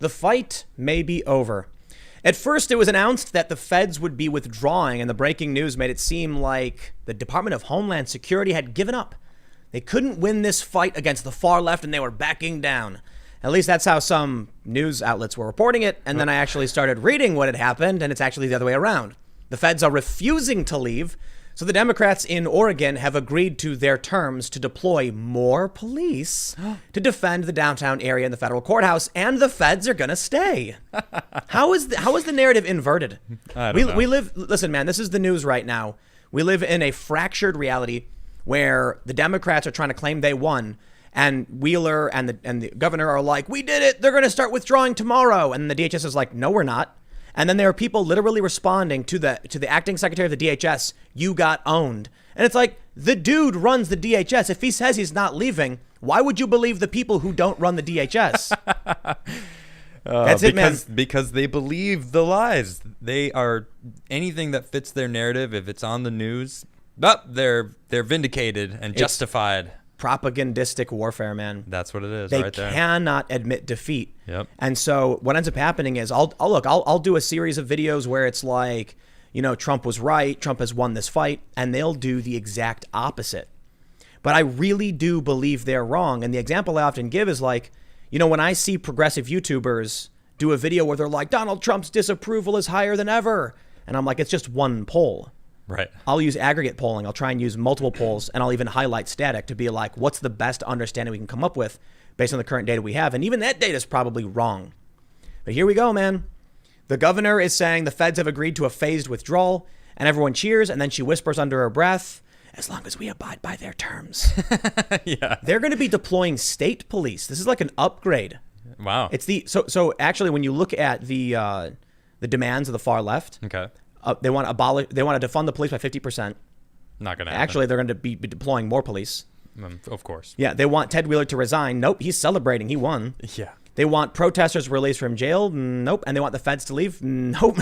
The fight may be over. At first, it was announced that the feds would be withdrawing, and the breaking news made it seem like the Department of Homeland Security had given up. They couldn't win this fight against the far left, and they were backing down. At least that's how some news outlets were reporting it, and then I actually started reading what had happened, and it's actually the other way around. The feds are refusing to leave, so the Democrats in Oregon have agreed to their terms to deploy more police to defend the downtown area and the federal courthouse, and the feds are going to stay. How is the narrative inverted? I don't know. Listen, man, this is the news right now. We live in a fractured reality where the Democrats are trying to claim they won, and Wheeler and the governor are like, we did it. They're going to start withdrawing tomorrow. And the DHS is like, no, we're not. And then there are people literally responding to the acting secretary of the DHS, you got owned. And it's like, the dude runs the DHS. If he says he's not leaving, why would you believe the people who don't run the DHS? That's it, man. Because they believe the lies. They are anything that fits their narrative. If it's on the news, they're vindicated and justified. Propagandistic warfare, man. That's what it is. They right there. cannot admit defeat. Yep. And so what ends up happening is I'll do a series of videos where it's like, Trump was right. Trump has won this fight. And they'll do the exact opposite. But I really do believe they're wrong. And the example I often give is like, when I see progressive YouTubers do a video where they're like, Donald Trump's disapproval is higher than ever. And I'm like, it's just one poll. Right. I'll use aggregate polling. I'll try and use multiple polls, and I'll even highlight static to be like, what's the best understanding we can come up with based on the current data we have? And even that data is probably wrong. But here we go, man. The governor is saying the feds have agreed to a phased withdrawal, and everyone cheers, and then she whispers under her breath, as long as we abide by their terms. Yeah. They're going to be deploying state police. This is like an upgrade. Wow. It's so actually, when you look at the demands of the far left, Okay. They want to defund the police by 50%. Not going to happen. Actually, they're going to be deploying more police. Of course. Yeah, they want Ted Wheeler to resign. Nope, he's celebrating. He won. Yeah. They want protesters released from jail. Nope. And they want the feds to leave. Nope.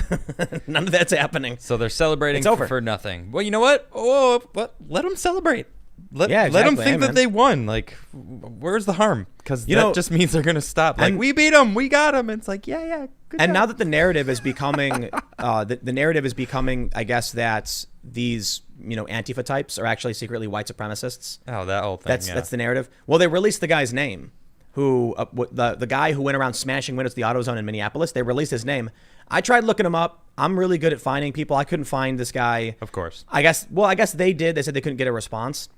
None of that's happening. So they're celebrating It's over. for nothing. Well, you know what? What? Let them celebrate. Let exactly. them think Hey, that they won. Like, where's the harm? Because that just means they're going to stop. Like, and we beat them. We got them. It's like, yeah. Good And job. now that the narrative is becoming, the narrative is becoming, I guess, that these, Antifa types are actually secretly white supremacists. Oh, that whole thing. That's the narrative. Well, they released the guy's name, who the guy who went around smashing windows at the AutoZone in Minneapolis. They released his name. I tried looking him up. I'm really good at finding people. I couldn't find this guy. Of course. I guess they did. They said they couldn't get a response.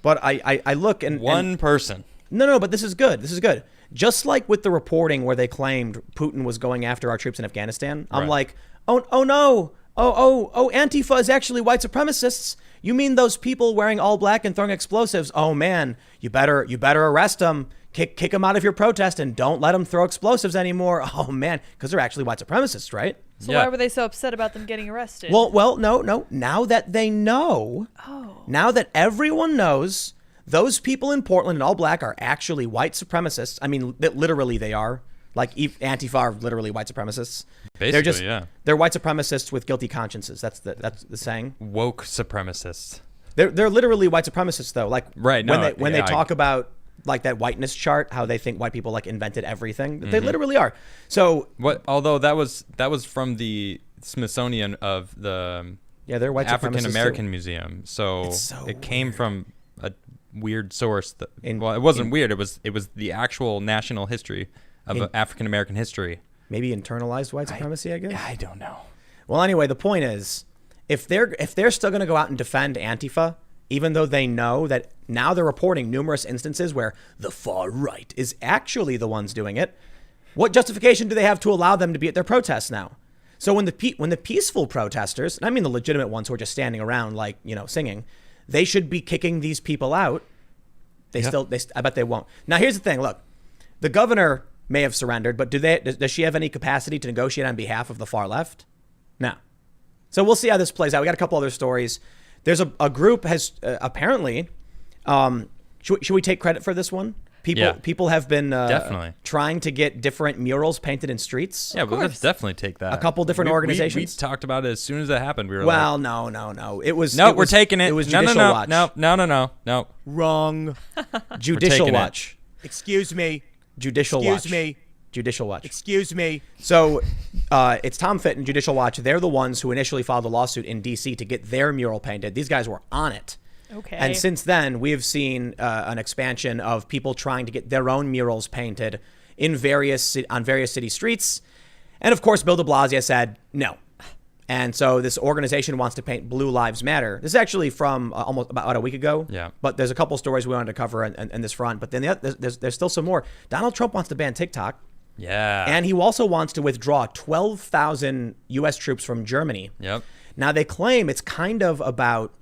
But I look and One person. No, but this is good. This is good. Just like with the reporting where they claimed Putin was going after our troops in Afghanistan, I'm like, oh no, Antifa is actually white supremacists. You mean those people wearing all black and throwing explosives? Oh man, you better arrest them, kick them out of your protest, and don't let them throw explosives anymore. Oh man, because they're actually white supremacists, right? So why were they so upset about them getting arrested? Well, no. Now that they know, now that everyone knows, those people in Portland in all black are actually white supremacists. I mean, literally they are. Like Antifa are literally white supremacists. Basically, they're white supremacists with guilty consciences. That's the saying. Woke supremacists. They're literally white supremacists though. Like right. When they talk about like that whiteness chart, how they think white people like invented everything. They literally are. So although that was from the Smithsonian of the they're white African American too. Museum. So it came weird. from a weird source. It wasn't weird. It was the actual national history of African American history. Maybe internalized white supremacy, I guess. I don't know. Well, anyway, the point is, if they're still going to go out and defend Antifa, even though they know that now they're reporting numerous instances where the far right is actually the ones doing it, what justification do they have to allow them to be at their protests now? So when the peaceful protesters, and I mean the legitimate ones who are just standing around like, singing, they should be kicking these people out. I bet they won't. Now, here's the thing. Look, the governor may have surrendered, but does she have any capacity to negotiate on behalf of the far left? No. So we'll see how this plays out. We got a couple other stories. There's a group has apparently, should we take credit for this one? People have been definitely trying to get different murals painted in streets. Yeah, but let's definitely take that. A couple different organizations. We talked about it as soon as it happened. We were no. It was we're taking it. It was Judicial Watch. No. Wrong. Judicial Watch. Excuse me. Judicial Watch. Excuse me. Judicial Watch. Excuse me. So it's Tom Fitton, Judicial Watch. They're the ones who initially filed a lawsuit in D.C. to get their mural painted. These guys were on it. Okay. And since then, we have seen an expansion of people trying to get their own murals painted on various city streets. And of course, Bill de Blasio said no. And so this organization wants to paint Blue Lives Matter. This is actually from almost about a week ago. Yeah. But there's a couple stories we wanted to cover in this front. But then there's still some more. Donald Trump wants to ban TikTok. Yeah. And he also wants to withdraw 12,000 U.S. troops from Germany. Yep. Now, they claim it's kind of about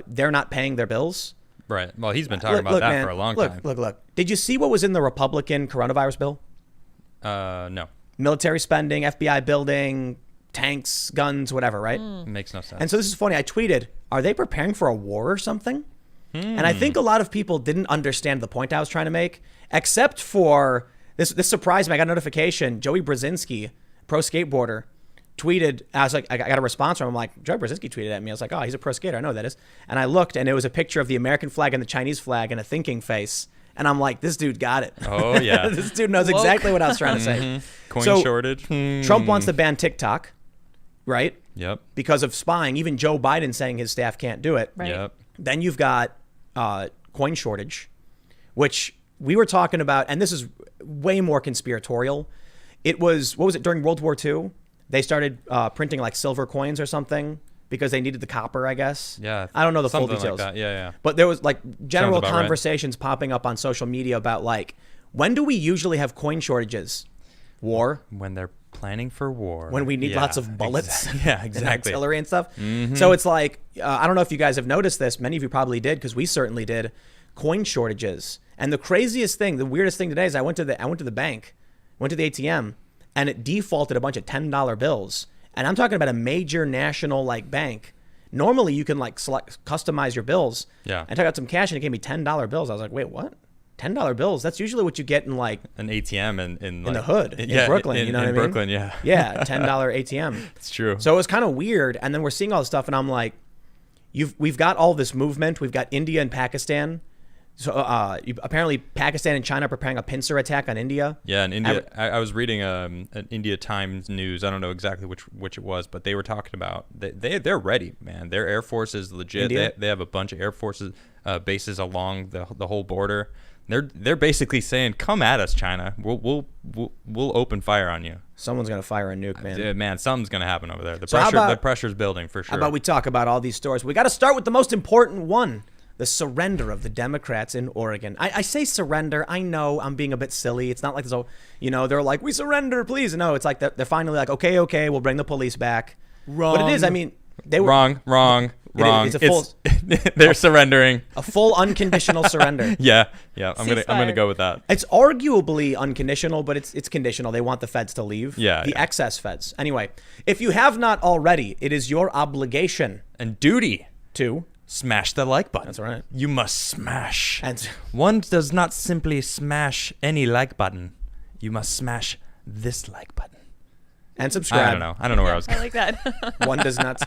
they're not paying their bills. Right. Well, he's been talking about that man, for a long time. Look. Did you see what was in the Republican coronavirus bill? No. Military spending, FBI building, tanks, guns, whatever, right? It makes no sense. And so this is funny. I tweeted, are they preparing for a war or something? And I think a lot of people didn't understand the point I was trying to make, except for this surprised me. I got a notification. Joey Brzezinski, pro skateboarder, tweeted. I was like, I got a response from him. I'm like, Joey Brzezinski tweeted at me. I was like, oh, he's a pro skater. I know who that is. And I looked, and it was a picture of the American flag and the Chinese flag and a thinking face. And I'm like, this dude got it. Oh, yeah. This dude knows exactly what I was trying to say. Coin shortage. Trump wants to ban TikTok, right? Yep. Because of spying. Even Joe Biden saying his staff can't do it. Right. Yep. Then you've got coin shortage, which we were talking about, and this is way more conspiratorial. It was, what was it, during World War II? They started printing like silver coins or something because they needed the copper, I guess. Yeah. I don't know the full Something details. like that. Yeah. But there was like general about right. conversations popping up on social media about like, when do we usually have coin shortages? War? When they're planning for war. When we need lots of bullets Yeah, and exactly. artillery and stuff. So it's like, I don't know if you guys have noticed this. Many of you probably did because we certainly did. Coin shortages. And the craziest thing, the weirdest thing today is I went to the bank, went to the ATM, and it defaulted a bunch of $10 bills. And I'm talking about a major national like bank. Normally you can like customize your bills. Yeah. I took out some cash and it gave me $10 bills. I was like, wait, what? $10 bills? That's usually what you get in like an ATM in the hood in Brooklyn. You know what I mean? In Brooklyn, yeah. Yeah, $10 ATM. It's true. So it was kind of weird. And then we're seeing all this stuff, and I'm like, we've got all this movement. We've got India and Pakistan. So apparently Pakistan and China are preparing a pincer attack on India. Yeah, in India, I was reading an India Times news. I don't know exactly which it was, but they were talking about they're ready, man. Their air force is legit. They have a bunch of air forces bases along the whole border. They're basically saying, "Come at us, China. We'll open fire on you." Someone's gonna fire a nuke, man. Man, something's gonna happen over there. So the pressure's building for sure. How about we talk about all these stories? We got to start with the most important one. The surrender of the Democrats in Oregon. I say surrender. I know I'm being a bit silly. It's not like there's they're like, we surrender, please. No, it's like they're finally like, okay, we'll bring the police back. Wrong. But it is, I mean, they were wrong. It's a full, they're surrendering. a full unconditional surrender. Yeah. I'm gonna go with that. It's arguably unconditional, but it's conditional. They want the feds to leave. Yeah, The yeah. excess feds. Anyway, if you have not already, it is your obligation And duty. to. Smash the like button. That's right. You must smash. And One does not simply smash any like button. You must smash this like button. and subscribe. I don't know where I was I going. like that. One does not.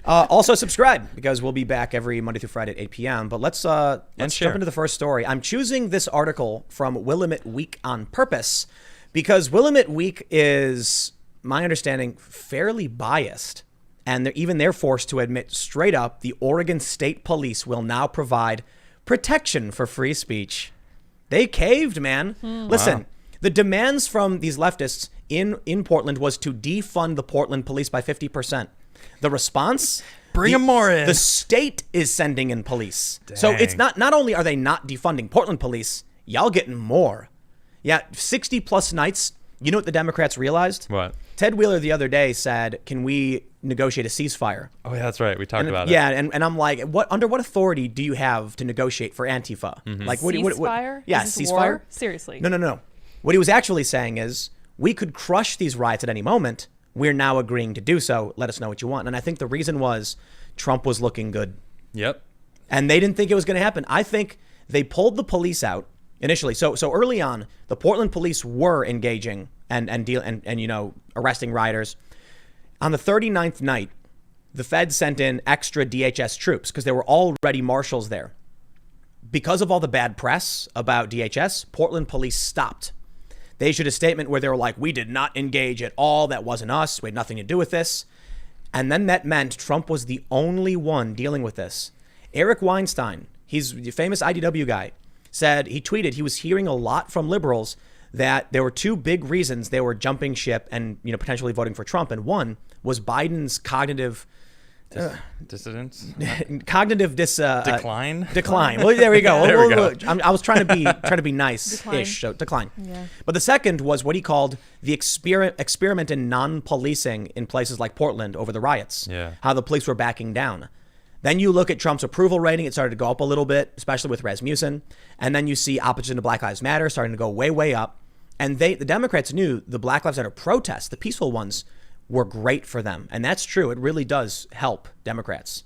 Also subscribe because we'll be back every Monday through Friday at 8 p.m. But let's share. jump into the first story. I'm choosing this article from Willamette Week on purpose because Willamette Week is, my understanding, fairly biased. And they're forced to admit straight up the Oregon State Police will now provide protection for free speech. They caved, man. Listen, the demands from these leftists in Portland was to defund the Portland police by 50%. The response? Bring 'em more in. The state is sending in police. So it's not only are they not defunding Portland police, y'all getting more. Yeah, 60 plus nights. You know what the Democrats realized? What? Ted Wheeler the other day said, can we negotiate a ceasefire? Oh, yeah, that's right. We talked about it. Yeah, and I'm like, under what authority do you have to negotiate for Antifa? Like, what? Ceasefire? Yeah, Is this ceasefire. war? Seriously. No. What he was actually saying is, we could crush these riots at any moment. We're now agreeing to do so. Let us know what you want. And I think the reason was Trump was looking good. Yep. And they didn't think it was going to happen. I think they pulled the police out initially. So early on, the Portland police were engaging and arresting rioters. On the 39th night, the Fed sent in extra DHS troops because there were already marshals there. Because of all the bad press about DHS, Portland police stopped. They issued a statement where they were like, we did not engage at all. That wasn't us. We had nothing to do with this. And then that meant Trump was the only one dealing with this. Eric Weinstein, he's the famous IDW guy, said, he tweeted he was hearing a lot from liberals that there were two big reasons they were jumping ship and, potentially voting for Trump. And one was Biden's cognitive dissidence, decline. Well, there we go. There we go. I was trying to be nice-ish. So decline. Yeah. But the second was what he called the experiment in non-policing in places like Portland over the riots. Yeah. How the police were backing down. Then you look at Trump's approval rating. It started to go up a little bit, especially with Rasmussen. And then you see opposition to Black Lives Matter starting to go way, way up. And the Democrats knew the Black Lives Matter protests, the peaceful ones, were great for them. And that's true. It really does help Democrats.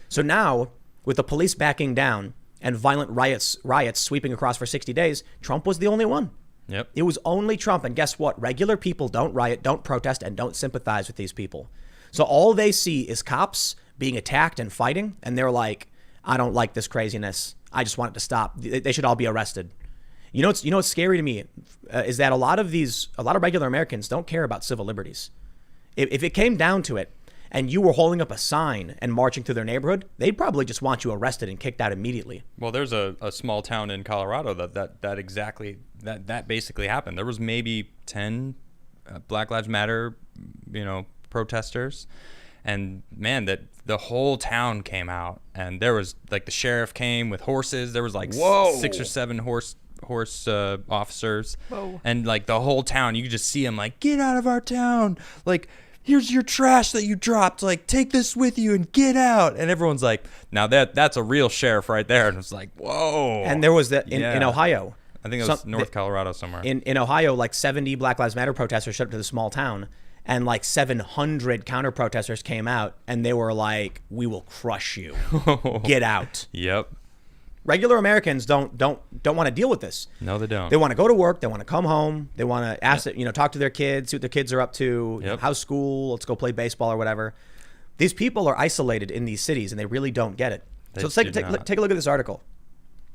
So now, with the police backing down and violent riots sweeping across for 60 days, Trump was the only one. Yep. It was only Trump. And guess what? Regular people don't riot, don't protest, and don't sympathize with these people. So all they see is cops being attacked and fighting. And they're like, I don't like this craziness. I just want it to stop. They should all be arrested. You know what's scary to me is that a lot of regular Americans don't care about civil liberties. If it came down to it and you were holding up a sign and marching through their neighborhood, they'd probably just want you arrested and kicked out immediately. Well, there's a small town in Colorado that basically happened. There was maybe 10 Black Lives Matter, protesters. And man, that the whole town came out, and there was like the sheriff came with horses. There was like 6 or 7 horse officers. Whoa. And like the whole town, you could just see them like, get out of our town. Like, here's your trash that you dropped. Like, take this with you and get out. And everyone's like, now that's a real sheriff right there. And it's like, whoa. And there was that in Ohio. I think it was North Colorado somewhere. In Ohio, like 70 Black Lives Matter protesters showed up to the small town, and like 700 counter protesters came out, and they were like, we will crush you. Get out. Yep. Regular Americans don't want to deal with this. No, they don't. They want to go to work. They want to come home. They want to ask, talk to their kids, see what their kids are up to. Yep. How's school? Let's go play baseball or whatever. These people are isolated in these cities, and they really don't get it. So let's take a look at this article.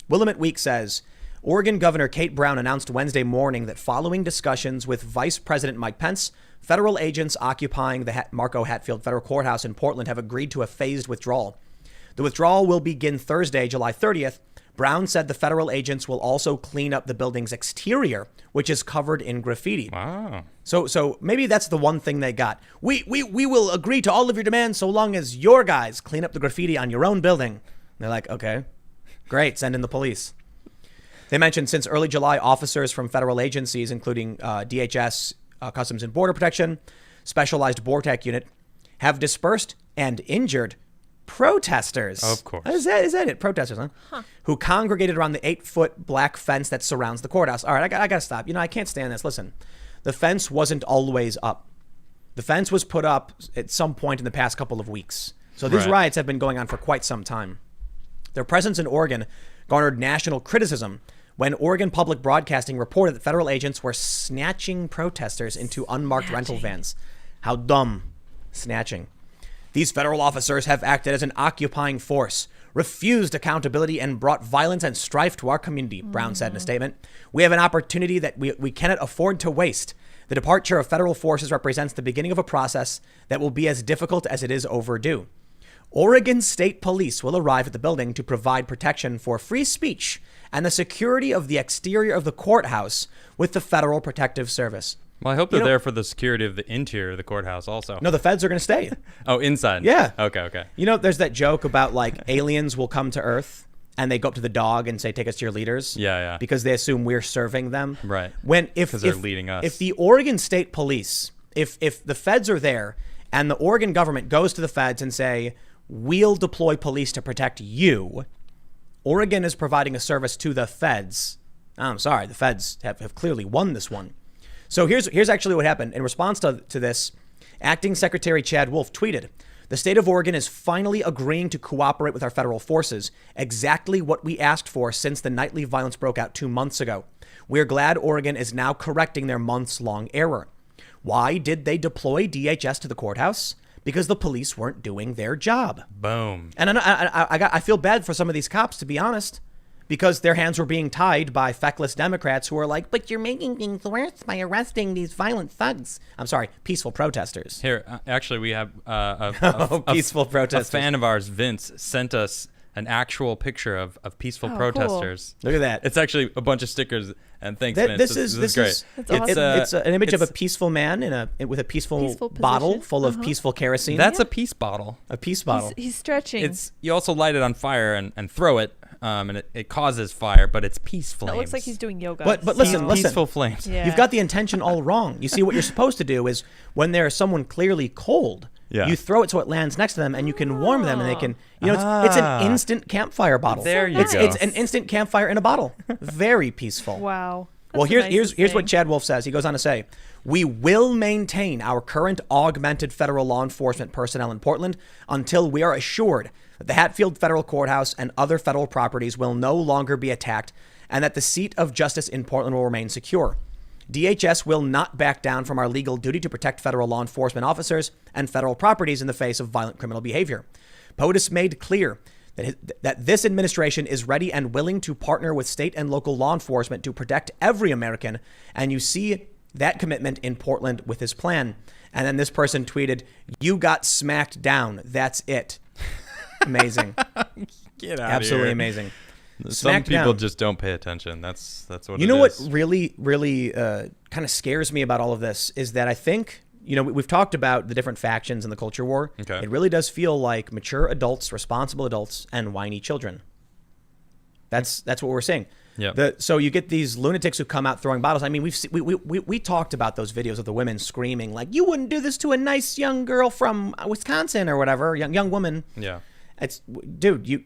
Willamette Week says, Oregon Governor Kate Brown announced Wednesday morning that following discussions with Vice President Mike Pence, federal agents occupying the Marco Hatfield Federal Courthouse in Portland have agreed to a phased withdrawal. The withdrawal will begin Thursday, July 30th. Brown said the federal agents will also clean up the building's exterior, which is covered in graffiti. Wow. So maybe that's the one thing they got. We will agree to all of your demands so long as your guys clean up the graffiti on your own building. And they're like, okay, great, send in the police. They mentioned since early July, officers from federal agencies, including DHS, Customs and Border Protection, Specialized BORTAC Unit, have dispersed and injured protesters. Of course. Is that it? Protesters, huh? Who congregated around the 8-foot black fence that surrounds the courthouse. All right, I got to stop. I can't stand this. Listen, the fence wasn't always up. The fence was put up at some point in the past couple of weeks. So these riots have been going on for quite some time. Their presence in Oregon garnered national criticism when Oregon Public Broadcasting reported that federal agents were snatching protesters into unmarked rental vans. How dumb. Snatching. These federal officers have acted as an occupying force, refused accountability, and brought violence and strife to our community, Brown said in a statement. We have an opportunity that we cannot afford to waste. The departure of federal forces represents the beginning of a process that will be as difficult as it is overdue. Oregon State Police will arrive at the building to provide protection for free speech and the security of the exterior of the courthouse with the Federal Protective Service. Well, I hope they're there for the security of the interior of the courthouse also. No, the feds are going to stay. Oh, inside? Yeah. Okay. There's that joke about like aliens will come to Earth and they go up to the dog and say, take us to your leaders. Yeah. Because they assume we're serving them. Right. Because they're leading us. If the Oregon State Police, if the feds are there and the Oregon government goes to the feds and say, we'll deploy police to protect you, Oregon is providing a service to the feds. I'm sorry, the feds have clearly won this one. So here's actually what happened. In response to this, Acting Secretary Chad Wolf tweeted, the state of Oregon is finally agreeing to cooperate with our federal forces, exactly what we asked for since the nightly violence broke out 2 months ago. We're glad Oregon is now correcting their months-long error. Why did they deploy DHS to the courthouse? Because the police weren't doing their job. Boom. And I feel bad for some of these cops, to be honest. because their hands were being tied by feckless Democrats who were like, but you're making things worse by arresting these violent thugs. I'm sorry, peaceful protesters. Here, actually, we have peaceful protesters. A fan of ours, Vince, sent us an actual picture of peaceful protesters. Cool. Look at that. It's actually a bunch of stickers. And thanks, Vince. This is great. That's awesome. It's an image of a peaceful man with a peaceful bottle full of peaceful kerosene. That's a peace bottle. A peace bottle. He's stretching. You also light it on fire and throw it, and it causes fire, but it's peace flames. That looks like he's doing yoga. But listen. Peaceful flames. Yeah. You've got the intention all wrong. You see, what you're supposed to do is when there's someone clearly cold, you throw it so it lands next to them, and you can warm them, and they can. It's an instant campfire bottle. There you go. It's an instant campfire in a bottle. Very peaceful. Wow. Well, here's what Chad Wolf says. He goes on to say, we will maintain our current augmented federal law enforcement personnel in Portland until we are assured that the Hatfield Federal Courthouse and other federal properties will no longer be attacked and that the seat of justice in Portland will remain secure. DHS will not back down from our legal duty to protect federal law enforcement officers and federal properties in the face of violent criminal behavior. POTUS made clear that this administration is ready and willing to partner with state and local law enforcement to protect every American. And you see that commitment in Portland with his plan. And then this person tweeted, "You got smacked down. That's it." Amazing. Get out Absolutely of here. amazing. Some people just don't pay attention. That's what it is. You know what really, really kind of scares me about all of this is that I think, we've talked about the different factions in the culture war. Okay. It really does feel like mature adults, responsible adults, and whiny children. That's what we're seeing. Yeah. So you get these lunatics who come out throwing bottles. I mean, we talked about those videos of the women screaming like, "You wouldn't do this to a nice young girl from Wisconsin or whatever, young woman." Yeah. It's dude,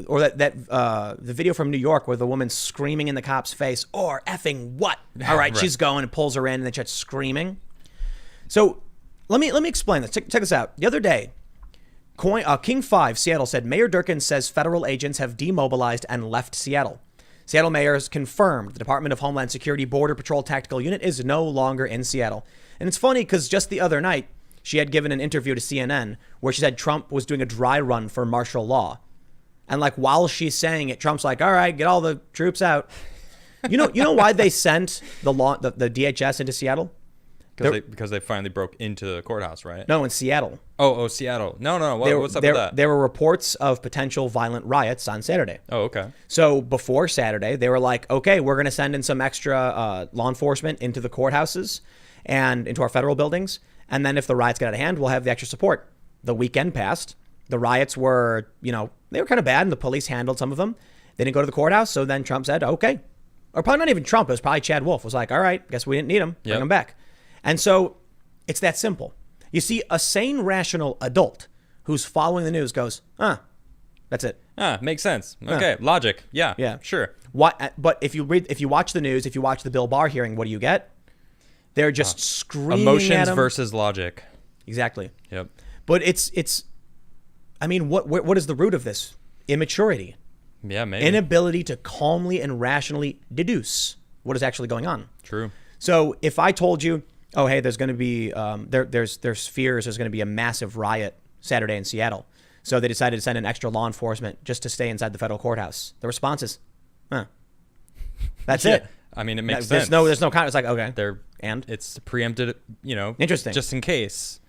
or the video from New York where the woman's screaming in the cop's face, or effing what? All right, she's going and pulls her in and then starts screaming. So let me explain this. Check this out. The other day, King 5 Seattle said Mayor Durkin says federal agents have demobilized and left Seattle. Seattle mayor has confirmed the Department of Homeland Security Border Patrol Tactical Unit is no longer in Seattle. And it's funny because just the other night, she had given an interview to CNN where she said Trump was doing a dry run for martial law. And like while she's saying it, Trump's like, all right, get all the troops out. You know why they sent the DHS into Seattle? Because they finally broke into the courthouse, right? No, in Seattle. Oh, Seattle. No. What's up with that? There were reports of potential violent riots on Saturday. Oh, okay. So before Saturday, they were like, okay, we're going to send in some extra law enforcement into the courthouses and into our federal buildings. And then if the riots get out of hand, we'll have the extra support. The weekend passed. The riots were, they were kind of bad, and the police handled some of them. They didn't go to the courthouse. So then Trump said, okay. Or probably not even Trump. It was probably Chad Wolf. Was like, all right, guess we didn't need him. Bring him back. And so it's that simple. You see, a sane, rational adult who's following the news goes, that's it. Makes sense. Okay, logic. Yeah, sure. But if you watch the news, if you watch the Bill Barr hearing, what do you get? They're just screaming emotions at him. versus logic. Exactly. Yep. But it's. I mean, what is the root of this? Immaturity. Yeah, maybe. Inability to calmly and rationally deduce what is actually going on. True. So if I told you, oh hey, there's going to be there's fears there's going to be a massive riot Saturday in Seattle, so they decided to send in extra law enforcement just to stay inside the federal courthouse. The response is, that's it. I mean, it makes sense. There's no kind. It's like, okay, it's preempted. Interesting. Just in case.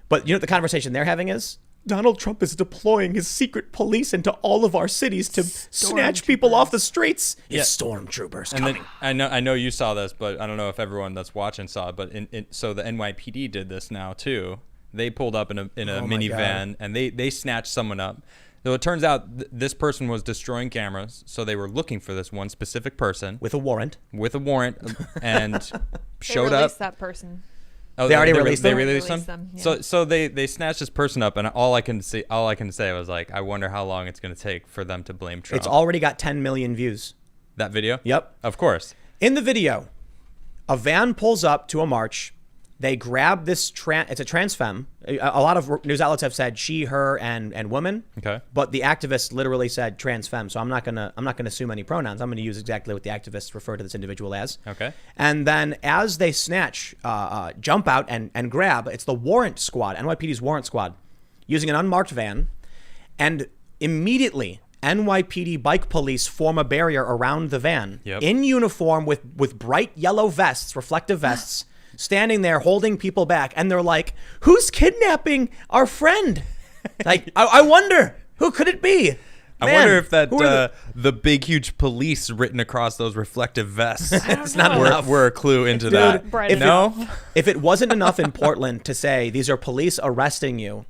But what the conversation they're having is, Donald Trump is deploying his secret police into all of our cities to snatch people off the streets. His stormtroopers coming. Then, I know you saw this, but I don't know if everyone that's watching saw it. But so the NYPD did this now too. They pulled up in a minivan and they snatched someone up. So it turns out this person was destroying cameras, so they were looking for this one specific person with a warrant. And showed they released up. That person. Oh, they already released them. They released them. Yeah. So they snatched this person up, and all I can say was like, I wonder how long it's going to take for them to blame Trump. It's already got 10 million views. That video? Yep. Of course. In the video, a van pulls up to a march. They grab this it's a trans femme. A lot of news outlets have said she, her, and woman. Okay. But the activists literally said trans femme. So I'm not gonna assume any pronouns. I'm gonna use exactly what the activists refer to this individual as. Okay. And then as they jump out and grab, it's the warrant squad, NYPD's warrant squad, using an unmarked van, and immediately NYPD bike police form a barrier around the van in uniform with bright yellow vests, reflective vests, standing there holding people back. And they're like, who's kidnapping our friend? Like, I wonder, who could it be? I wonder if that the big, huge police written across those reflective vests it's not enough. Were a clue into that. If it wasn't enough in Portland to say these are police arresting you,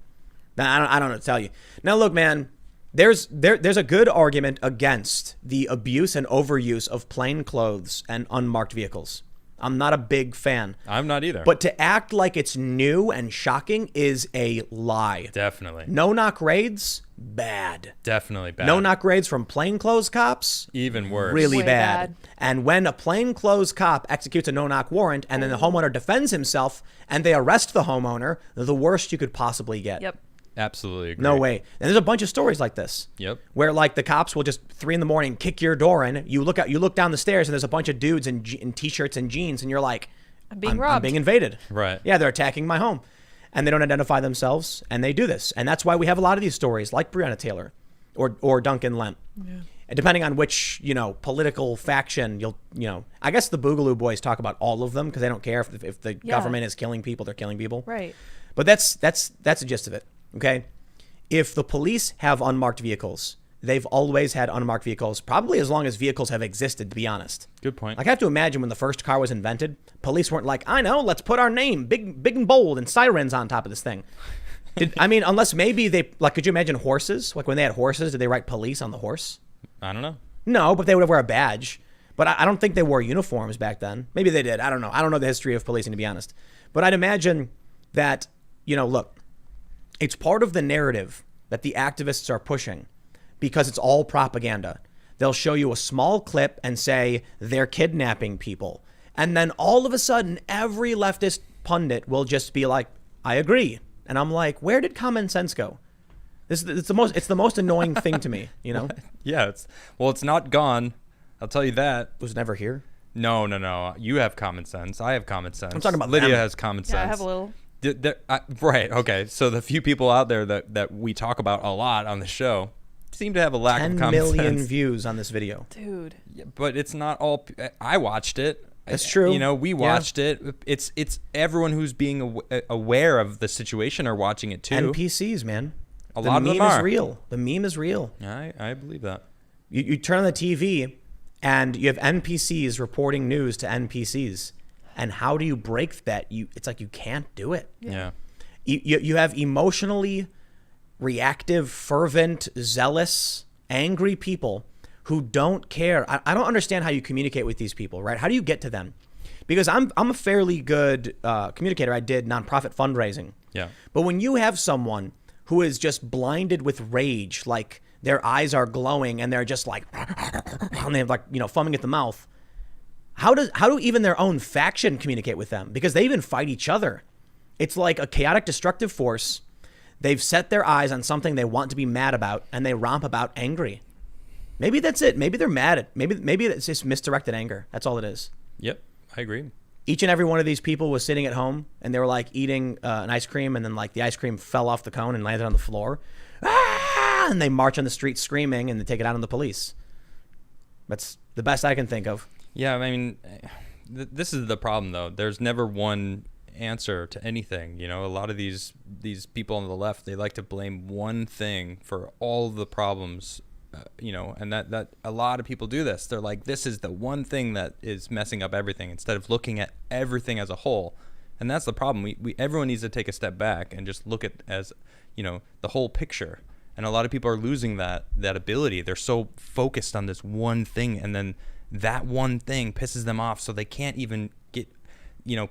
then I don't know what to tell you. Now, look, man, there's a good argument against the abuse and overuse of plain clothes and unmarked vehicles. I'm not a big fan. I'm not either. But to act like it's new and shocking is a lie. Definitely. No-knock raids, bad. Definitely bad. No-knock raids from plainclothes cops, even worse. Really Way bad. And when a plainclothes cop executes a no-knock warrant and then the homeowner defends himself and they arrest the homeowner, the worst you could possibly get. Yep. Absolutely agree. No way. And there's a bunch of stories like this. Yep. Where like the cops will just 3 a.m. kick your door in. You look down the stairs and there's a bunch of dudes in t-shirts and jeans and you're like, I'm being robbed. I'm being invaded. Right. Yeah, they're attacking my home. And they don't identify themselves and they do this. And that's why we have a lot of these stories like Breonna Taylor or Duncan Lent. Yeah. And depending on which, political faction I guess the Boogaloo Boys talk about all of them because they don't care if the government is killing people, they're killing people. Right. But that's the gist of it. Okay, if the police have unmarked vehicles, they've always had unmarked vehicles, probably as long as vehicles have existed, to be honest. Good point. Like, I have to imagine when the first car was invented, police weren't like, I know, let's put our name big and bold and sirens on top of this thing. Unless maybe could you imagine horses? Like when they had horses, did they write police on the horse? I don't know. No, but they would wear a badge. But I don't think they wore uniforms back then. Maybe they did. I don't know. I don't know the history of policing, to be honest. But I'd imagine that, look, it's part of the narrative that the activists are pushing because it's all propaganda. They'll show you a small clip and say they're kidnapping people. And then all of a sudden, every leftist pundit will just be like, I agree. And I'm like, where did common sense go? It's the most annoying thing to me, Yeah, it's not gone. I'll tell you that. It was never here. No. You have common sense. I have common sense. I'm talking about Lydia them. has common sense. Yeah, I have a little. Right. Okay. So the few people out there that we talk about a lot on the show seem to have a lack of common sense. 10 million views on this video. Dude. Yeah, but it's not all. I watched it. That's true. We watched it. It's everyone who's being aware of the situation are watching it too. NPCs, man. A lot of them are. The meme is real. The meme is real. I believe that. You turn on the TV and you have NPCs reporting news to NPCs. And how do you break that? It's like you can't do it. Yeah. You have emotionally reactive, fervent, zealous, angry people who don't care. I don't understand how you communicate with these people, right? How do you get to them? Because I'm a fairly good communicator. I did nonprofit fundraising. Yeah. But when you have someone who is just blinded with rage, like their eyes are glowing and they're just like, and they're like, foaming at the mouth. How do even their own faction communicate with them? Because they even fight each other. It's like a chaotic, destructive force. They've set their eyes on something they want to be mad about, and they romp about angry. Maybe that's it. Maybe they're mad at. Maybe it's just misdirected anger. That's all it is. Yep, I agree. Each and every one of these people was sitting at home, and they were like eating an ice cream, and then like the ice cream fell off the cone and landed on the floor. Ah! And they march on the street screaming, and they take it out on the police. That's the best I can think of. Yeah, this is the problem, though. There's never one answer to anything. A lot of these people on the left, they like to blame one thing for all the problems, and that a lot of people do this. They're like, this is the one thing that is messing up everything instead of looking at everything as a whole. And that's the problem. Everyone needs to take a step back and just look at as, the whole picture. And a lot of people are losing that ability. They're so focused on this one thing, and then that one thing pisses them off, so they can't even get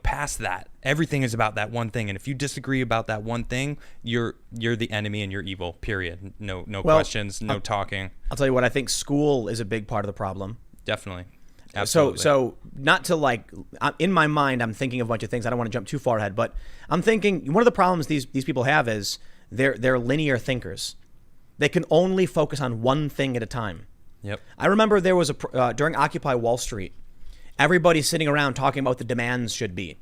past that. Everything is about that one thing, and if you disagree about that one thing, you're the enemy and you're evil, period. No questions, no talking. I'll tell you what, I think school is a big part of the problem. Definitely. Absolutely. So not to in my mind, I'm thinking of a bunch of things. I don't want to jump too far ahead, but I'm thinking one of the problems these people have is they're linear thinkers. They can only focus on one thing at a time. Yep. I remember there was during Occupy Wall Street, everybody's sitting around talking about what the demands should be.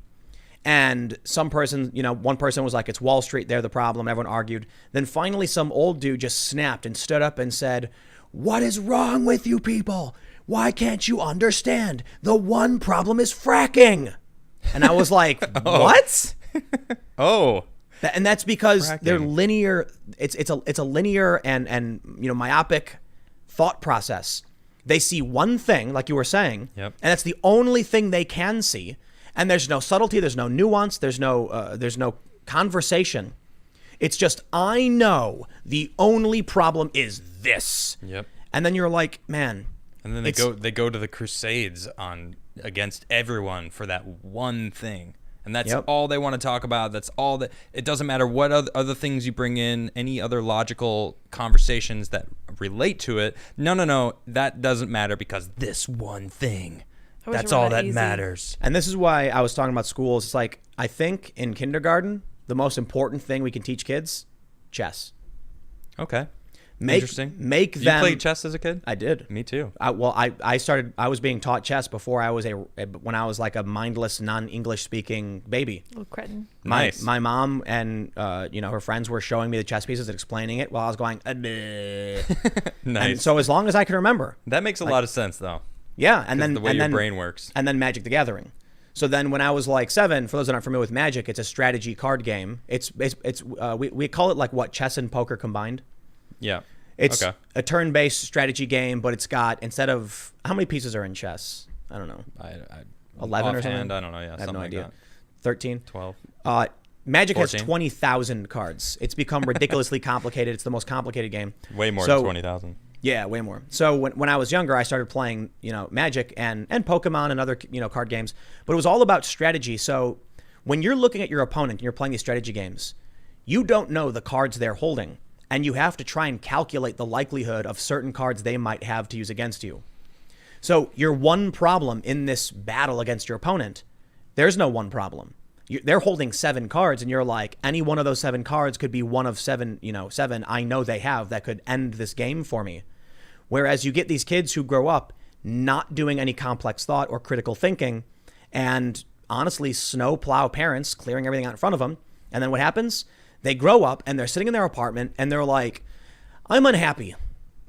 And one person was like, it's Wall Street, they're the problem. Everyone argued. Then finally some old dude just snapped and stood up and said, what is wrong with you people? Why can't you understand? The one problem is fracking. And I was like, what? Oh. And that's because Fracking. they're linear. It's a linear and myopic thought process. They see one thing, like you were saying, Yep. and that's the only thing they can see. And there's no subtlety, there's no nuance, there's no conversation. It's just, I know the only problem is this. Yep. And then you're like, man. And then they go to the crusades against everyone for that one thing. And that's all they want to talk about. That's all that. It doesn't matter what other things you bring in, any other logical conversations that relate to it. No. That doesn't matter because this one thing. That's all that matters. And this is why I was talking about schools. It's like, I think in kindergarten, the most important thing we can teach kids, chess. Okay. Interesting. Make them. You played chess as a kid? I did. Me too. I was being taught chess before when I was like a mindless, non-English speaking baby. Little cretin. Nice. My mom and her friends were showing me the chess pieces and explaining it while I was going. Nice. And so as long as I can remember. That makes a lot of sense though. Yeah, and then the way your brain works. And then Magic the Gathering. So then when I was like 7, for those that aren't familiar with Magic, it's a strategy card game. We call it like what, chess and poker combined. Yeah. It's a turn-based strategy game, but it's got, instead of, how many pieces are in chess? I don't know. 11 or something? I don't know. Yeah, I have no idea. Like 13? 12. Magic 14. has 20,000 cards. It's become ridiculously complicated. It's the most complicated game. Way more than 20,000. Yeah, way more. So when I was younger, I started playing, Magic and Pokemon and other, card games. But it was all about strategy. So when you're looking at your opponent and you're playing these strategy games, you don't know the cards they're holding. And you have to try and calculate the likelihood of certain cards they might have to use against you. So your one problem in this battle against your opponent, there's no one problem. They're holding 7 cards, and you're like, any one of those 7 cards could be one of 7 I know they have that could end this game for me. Whereas you get these kids who grow up not doing any complex thought or critical thinking, and honestly snowplow parents clearing everything out in front of them. And then what happens? They grow up and they're sitting in their apartment and they're like, I'm unhappy.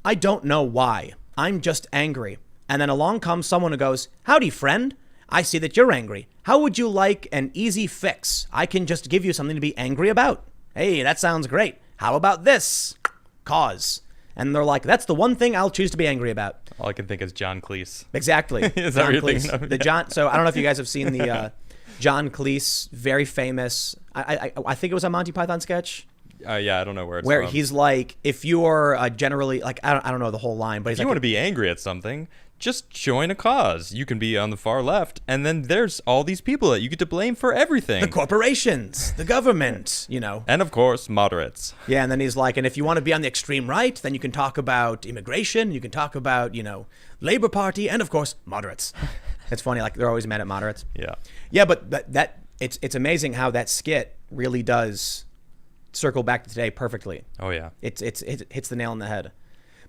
I don't know why. I'm just angry. And then along comes someone who goes, howdy, friend. I see that you're angry. How would you like an easy fix? I can just give you something to be angry about. Hey, that sounds great. How about this? Cause. And they're like, that's the one thing I'll choose to be angry about. All I can think is John Cleese. Exactly. Is that what you're thinking of? So I don't know if you guys have seen the John Cleese, very famous. I think it was a Monty Python sketch. Yeah, I don't know where it's where from. he's like, if you're generally like, I don't know the whole line, but he's if you like, want to be angry at something, just join a cause. You can be on the far left, and then there's all these people that you get to blame for everything. The corporations, the government, And of course, moderates. Yeah, and then he's like, and if you want to be on the extreme right, then you can talk about immigration, you can talk about, Labor Party, and of course, moderates. It's funny, like they're always mad at moderates. Yeah. Yeah, but that it's amazing how that skit really does circle back to today perfectly. Oh yeah. It hits the nail on the head.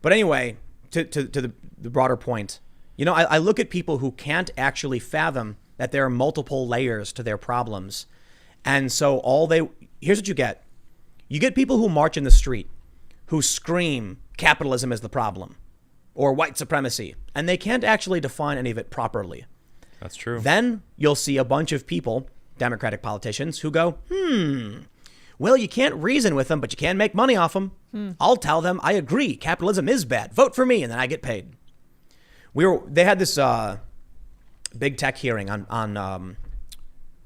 But anyway, to the broader point, I look at people who can't actually fathom that there are multiple layers to their problems. And so here's what you get. You get people who march in the street, who scream capitalism is the problem or white supremacy, and they can't actually define any of it properly. That's true. Then you'll see a bunch of people, Democratic politicians, who go, well, you can't reason with them, but you can make money off them. I'll tell them, I agree, capitalism is bad. Vote for me, and then I get paid. They had this big tech hearing on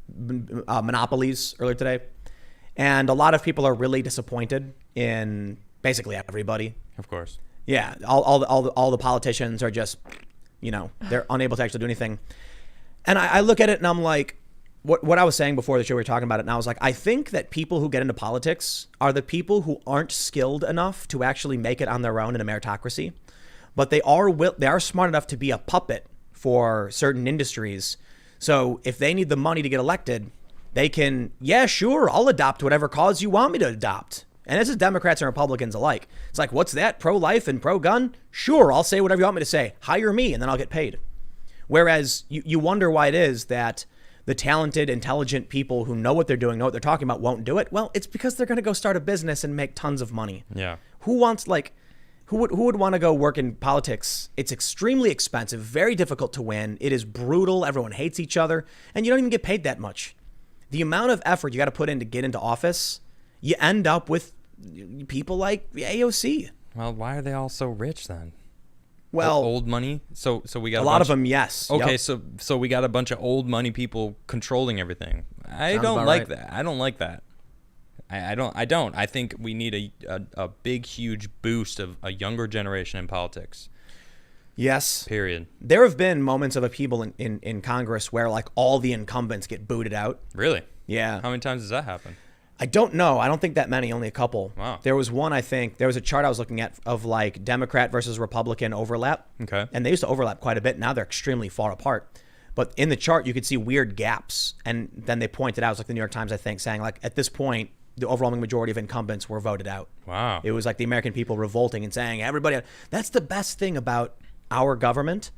monopolies earlier today, and a lot of people are really disappointed in basically everybody. Of course. Yeah, all the politicians are just, they're unable to actually do anything. And I look at it and I'm like, what I was saying before the show, we were talking about it, and I was like, I think that people who get into politics are the people who aren't skilled enough to actually make it on their own in a meritocracy, but they are smart enough to be a puppet for certain industries. So if they need the money to get elected, they can, yeah, sure, I'll adopt whatever cause you want me to adopt. And this is Democrats and Republicans alike. It's like, what's that? Pro-life and pro-gun? Sure, I'll say whatever you want me to say. Hire me, and then I'll get paid. Whereas you wonder why it is that the talented, intelligent people who know what they're doing, know what they're talking about, won't do it. Well, it's because they're going to go start a business and make tons of money. Yeah. Who wants, like, Who would want to go work in politics? It's extremely expensive, very difficult to win. It is brutal. Everyone hates each other, and you don't even get paid that much. The amount of effort you got to put in to get into office, you end up with people like AOC. Well, why are they all so rich then? Well, old money. So we got a lot of them. Yes. Okay, Yep. so we got a bunch of old money people controlling everything. I Sounds don't about like right. that. I don't like that. I don't. I think we need a big, huge boost of a younger generation in politics. Yes. Period. There have been moments of upheaval in Congress where like all the incumbents get booted out. Really? Yeah. How many times does that happen? I don't know. I don't think that many, only a couple. Wow. There was one, I think, there was a chart I was looking at of like Democrat versus Republican overlap. Okay. And they used to overlap quite a bit. Now they're extremely far apart. But in the chart, you could see weird gaps. And then they pointed out, it was like the New York Times, I think, saying like at this point, the overwhelming majority of incumbents were voted out. Wow. It was like the American people revolting and saying, everybody, that's the best thing about our government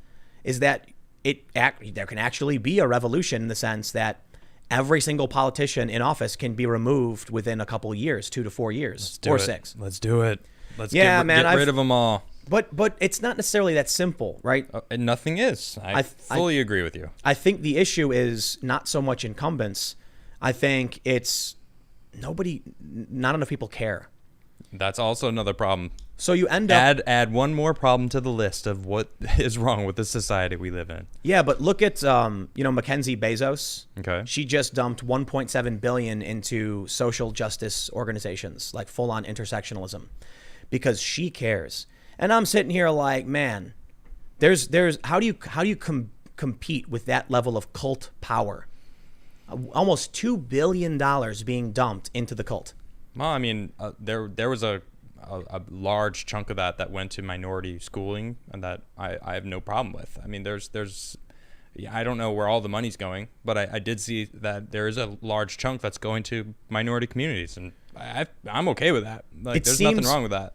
is that there can actually be a revolution in the sense that every single politician in office can be removed within a couple of years, 2 to 4 years, or 6. Let's do it. Let's Yeah, man, get rid of them all. But it's not necessarily that simple, right? And nothing is. I fully agree with you. I think the issue is not so much incumbents. I think it's not enough people care. That's also another problem. So you end up add one more problem to the list of what is wrong with the society we live in. Yeah, but look at Mackenzie Bezos. Okay. She just dumped 1.7 billion into social justice organizations, like full-on intersectionalism, because she cares. And I'm sitting here like, man, there's how do you compete with that level of cult power? Almost $2 billion being dumped into the cult. Well, I mean, there was a large chunk of that went to minority schooling, and that I have no problem with. I mean, I don't know where all the money's going, but I did see that there is a large chunk that's going to minority communities, and I'm okay with that. Like, there's nothing wrong with that.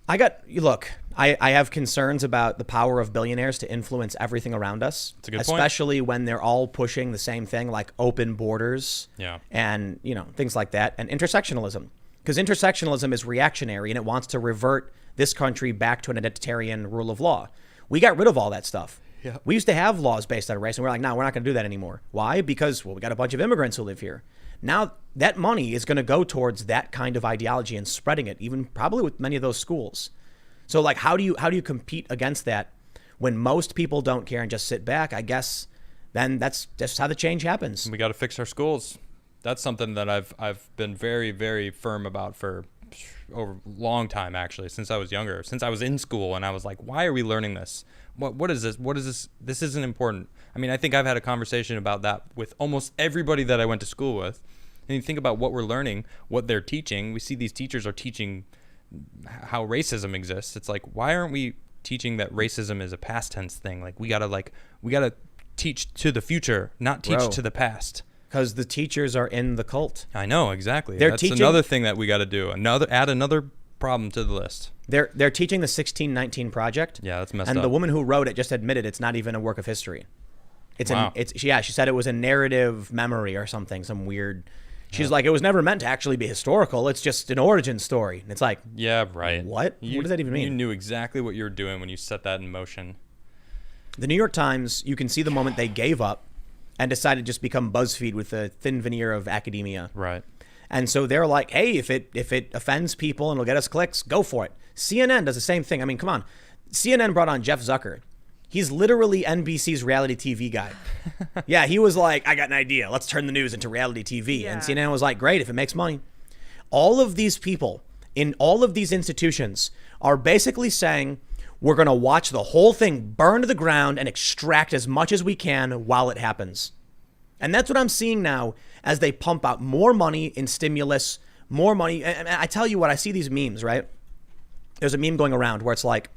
I have concerns about the power of billionaires to influence everything around us. That's a good point. Especially when they're all pushing the same thing, like open borders, and things like that, and intersectionalism. Because intersectionalism is reactionary and it wants to revert this country back to an identitarian rule of law. We got rid of all that stuff. Yeah. We used to have laws based on race, and we're like, no, we're not going to do that anymore. Why? Because we got a bunch of immigrants who live here. Now that money is going to go towards that kind of ideology and spreading it, even probably with many of those schools. So like, how do you compete against that when most people don't care and just sit back? I guess then that's just how the change happens. We got to fix our schools. That's something that I've been very, very firm about for over a long time, actually, since I was younger, since I was in school, and I was like, why are we learning this? What is this? What is this? This isn't important. I mean, I think I've had a conversation about that with almost everybody that I went to school with. And you think about what we're learning, what they're teaching. We see these teachers are teaching how racism exists. It's like, why aren't we teaching that racism is a past tense thing? Like, we gotta teach to the future, not teach to the past. Because the teachers are in the cult. I know, exactly. That's another thing that we got to do. Add another problem to the list. They're teaching the 1619 Project. Yeah, that's messed up. And the woman who wrote it just admitted it's not even a work of history. Wow. She said it was a narrative memory or something, some weird. She's like, it was never meant to actually be historical. It's just an origin story. And it's like, yeah, right. What? What does that even mean? You knew exactly what you were doing when you set that in motion. The New York Times, you can see the moment they gave up and decided to just become BuzzFeed with a thin veneer of academia. Right. And so they're like, hey, if it offends people and will get us clicks, go for it. CNN does the same thing. I mean, come on. CNN brought on Jeff Zucker. He's literally NBC's reality TV guy. Yeah, he was like, I got an idea. Let's turn the news into reality TV. Yeah. And CNN was like, great, if it makes money. All of these people in all of these institutions are basically saying, we're going to watch the whole thing burn to the ground and extract as much as we can while it happens. And that's what I'm seeing now as they pump out more money in stimulus, more money. And I tell you what, I see these memes, right? There's a meme going around where it's like,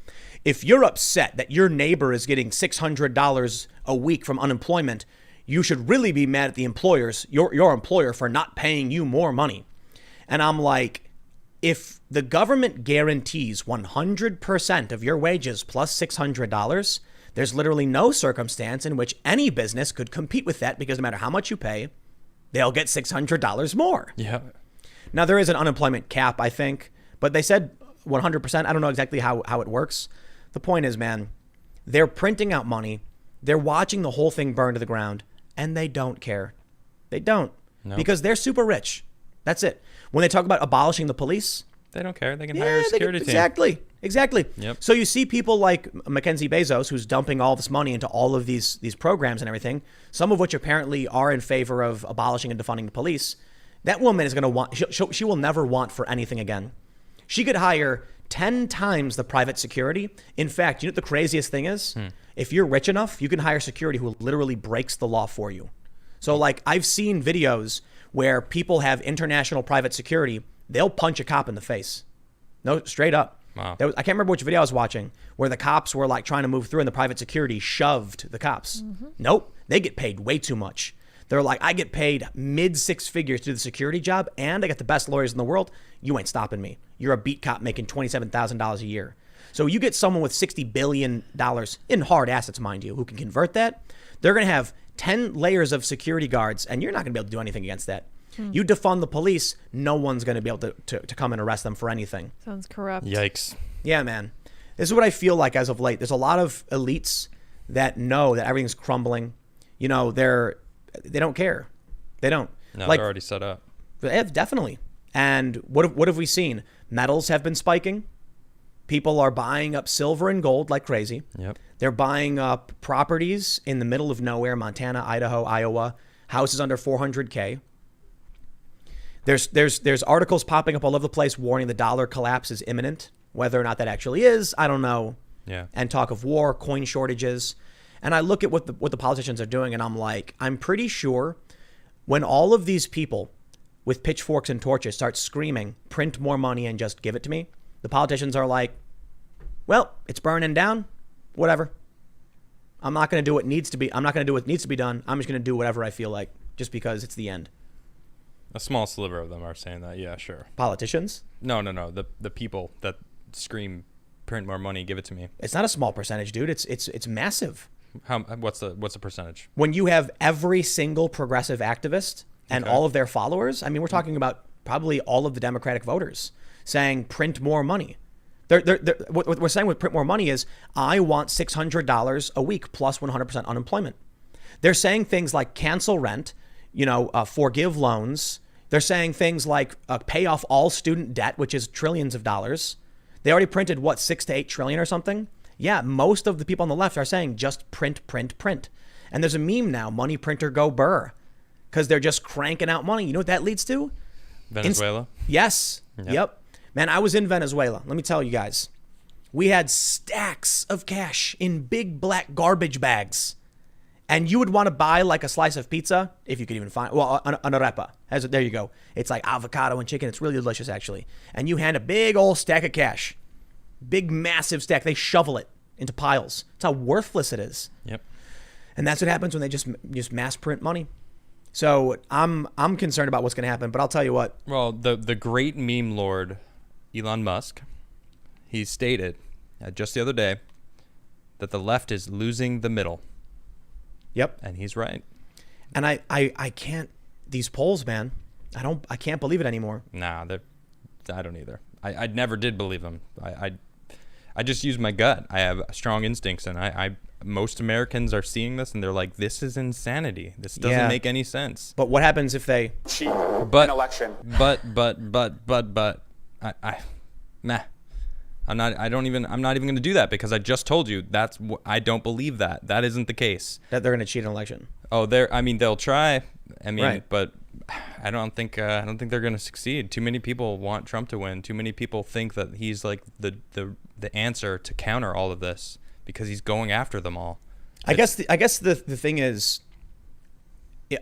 if you're upset that your neighbor is getting $600 a week from unemployment, you should really be mad at the employers, your employer, for not paying you more money. And I'm like, if the government guarantees 100% of your wages plus $600, there's literally no circumstance in which any business could compete with that, because no matter how much you pay, they'll get $600 more. Yeah. Now, there is an unemployment cap, I think, but they said 100%. I don't know exactly how it works. The point is, man, they're printing out money. They're watching the whole thing burn to the ground, and they don't care. They don't. Nope. Because they're super rich. That's it. When they talk about abolishing the police, they don't care. They can hire a security team. Exactly. Yep. So you see people like Mackenzie Bezos, who's dumping all this money into all of these programs and everything, some of which apparently are in favor of abolishing and defunding the police. That woman is going to want, she will never want for anything again. She could hire 10 times the private security. In fact, you know what the craziest thing is? If you're rich enough, you can hire security who literally breaks the law for you. So like I've seen videos where people have international private security. They'll punch a cop in the face. No, straight up. Wow. I can't remember which video I was watching where the cops were like trying to move through and the private security shoved the cops. Nope. They get paid way too much. They're like, I get paid mid 6 figures to do the security job and I got the best lawyers in the world. You ain't stopping me. You're a beat cop making $27,000 a year. So you get someone with $60 billion in hard assets, mind you, who can convert that. They're going to have 10 layers of security guards and you're not going to be able to do anything against that. You defund the police, no one's going to be able to come and arrest them for anything. Sounds corrupt. Yikes. Yeah, man. This is what I feel like as of late. There's a lot of elites that know that everything's crumbling. You know, they don't care. They don't. No, like, they're already set up. Definitely. And what have we seen? Metals have been spiking. People are buying up silver and gold like crazy. Yep. They're buying up properties in the middle of nowhere, Montana, Idaho, Iowa, houses under 400K. There's articles popping up all over the place warning the dollar collapse is imminent. Whether or not that actually is, I don't know. Yeah. And talk of war, coin shortages. And I look at what the politicians are doing and I'm like, I'm pretty sure when all of these people with pitchforks and torches start screaming, print more money and just give it to me, the politicians are like, well, it's burning down. Whatever. I'm not going to do what needs to be. I'm not going to do what needs to be done. I'm just going to do whatever I feel like just because it's the end. A small sliver of them are saying that. Yeah, sure. Politicians? No. The people that scream, print more money, give it to me. It's not a small percentage, dude. It's massive. What's the percentage? When you have every single progressive activist and all of their followers, I mean, we're talking about probably all of the Democratic voters saying print more money. What we're saying with print more money is I want $600 a week plus 100% unemployment. They're saying things like cancel rent, forgive loans. They're saying things like pay off all student debt, which is trillions of dollars. They already printed, 6 to 8 trillion or something? Yeah, most of the people on the left are saying just print. And there's a meme now, money printer go burr, because they're just cranking out money. You know what that leads to? Venezuela? Yes. Yep. Man, I was in Venezuela. Let me tell you guys. We had stacks of cash in big black garbage bags. And you would want to buy like a slice of pizza, if you could even find, an arepa. There you go. It's like avocado and chicken. It's really delicious, actually. And you hand a big old stack of cash. Big, massive stack. They shovel it into piles. That's how worthless it is. Yep. And that's what happens when they just mass print money. So I'm concerned about what's going to happen. But I'll tell you what. Well, the great meme lord, Elon Musk, he stated just the other day that the left is losing the middle. Yep. And he's right. And I can't, these polls, man, I can't believe it anymore. Nah, I don't either. I never did believe them. I just use my gut. I have strong instincts, and most Americans are seeing this and they're like, this is insanity. This doesn't make any sense. But what happens if they cheat an election? But I'm not even going to do that because I just told you I don't believe that. That isn't the case. That they're going to cheat an election. Oh, they'll try. Right. But I don't think they're going to succeed. Too many people want Trump to win. Too many people think that he's like the answer to counter all of this because he's going after them all. I guess the thing is,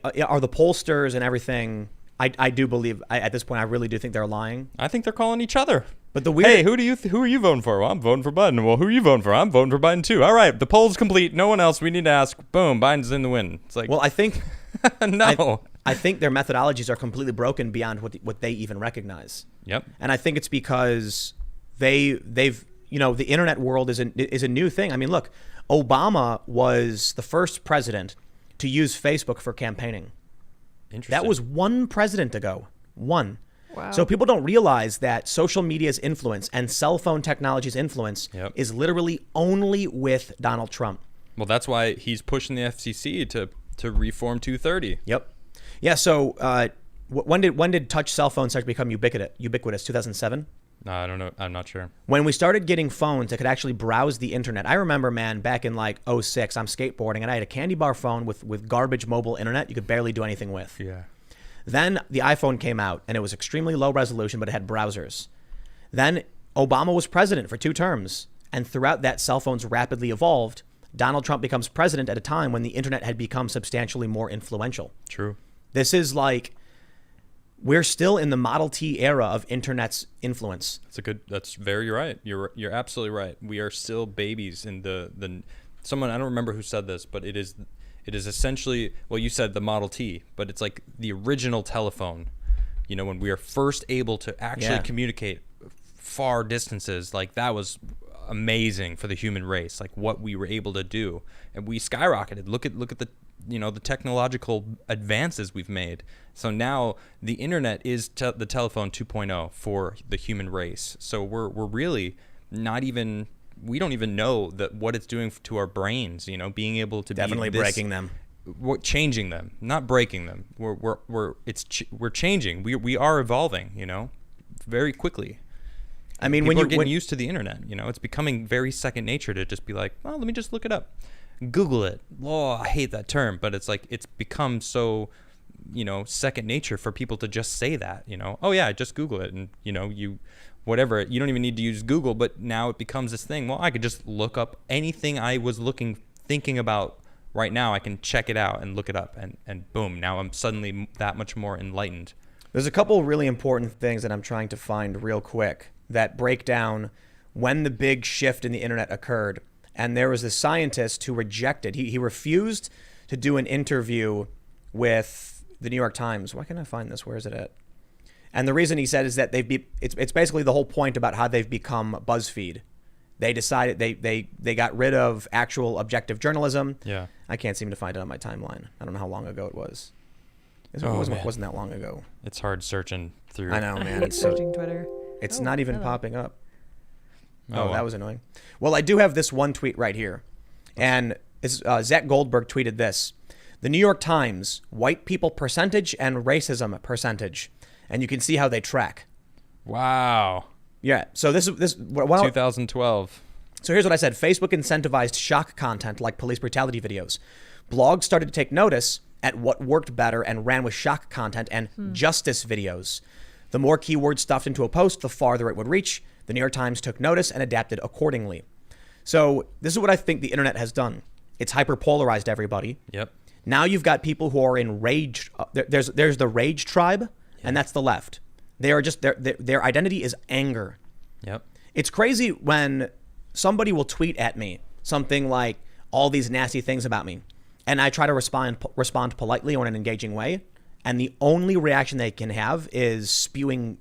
are the pollsters and everything? I do believe at this point I really do think they're lying. I think they're calling each other. But the weird, hey, who are you voting for? Well, I'm voting for Biden. Well, who are you voting for? I'm voting for Biden too. All right, the poll's complete. No one else we need to ask. Boom, Biden's in the win. It's like, well, I think no. I think their methodologies are completely broken beyond what they even recognize. Yep. And I think it's because they've the internet world is a new thing. I mean, look, Obama was the first president to use Facebook for campaigning. Interesting. That was one president ago. One. Wow. So people don't realize that social media's influence and cell phone technology's influence Yep. is literally only with Donald Trump. Well, that's why he's pushing the FCC to reform 230. Yep. Yeah. So when did touch cell phones start to become ubiquitous? 2007. No, I don't know. I'm not sure. When we started getting phones that could actually browse the internet. I remember, man, back in like '06, I'm skateboarding and I had a candy bar phone with garbage mobile internet you could barely do anything with. Yeah. Then the iPhone came out and it was extremely low resolution, but it had browsers. Then Obama was president for 2 terms. And throughout that, cell phones rapidly evolved. Donald Trump becomes president at a time when the internet had become substantially more influential. True. This is like, we're still in the Model T era of internet's influence. That's very right. You're absolutely right. We are still babies in the someone, I don't remember who said this, but it is essentially, well, you said the Model T, but it's like the original telephone. You know, when we are first able to actually communicate far distances, like that was amazing for the human race, like what we were able to do. And we skyrocketed. Look at the the technological advances we've made. So now the internet is the telephone 2.0 for the human race. So we're really not even, we don't even know that what it's doing to our brains, being able to definitely breaking them. Changing them, not breaking them. We're changing. We are evolving, very quickly. I mean, People are getting used to the internet. It's becoming very second nature to just be like, well, let me just look it up, Google it. Oh, I hate that term, but it's like it's become so, second nature for people to just say that. Oh yeah, just Google it, and you whatever. You don't even need to use Google, but now it becomes this thing. Well, I could just look up anything I was thinking about right now. I can check it out and look it up, and boom, now I'm suddenly that much more enlightened. There's a couple really important things that I'm trying to find real quick that break down when the big shift in the internet occurred. And there was a scientist who rejected, he refused to do an interview with the New York Times. Why can't I find this? Where is it at? And the reason he said is that it's basically the whole point about how they've become BuzzFeed. They decided they got rid of actual objective journalism. Yeah. I can't seem to find it on my timeline. I don't know how long ago it was. It wasn't that long ago. It's hard searching through. I know, man. I hate searching Twitter. It's not even popping up. Oh, well. That was annoying. Well, I do have this one tweet right here. And it's, Zach Goldberg tweeted this. The New York Times, white people percentage and racism percentage. And you can see how they track. Wow. Yeah. So this 2012. So here's what I said. Facebook incentivized shock content like police brutality videos. Blogs started to take notice at what worked better and ran with shock content and justice videos. The more keywords stuffed into a post, the farther it would reach. The New York Times took notice and adapted accordingly. So this is what I think the internet has done. It's hyperpolarized everybody. Yep. Now you've got people who are enraged. There's the rage tribe, and that's the left. They are just their identity is anger. Yep. It's crazy when somebody will tweet at me something like all these nasty things about me, and I try to respond politely or in an engaging way, and the only reaction they can have is spewing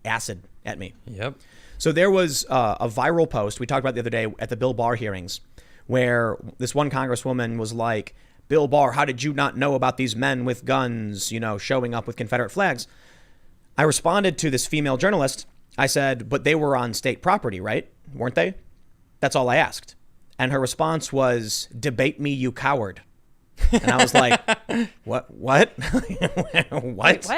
acid at me. Yep. So there was a viral post we talked about the other day at the Bill Barr hearings where this one congresswoman was like, Bill Barr, how did you not know about these men with guns, showing up with Confederate flags? I responded to this female journalist. I said, but they were on state property, right? Weren't they? That's all I asked. And her response was, debate me, you coward. And I was like, what? What? Wait,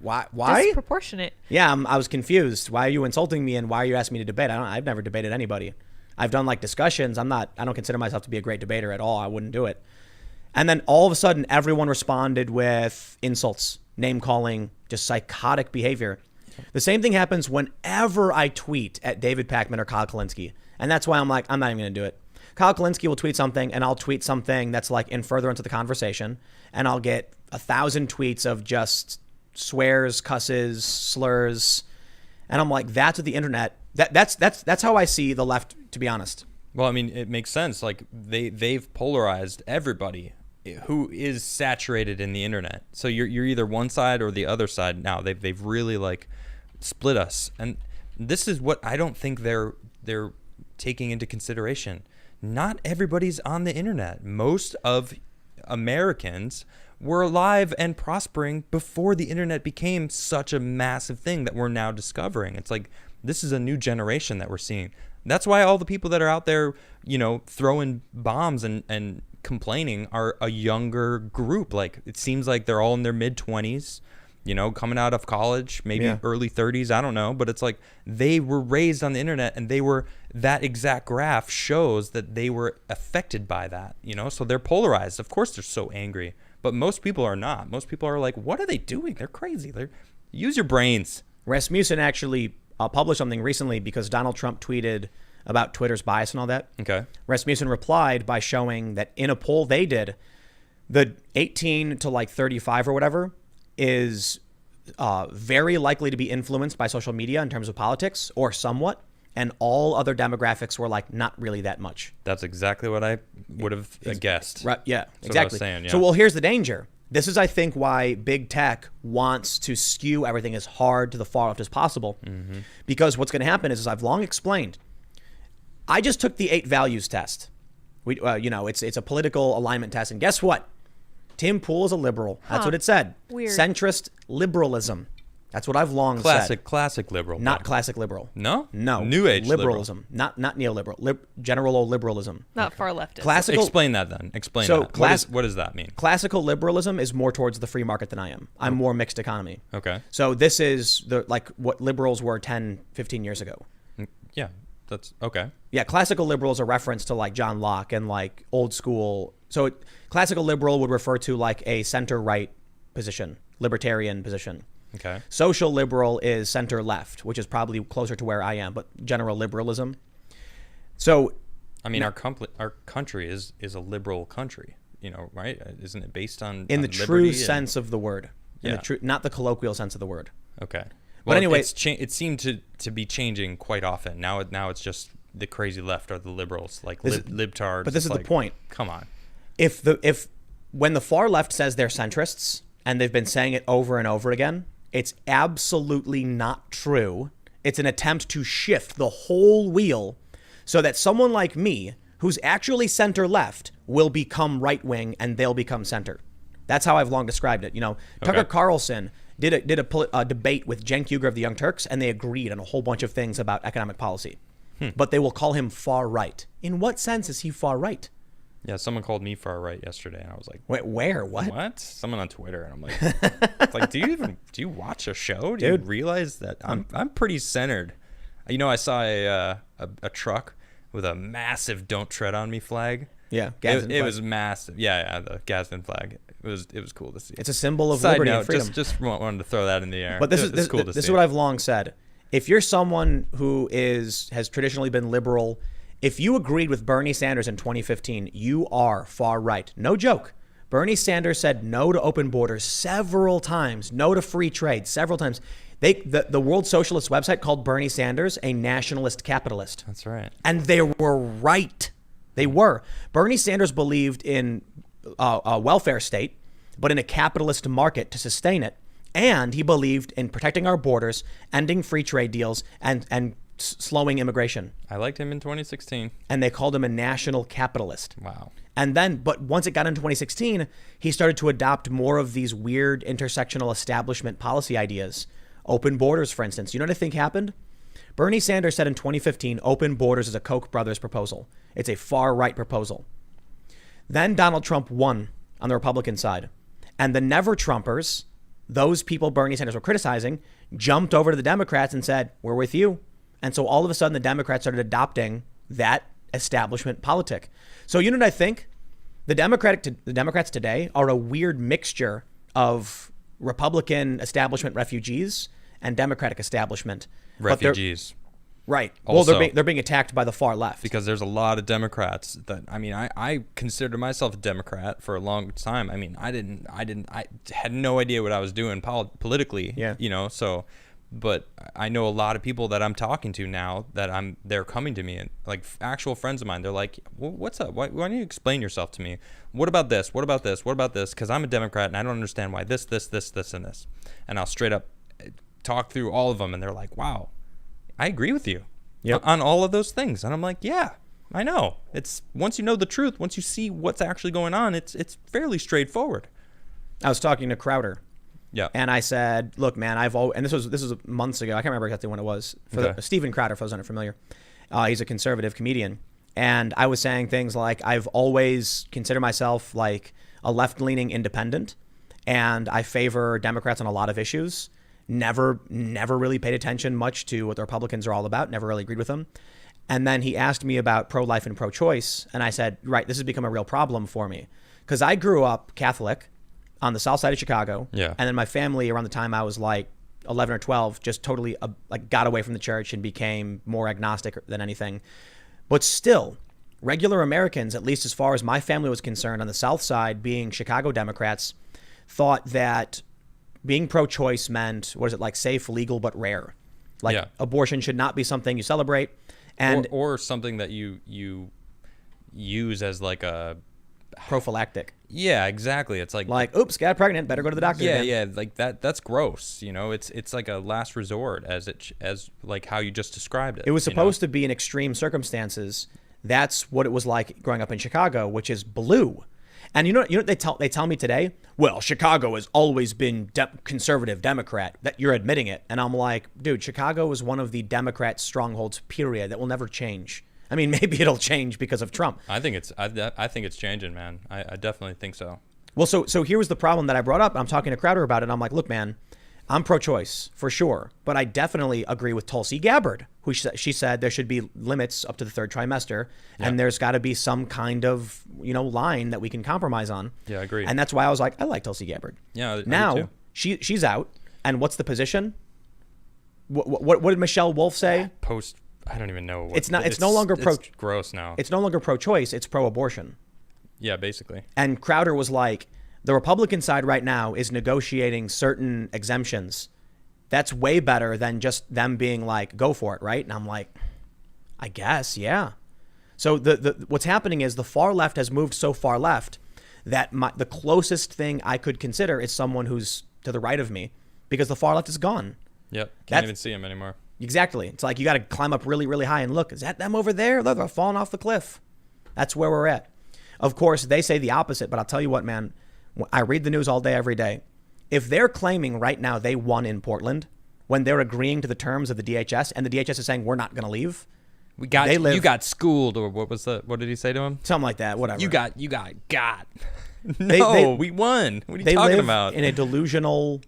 what? Why? Disproportionate. Yeah, I was confused. Why are you insulting me and why are you asking me to debate? I've never debated anybody. I've done discussions. I don't consider myself to be a great debater at all. I wouldn't do it. And then all of a sudden, everyone responded with insults, name calling, just psychotic behavior. The same thing happens whenever I tweet at David Pakman or Kyle Kalinske. And that's why I'm like, I'm not even going to do it. Kyle Kalinske will tweet something and I'll tweet something that's in further into the conversation. And I'll get 1,000 tweets of just swears, cusses, slurs. And I'm like, that's what the internet, that's how I see the left, to be honest. Well, I mean, it makes sense. They've polarized everybody who is saturated in the internet. So you're either one side or the other side now. They've really split us. And this is what I don't think they're taking into consideration. Not everybody's on the internet. Most of Americans were alive and prospering before the internet became such a massive thing that we're now discovering. It's like, this is a new generation that we're seeing. That's why all the people that are out there, throwing bombs and complaining are a younger group. Like, it seems like they're all in their mid-20s, coming out of college, maybe early 30s, I don't know. But it's like they were raised on the internet, and that exact graph shows that they were affected by that, so they're polarized. Of course, they're so angry, but most people are not. Most people are like, what are they doing? They're crazy. Use your brains. Rasmussen actually published something recently because Donald Trump tweeted about Twitter's bias and all that. Okay. Rasmussen replied by showing that in a poll they did, the 18 to 35 or whatever is very likely to be influenced by social media in terms of politics, or somewhat, and all other demographics were not really that much. That's exactly what I would have guessed. Right? Yeah, That's exactly. what I was saying, yeah. So, well, here's the danger. This is, I think, why big tech wants to skew everything as hard to the far left as possible. Mm-hmm. Because what's going to happen is, as I've long explained, I just took the 8 values test. It's a political alignment test, and guess what? Tim Pool is a liberal. That's what it said. Weird. Centrist liberalism. That's what I've long said. Classic liberal. Not classic liberal. No? No. New age liberalism. Not neoliberal. General old liberalism. Not far leftist. Classical. Explain that then. Explain So that. What does that mean? Classical liberalism is more towards the free market than I am. I'm more mixed economy. Okay. So this is what liberals were 10, 15 years ago. Yeah, that's okay. Yeah, classical liberal is a reference to John Locke and old school. So classical liberal would refer to a center-right position, libertarian position. Okay. Social liberal is center left, which is probably closer to where I am, but general liberalism. So, I mean, our country is a liberal country, right? Isn't it based on in the true sense of the word? Yeah. Not the colloquial sense of the word. Okay. Well, but anyway, it seemed to be changing quite often. Now it's just the crazy left or the liberals, libtards. But this is the point. Come on. When the far left says they're centrists, and they've been saying it over and over again, it's absolutely not true. It's an attempt to shift the whole wheel so that someone like me, who's actually center left, will become right wing and they'll become center. That's how I've long described it. Tucker Carlson did a debate with Cenk Uygur of the Young Turks, and they agreed on a whole bunch of things about economic policy. But they will call him far right. In what sense is he far right? Yeah, someone called me far right yesterday, and I was like, "Wait, where? What? What?" Someone on Twitter, and I'm like, do you watch a show? Do you realize that I'm pretty centered? I saw a truck with a massive "Don't Tread on Me" flag. Yeah, it was massive. Yeah, the Gadsden flag. It was cool to see. It's a symbol of Side liberty note, and freedom. Just wanted to throw that in the air. But this is cool to see. This is what I've long said. If you're someone who has traditionally been liberal, if you agreed with Bernie Sanders in 2015, you are far right. No joke. Bernie Sanders said no to open borders several times, no to free trade several times. The World Socialist website called Bernie Sanders a nationalist capitalist. That's right. And they were right. They were. Bernie Sanders believed in a welfare state, but in a capitalist market to sustain it. And he believed in protecting our borders, ending free trade deals, and slowing immigration. I liked him in 2016. And they called him a national capitalist. Wow. And then, but once it got into 2016, he started to adopt more of these weird intersectional establishment policy ideas. Open borders, for instance. You know what I think happened? Bernie Sanders said in 2015, open borders is a Koch brothers proposal. It's a far right proposal. Then Donald Trump won on the Republican side. And the never Trumpers, those people Bernie Sanders were criticizing, jumped over to the Democrats and said, we're with you. And so all of a sudden, the Democrats started adopting that establishment politic. So you know what I think? The Democrats today are a weird mixture of Republican establishment refugees and Democratic establishment refugees. Right. Also, well, they're being attacked by the far left because there's a lot of Democrats that I considered myself a Democrat for a long time. I had no idea what I was doing politically. Yeah. So. But I know a lot of people that I'm talking to now that they're coming to me, and like actual friends of mine, they're like, well, what's up? Why don't you explain yourself to me? What about this? What about this? What about this? Because I'm a Democrat and I don't understand why this, and this. And I'll straight up talk through all of them. And they're like, wow, I agree with you on all of those things. And I'm like, yeah, I know. It's once you know the truth, once you see what's actually going on, it's fairly straightforward. I was talking to Crowder. Yeah. And I said, look, man, and this was months ago. I can't remember exactly when it was. Stephen Crowder, if I was unfamiliar. He's a conservative comedian. And I was saying things like, I've always considered myself like a left-leaning independent, and I favor Democrats on a lot of issues. Never really paid attention much to what the Republicans are all about. Never really agreed with them. And then he asked me about pro-life and pro-choice. And I said, right, this has become a real problem for me. Because I grew up Catholic on the south side of Chicago. Yeah. And then my family, around the time I was like 11 or 12, just totally like got away from the church and became more agnostic than anything. But still, regular Americans, at least as far as my family was concerned, on the south side, being Chicago Democrats, thought that being pro-choice meant, what is it, like safe, legal, but rare. Like abortion should not be something you celebrate. And or something that you use as like a prophylactic. Yeah, exactly. It's like oops, got pregnant, better go to the doctor. Yeah, like that's gross. You know, it's like a last resort as like how you just described it. It was supposed to be in extreme circumstances. That's what it was like growing up in Chicago, which is blue. And you know what they tell me today? Well, Chicago has always been conservative Democrat. That you're admitting it. And I'm like, dude, Chicago is one of the Democrat strongholds, period, that will never change. I mean, maybe it'll change because of Trump. I think it's changing, man. I definitely think so. Well, so here was the problem that I brought up. I'm talking to Crowder about it. And I'm like, look, man, I'm pro-choice for sure, but I definitely agree with Tulsi Gabbard, who she said there should be limits up to the third trimester, and there's got to be some kind of line that we can compromise on. Yeah, I agree. And that's why I was like, I like Tulsi Gabbard. Yeah, now she's out, and what's the position? What did Michelle Wolf say? I don't even know. It's no longer It's gross now. It's no longer pro-choice. It's pro-abortion. Yeah, basically. And Crowder was like, the Republican side right now is negotiating certain exemptions. That's way better than just them being like, go for it, right? And I'm like, I guess, yeah. So what's happening is the far left has moved so far left that the closest thing I could consider is someone who's to the right of me, because the far left is gone. Yep, can't even see him anymore. Exactly. It's like you got to climb up really, really high and look. Is that them over there? Look, they're falling off the cliff. That's where we're at. Of course, they say the opposite, but I'll tell you what, man. I read the news all day, every day. If they're claiming right now they won in Portland when they're agreeing to the terms of the DHS and the DHS is saying we're not going to leave, you got schooled, or what did he say to him? Something like that. Whatever. You got. No, we won. What are you talking about? In a delusional,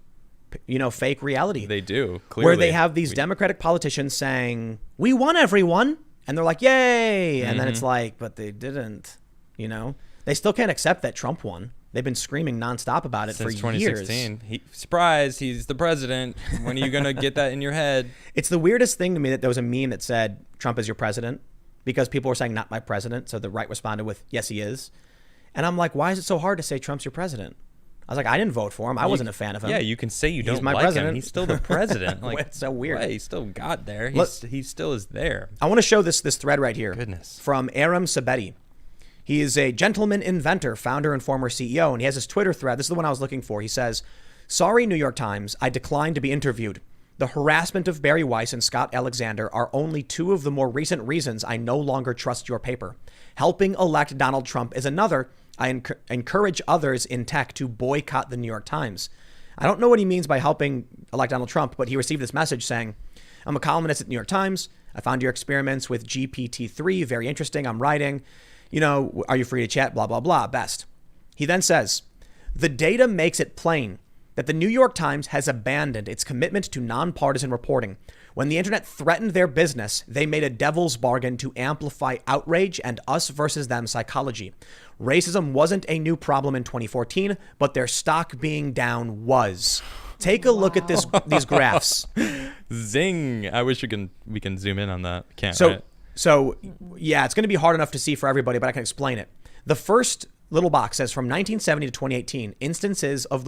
fake reality. They do, clearly. Where they have these Democratic politicians saying we won, everyone, and they're like, yay, and then it's like, but they didn't. They still can't accept that Trump won. They've been screaming nonstop about it since for 2016. years. Surprise, he's the president. When are you going to get that in your head? It's the weirdest thing to me that there was a meme that said, Trump is your president, because people were saying, not my president. So the right responded with, yes, he is. And I'm like, why is it so hard to say Trump's your president? I was like, I didn't vote for him. I wasn't a fan of him. Yeah, you can say you don't my like president. him. He's still the president. Like, it's so weird. He still got there. He still is there. I want to show this thread right here. Goodness. From Aram Sabeti. He is a gentleman inventor, founder, and former CEO, and he has his Twitter thread. This is the one I was looking for. He says, sorry, New York Times, I declined to be interviewed. The harassment of Barry Weiss and Scott Alexander are only two of the more recent reasons I no longer trust your paper. Helping elect Donald Trump is another. I encourage others in tech to boycott the New York Times. I don't know what he means by helping elect Donald Trump, but he received this message saying, I'm a columnist at the New York Times. I found your experiments with GPT-3 very interesting. I'm writing. Are you free to chat? Blah, blah, blah. Best. He then says, the data makes it plain that the New York Times has abandoned its commitment to nonpartisan reporting. When the internet threatened their business, they made a devil's bargain to amplify outrage and us versus them psychology. Racism wasn't a new problem in 2014, but their stock being down was. Take a look at these graphs. Zing. I wish we can zoom in on that. Can't, right? So, yeah, it's going to be hard enough to see for everybody, but I can explain it. The first little box says from 1970 to 2018, instances of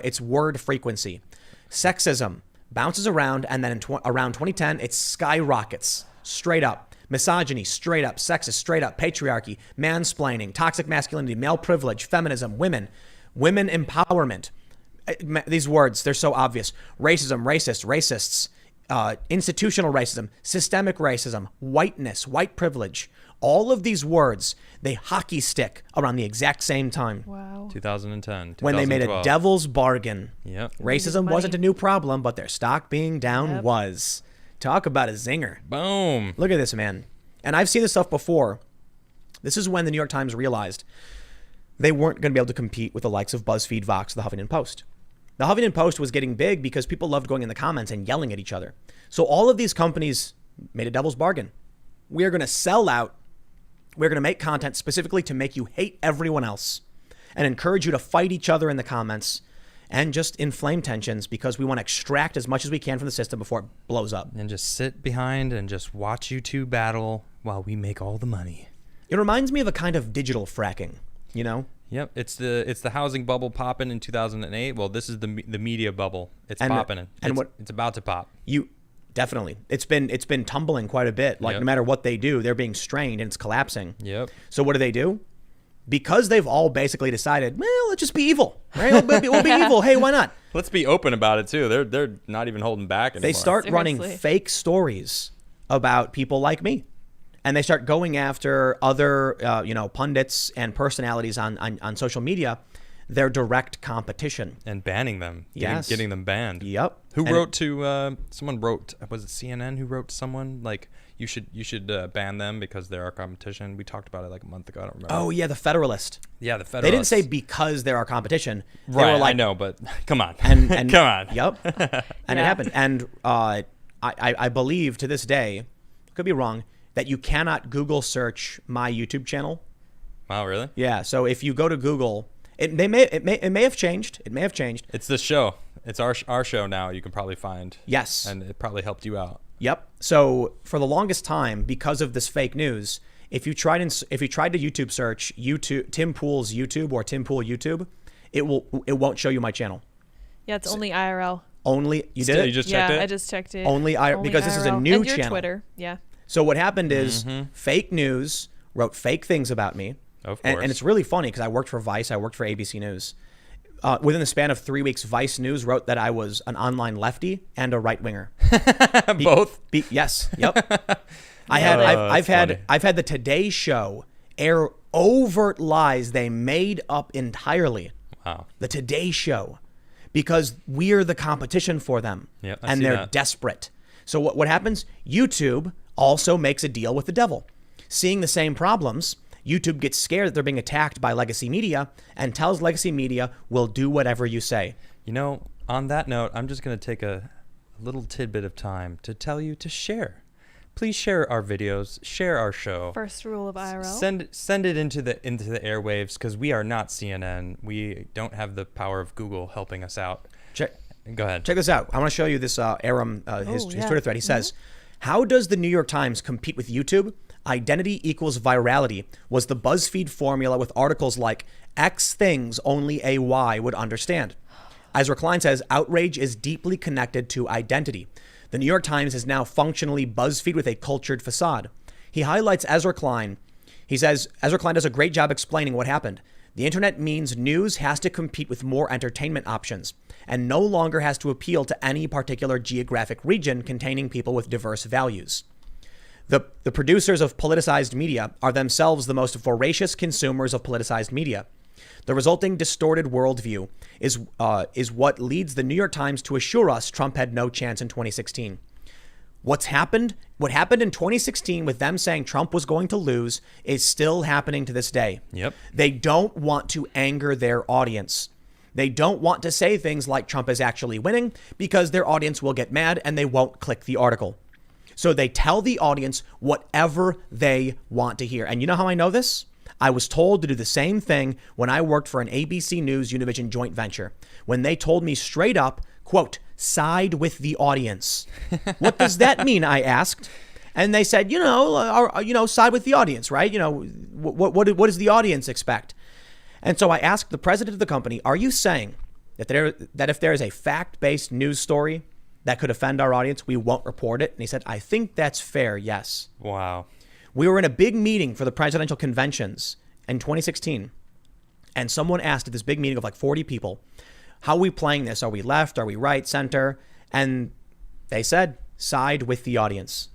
its word frequency. Sexism bounces around, and then around 2010, it skyrockets straight up. Misogyny, straight up. Sexist, straight up. Patriarchy, mansplaining, toxic masculinity, male privilege, feminism, women empowerment. These words, they're so obvious. Racism, racists, institutional racism, systemic racism, whiteness, white privilege, All of these words, they hockey stick around the exact same time. Wow. 2010. When they made a devil's bargain. Yep. Racism wasn't a new problem, but their stock being down was. Talk about a zinger. Boom. Look at this, man. And I've seen this stuff before. This is when the New York Times realized they weren't going to be able to compete with the likes of BuzzFeed, Vox, the Huffington Post. The Huffington Post was getting big because people loved going in the comments and yelling at each other. So all of these companies made a devil's bargain. We are going to sell out. We're going to make content specifically to make you hate everyone else and encourage you to fight each other in the comments and just inflame tensions because we want to extract as much as we can from the system before it blows up. And just sit behind and just watch you two battle while we make all the money. It reminds me of a kind of digital fracking, you know? Yep, it's the housing bubble popping in 2008. Well, this is the media bubble. It's popping. It's about to pop. Definitely. It's been tumbling quite a bit. Like no matter what they do, they're being strained and it's collapsing. Yep. So what do? Because they've all basically decided, well, let's just be evil, right? We'll be evil. Hey, why not? Let's be open about it too. They're not even holding back anymore. They start running fake stories about people like me. And they start going after other, pundits and personalities on social media, their direct competition. And banning them. Yes. Getting them banned. Yep. Someone wrote, was it CNN who wrote to someone, like, you should ban them because they're our competition? We talked about it like a month ago. I don't remember. Oh, yeah, the Federalist. Yeah, the Federalist. They didn't say because they're our competition. Right, they were like, I know, but come on. And come on. Yep. And it happened. And I believe to this day, could be wrong, that you cannot Google search my YouTube channel. Wow, really? Yeah. So if you go to Google, it may have changed. It may have changed. It's this show. It's our show now. You can probably find. Yes. And it probably helped you out. Yep. So for the longest time, because of this fake news, if you tried to YouTube search Tim Pool's YouTube or Tim Pool YouTube, it won't show you my channel. Yeah, it's only IRL. Only you did it? You just checked it? Yeah, I just checked it. Only because this is a new and your channel. Twitter. Yeah. So what happened is fake news wrote fake things about me. Of course. And it's really funny because I worked for Vice. I worked for ABC News. Within the span of 3 weeks, Vice News wrote that I was an online lefty and a right winger. Both? Yes. Yep. I've had the Today Show air overt lies they made up entirely. Wow. The Today Show, because we're the competition for them. Yep, and they're desperate. So what happens? YouTube also makes a deal with the devil. Seeing the same problems, YouTube gets scared that they're being attacked by legacy media and tells legacy media, we'll do whatever you say. You know, on that note, I'm just going to take a little tidbit of time to tell you to share. Please share our videos, share our show. First rule of IRL. Send it into the airwaves because we are not CNN. We don't have the power of Google helping us out. Go ahead. Check this out. I want to show you this Aram, his Twitter thread. He says, how does the New York Times compete with YouTube? Identity equals virality was the BuzzFeed formula with articles like X things only a Y would understand. Ezra Klein says, outrage is deeply connected to identity. The New York Times is now functionally BuzzFeed with a cultured facade. He highlights Ezra Klein. He says, Ezra Klein does a great job explaining what happened. The internet means news has to compete with more entertainment options and no longer has to appeal to any particular geographic region containing people with diverse values. The producers of politicized media are themselves the most voracious consumers of politicized media. The resulting distorted worldview is what leads the New York Times to assure us Trump had no chance in 2016. What happened in 2016 with them saying Trump was going to lose is still happening to this day. Yep. They don't want to anger their audience. They don't want to say things like Trump is actually winning because their audience will get mad and they won't click the article. So they tell the audience whatever they want to hear. And you know how I know this? I was told to do the same thing when I worked for an ABC News Univision joint venture, when they told me straight up, quote, side with the audience. What does that mean? I asked. And they said, side with the audience, right? What does the audience expect? And so I asked the president of the company, are you saying that if there is a fact-based news story that could offend our audience, we won't report it? And he said, I think that's fair, yes. Wow. We were in a big meeting for the presidential conventions in 2016. And someone asked at this big meeting of like 40 people, how are we playing this? Are we left? Are we right? Center? And they said, side with the audience.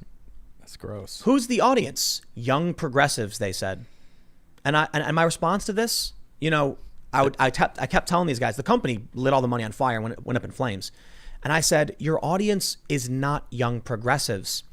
That's gross. Who's the audience? Young progressives, they said. And my response to this, I kept telling these guys, the company lit all the money on fire when it went up in flames. And I said, your audience is not young progressives.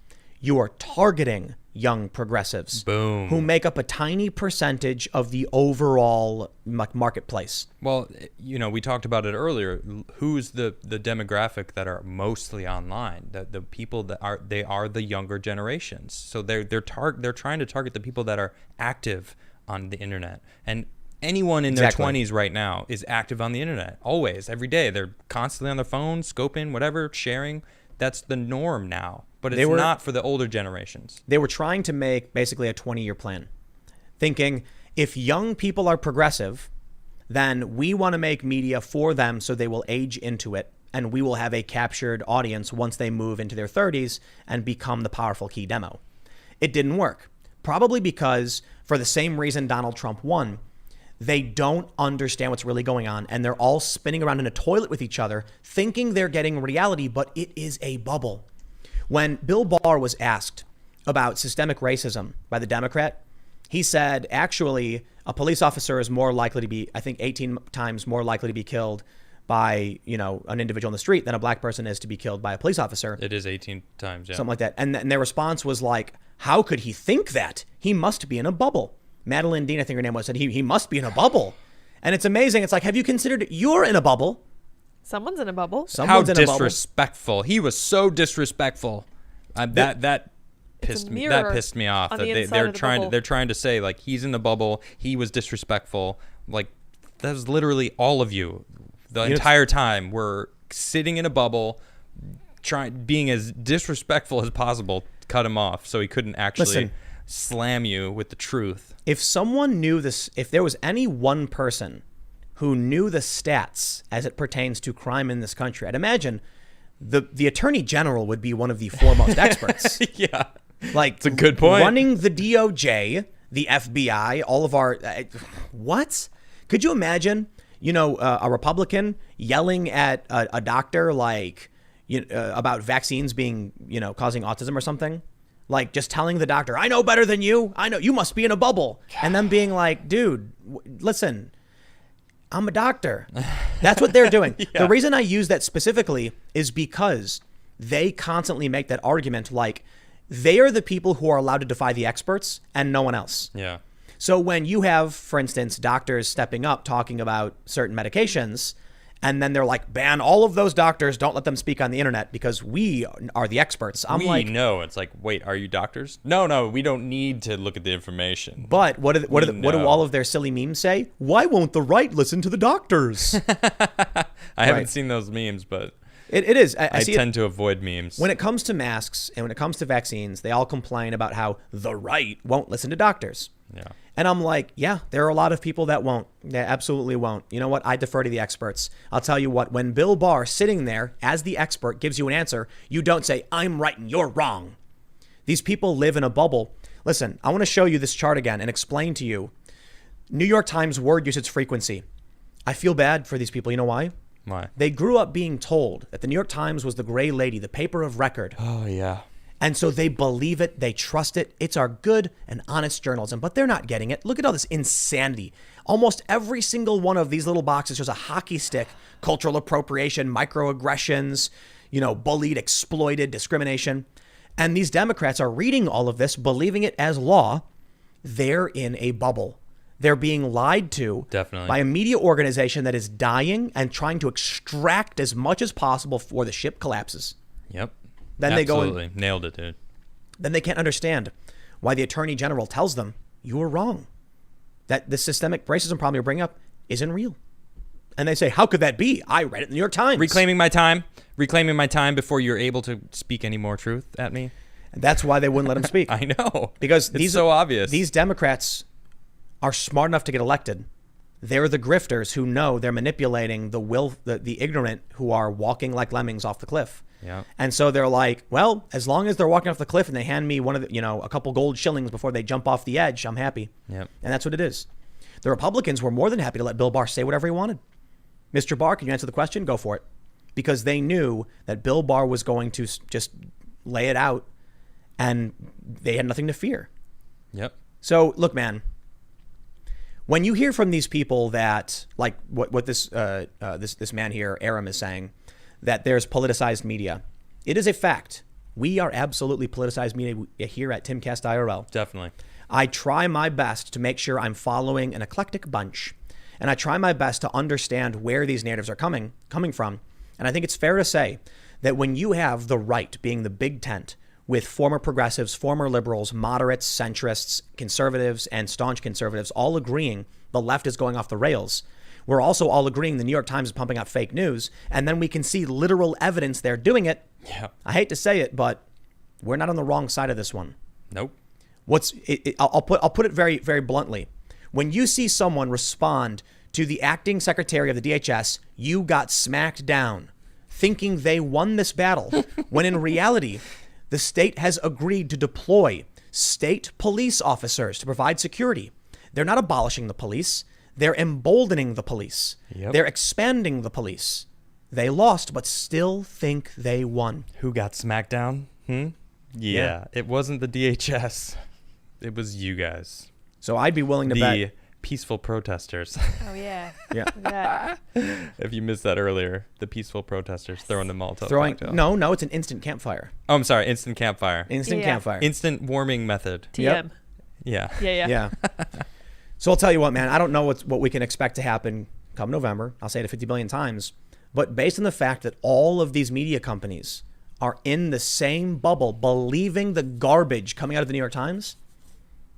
You are targeting young progressives. Boom. Who make up a tiny percentage of the overall marketplace. Well, we talked about it earlier. Who's the demographic that are mostly online? The people that are the younger generations. So they're trying to target the people that are active on the internet. And anyone in their 20s right now is active on the internet. Always, every day. They're constantly on their phone, scoping, whatever, sharing. That's the norm now. But it's not for the older generations. They were trying to make basically a 20-year plan, thinking if young people are progressive, then we want to make media for them so they will age into it, and we will have a captured audience once they move into their 30s and become the powerful key demo. It didn't work, probably because for the same reason Donald Trump won, they don't understand what's really going on, and they're all spinning around in a toilet with each other, thinking they're getting reality, but it is a bubble. When Bill Barr was asked about systemic racism by the Democrat, he said, actually, a police officer is more likely to be, I think, 18 times more likely to be killed by, an individual in the street than a black person is to be killed by a police officer. It is 18 times, yeah. Something like that. And their response was like, how could he think that? He must be in a bubble. Madeline Dean, I think her name was, said he must be in a bubble. And it's amazing. It's like, have you considered you're in a bubble? Someone's in a bubble. Someone's How in a bubble. disrespectful. He was so disrespectful. That pissed me off. That they're trying to say like he's in the bubble. He was disrespectful. Like that was literally all of you. The entire time we're sitting in a bubble, being as disrespectful as possible to cut him off so he couldn't actually slam you with the truth. If someone knew this, if there was any one person who knew the stats as it pertains to crime in this country, I'd imagine the attorney general would be one of the foremost experts. Yeah. Like, it's a good point. Running the DOJ, the FBI, all of our, what? Could you imagine, a Republican yelling at a doctor like, about vaccines being, causing autism or something? Like just telling the doctor, I know better than you. I know you must be in a bubble. And then being like, dude, listen, I'm a doctor. That's what they're doing. Yeah. The reason I use that specifically is because they constantly make that argument like they are the people who are allowed to defy the experts and no one else. Yeah. So when you have, for instance, doctors stepping up talking about certain medications, and then they're like, ban all of those doctors, don't let them speak on the internet because we are the experts. We know. It's like, wait, are you doctors? No, we don't need to look at the information. But what do all of their silly memes say? Why won't the right listen to the doctors? I haven't seen those memes, but it is. I tend to avoid memes. When it comes to masks and when it comes to vaccines, they all complain about how the right won't listen to doctors. Yeah. And I'm like, yeah, there are a lot of people that won't. They absolutely won't. You know what? I defer to the experts. I'll tell you what, when Bill Barr sitting there as the expert gives you an answer, you don't say, I'm right and you're wrong. These people live in a bubble. Listen, I want to show you this chart again and explain to you New York Times word usage frequency. I feel bad for these people. You know why? Why? They grew up being told that the New York Times was the gray lady, the paper of record. Oh, yeah. And so they believe it, they trust it. It's our good and honest journalism, but they're not getting it. Look at all this insanity. Almost every single one of these little boxes shows a hockey stick, cultural appropriation, microaggressions, bullied, exploited, discrimination. And these Democrats are reading all of this, believing it as law. They're in a bubble. They're being lied to by a media organization that is dying and trying to extract as much as possible before the ship collapses. Yep. Then Absolutely. Nailed it, dude. Then they can't understand why the attorney general tells them you were wrong, that the systemic racism problem you're bringing up isn't real. And they say, how could that be? I read it in the New York Times. Reclaiming my time before you're able to speak any more truth at me. And that's why they wouldn't let him speak. I know. Because it's so obvious. These Democrats are smart enough to get elected. They're the grifters who know they're manipulating the ignorant who are walking like lemmings off the cliff. Yeah. And so they're like, well, as long as they're walking off the cliff and they hand me one of the, a couple gold shillings before they jump off the edge, I'm happy. Yep. And that's what it is. The Republicans were more than happy to let Bill Barr say whatever he wanted. Mr. Barr, can you answer the question? Go for it. Because they knew that Bill Barr was going to just lay it out and they had nothing to fear. Yep. So look, man, when you hear from these people that, like what this man here, Aram, is saying, that there's politicized media, it is a fact. We are absolutely politicized media here at Timcast IRL. Definitely. I try my best to make sure I'm following an eclectic bunch, and I try my best to understand where these narratives are coming from. And I think it's fair to say that when you have the right being the big tent with former progressives, former liberals, moderates, centrists, conservatives, and staunch conservatives all agreeing the left is going off the rails, we're also all agreeing the New York Times is pumping out fake news, and then we can see literal evidence they're doing it. Yeah. I hate to say it, but we're not on the wrong side of this one. Nope. I'll put it very, very bluntly. When you see someone respond to the acting secretary of the DHS, you got smacked down, thinking they won this battle, when in reality, the state has agreed to deploy state police officers to provide security. They're not abolishing the police. They're emboldening the police. Yep. They're expanding the police. They lost, but still think they won. Who got smacked down? Yeah, it wasn't the DHS. It was you guys. So I'd be willing to bet. The peaceful protesters. Oh, yeah. Yeah. Look at that. If you missed that earlier, the peaceful protesters throwing the Molotov cocktail. No, it's an instant campfire. Oh, I'm sorry. Instant campfire. Instant Yeah. campfire. Instant warming method. TM. Yep. Yeah. Yeah. Yeah. So I'll tell you what, man, I don't know what we can expect to happen come November. I'll say it 50 billion times. But based on the fact that all of these media companies are in the same bubble, believing the garbage coming out of the New York Times,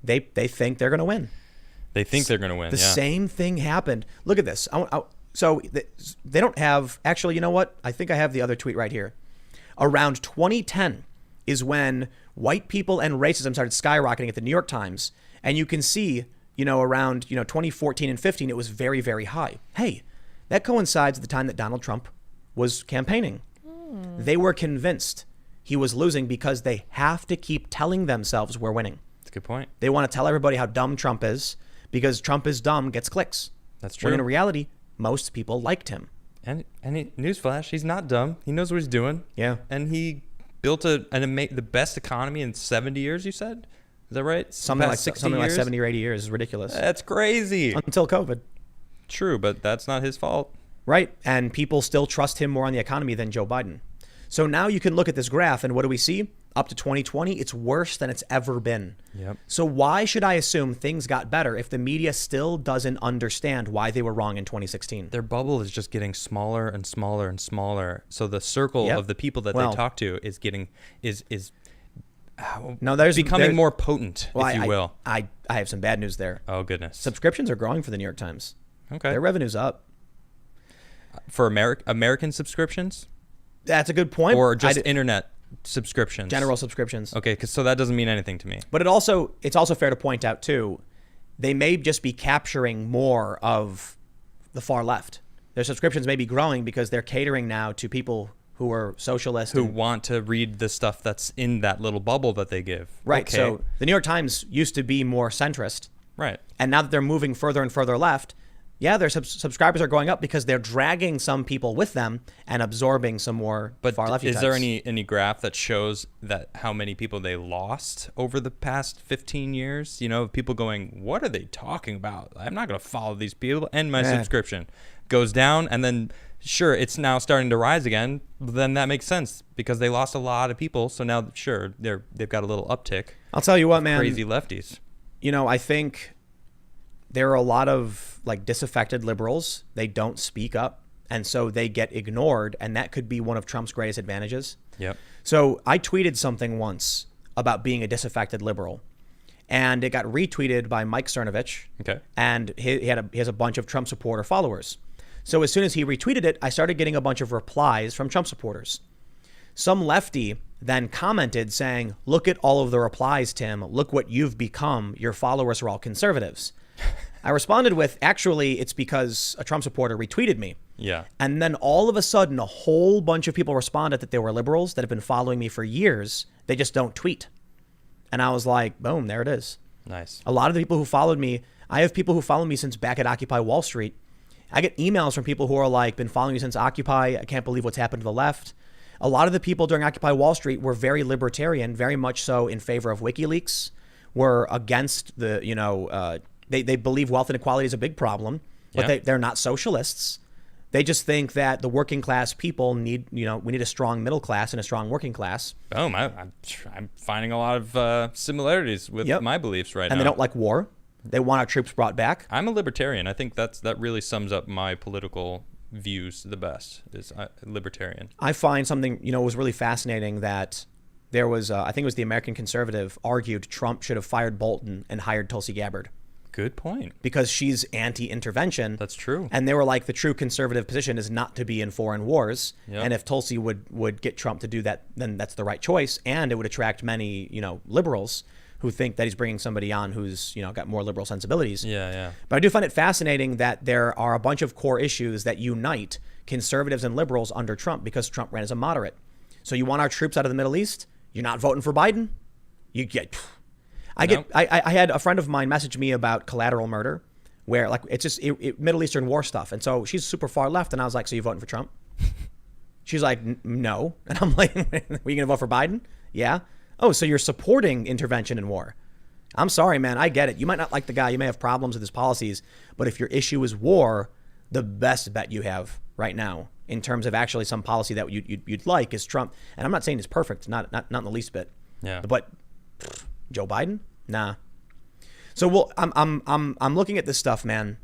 they think they're going to win. They think they're going to win. The same thing happened. Look at this. So they don't have, actually, you know what? I think I have the other tweet right here. Around 2010 is when white people and racism started skyrocketing at the New York Times. And you can see, around, 2014 and 15, it was very, very high. Hey, that coincides with the time that Donald Trump was campaigning. They were convinced he was losing because they have to keep telling themselves we're winning. That's a good point. They want to tell everybody how dumb Trump is because Trump is dumb gets clicks. That's true. When in reality, most people liked him. And newsflash, he's not dumb. He knows what he's doing. Yeah. And he built the best economy in 70 years, you said? Is that right? Something like 60 something like years? 70 or 80 years is ridiculous. That's crazy. Until COVID. True, but that's not his fault. Right. And people still trust him more on the economy than Joe Biden. So now you can look at this graph and what do we see? Up to 2020, it's worse than it's ever been. Yep. So why should I assume things got better if the media still doesn't understand why they were wrong in 2016? Their bubble is just getting smaller and smaller and smaller. So the circle Yep. of the people that Well, they talk to is getting no, there's becoming more potent, well, if you will. I have some bad news there. Oh goodness. Subscriptions are growing for the New York Times. Okay. Their revenue's up. For American subscriptions That's a good point. or just internet subscriptions? General subscriptions. Okay, so that doesn't mean anything to me. But it's also fair to point out too, they may just be capturing more of the far left. Their subscriptions may be growing because they're catering now to people who are socialist Who want to read the stuff that's in that little bubble that they give. right. Okay. So the New York Times used to be more centrist, Right. and now that they're moving further and further left, yeah, their subscribers are going up because they're dragging some people with them and absorbing some more far lefty is there types. any graph that shows that how many people they lost over the past 15 years? People going, what are they talking about? I'm not going to follow these people. And my subscription goes down. And then, sure, it's now starting to rise again. Then that makes sense because they lost a lot of people. So now, sure, they've got a little uptick. I'll tell you what, man. Crazy lefties. I think there are a lot of disaffected liberals. They don't speak up, and so they get ignored, and that could be one of Trump's greatest advantages. Yep. So I tweeted something once about being a disaffected liberal, and it got retweeted by Mike Cernovich. Okay. And he has a bunch of Trump supporter followers. So as soon as he retweeted it, I started getting a bunch of replies from Trump supporters. Some lefty then commented saying, "Look at all of the replies, Tim. Look what you've become. Your followers are all conservatives." I responded with, actually, it's because a Trump supporter retweeted me. Yeah. And then all of a sudden, a whole bunch of people responded that they were liberals that have been following me for years. They just don't tweet. And I was like, boom, there it is. Nice. A lot of the people who followed me, I have people who follow me since back at Occupy Wall Street. I get emails from people who are like, been following me since Occupy. I can't believe what's happened to the left. A lot of the people during Occupy Wall Street were very libertarian, very much so in favor of WikiLeaks, were against the, they believe wealth inequality is a big problem, but they're not socialists. They just think that the working class people need, we need a strong middle class and a strong working class. Boom. I'm finding a lot of similarities with my beliefs right now. And they don't like war. They want our troops brought back. I'm a libertarian. I think that really sums up my political views the best, is libertarian. I find something, was really fascinating that there was, I think it was the American Conservative argued Trump should have fired Bolton and hired Tulsi Gabbard. Good point. Because she's anti-intervention. That's true. And they were like, the true conservative position is not to be in foreign wars. Yep. And if Tulsi would get Trump to do that, then that's the right choice. And it would attract many, liberals who think that he's bringing somebody on who's, got more liberal sensibilities. Yeah. But I do find it fascinating that there are a bunch of core issues that unite conservatives and liberals under Trump because Trump ran as a moderate. So you want our troops out of the Middle East? You're not voting for Biden? You get... I had a friend of mine message me about collateral murder, where like it's just Middle Eastern war stuff, and so she's super far left, and I was like, "So you voting for Trump?" She's like, "No," and I'm like, "Were you gonna vote for Biden?" Yeah. Oh, so you're supporting intervention in war? I'm sorry, man. I get it. You might not like the guy. You may have problems with his policies, but if your issue is war, the best bet you have right now in terms of actually some policy that you'd like is Trump. And I'm not saying it's perfect, not in the least bit. Yeah. But Joe Biden? Nah. So I'm looking at this stuff, man,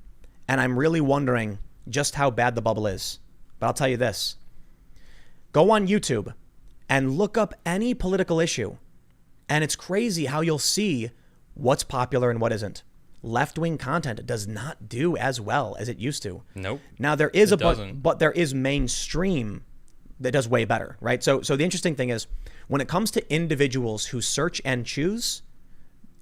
and I'm really wondering just how bad the bubble is. But I'll tell you this. Go on YouTube and look up any political issue. And it's crazy how you'll see what's popular and what isn't. Left-wing content does not do as well as it used to. Nope. Now there is but there is mainstream that does way better, right? So the interesting thing is when it comes to individuals who search and choose,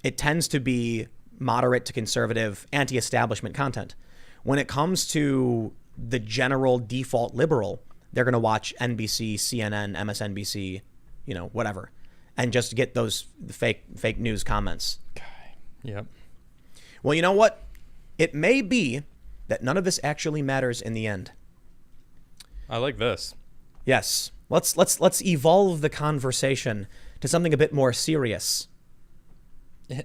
it tends to be moderate to conservative, anti-establishment content. When it comes to the general default liberal, they're going to watch NBC, CNN, MSNBC, whatever, and just get those fake news comments. Yep. Well, you know what? It may be that none of this actually matters in the end. I like this. Yes. Let's evolve the conversation to something a bit more serious.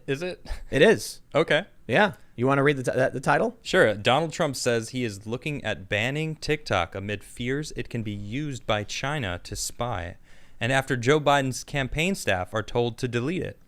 Is it? It is. Okay. Yeah. You want to read the title? Sure. Donald Trump says he is looking at banning TikTok amid fears it can be used by China to spy. And after Joe Biden's campaign staff are told to delete it.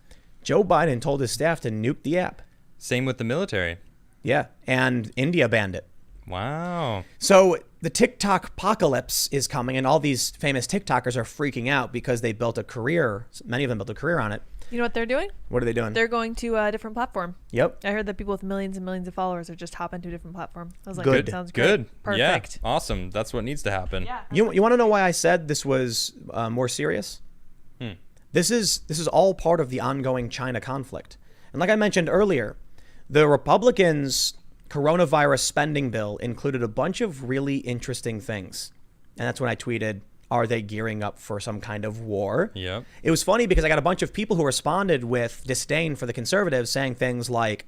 Joe Biden told his staff to nuke the app. Same with the military. Yeah. And India banned it. Wow. So the TikTok apocalypse is coming, and all these famous TikTokers are freaking out because they built a career. Many of them built a career on it. You know what they're doing? What are they doing? They're going to a different platform. Yep. I heard that people with millions and millions of followers are just hopping to a different platform. I was like, Good. that sounds great. Good. Perfect. Yeah. Awesome. That's what needs to happen. Yeah. You want to know why I said this was more serious? This is all part of the ongoing China conflict. And like I mentioned earlier, the Republicans' coronavirus spending bill included a bunch of really interesting things. And that's when I tweeted, are they gearing up for some kind of war? Yep. It was funny because I got a bunch of people who responded with disdain for the conservatives, saying things like,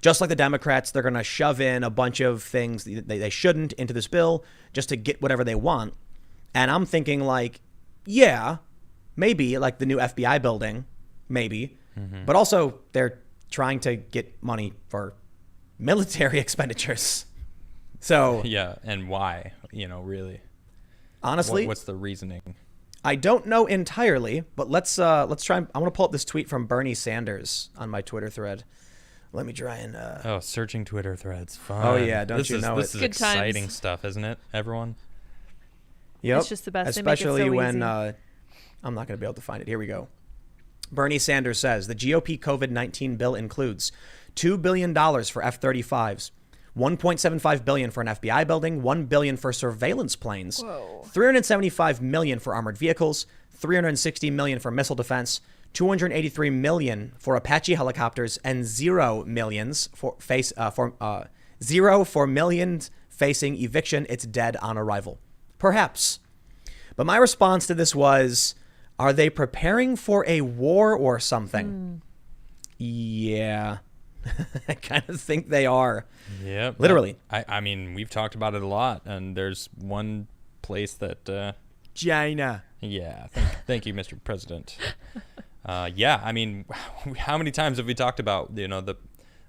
just like the Democrats, they're going to shove in a bunch of things they shouldn't into this bill just to get whatever they want. And I'm thinking like, yeah, maybe like the new FBI building, maybe. Mm-hmm. But also they're trying to get money for military expenditures. So yeah, and why? Really. Honestly, what's the reasoning? I don't know entirely, but let's try. I want to pull up this tweet from Bernie Sanders on my Twitter thread. Let me try and. Searching Twitter threads, fun. Oh yeah, don't this you is, know this it? is Good exciting times. stuff, isn't it? Everyone. Yep. It's just the best. Especially they make it so when easy. I'm not going to be able to find it. Here we go. Bernie Sanders says the GOP COVID-19 bill includes $2 billion for F-35s, $1.75 billion for an FBI building, $1 billion for surveillance planes, Whoa. $375 million for armored vehicles, $360 million for missile defense, $283 million for Apache helicopters, and $0 for millions facing eviction. It's dead on arrival. Perhaps. But my response to this was, are they preparing for a war or something? Yeah. I kind of think they are. Yeah. Literally. I mean, we've talked about it a lot, and there's one place that... China. Yeah. Thank you, Mr. President. Yeah. I mean, how many times have we talked about,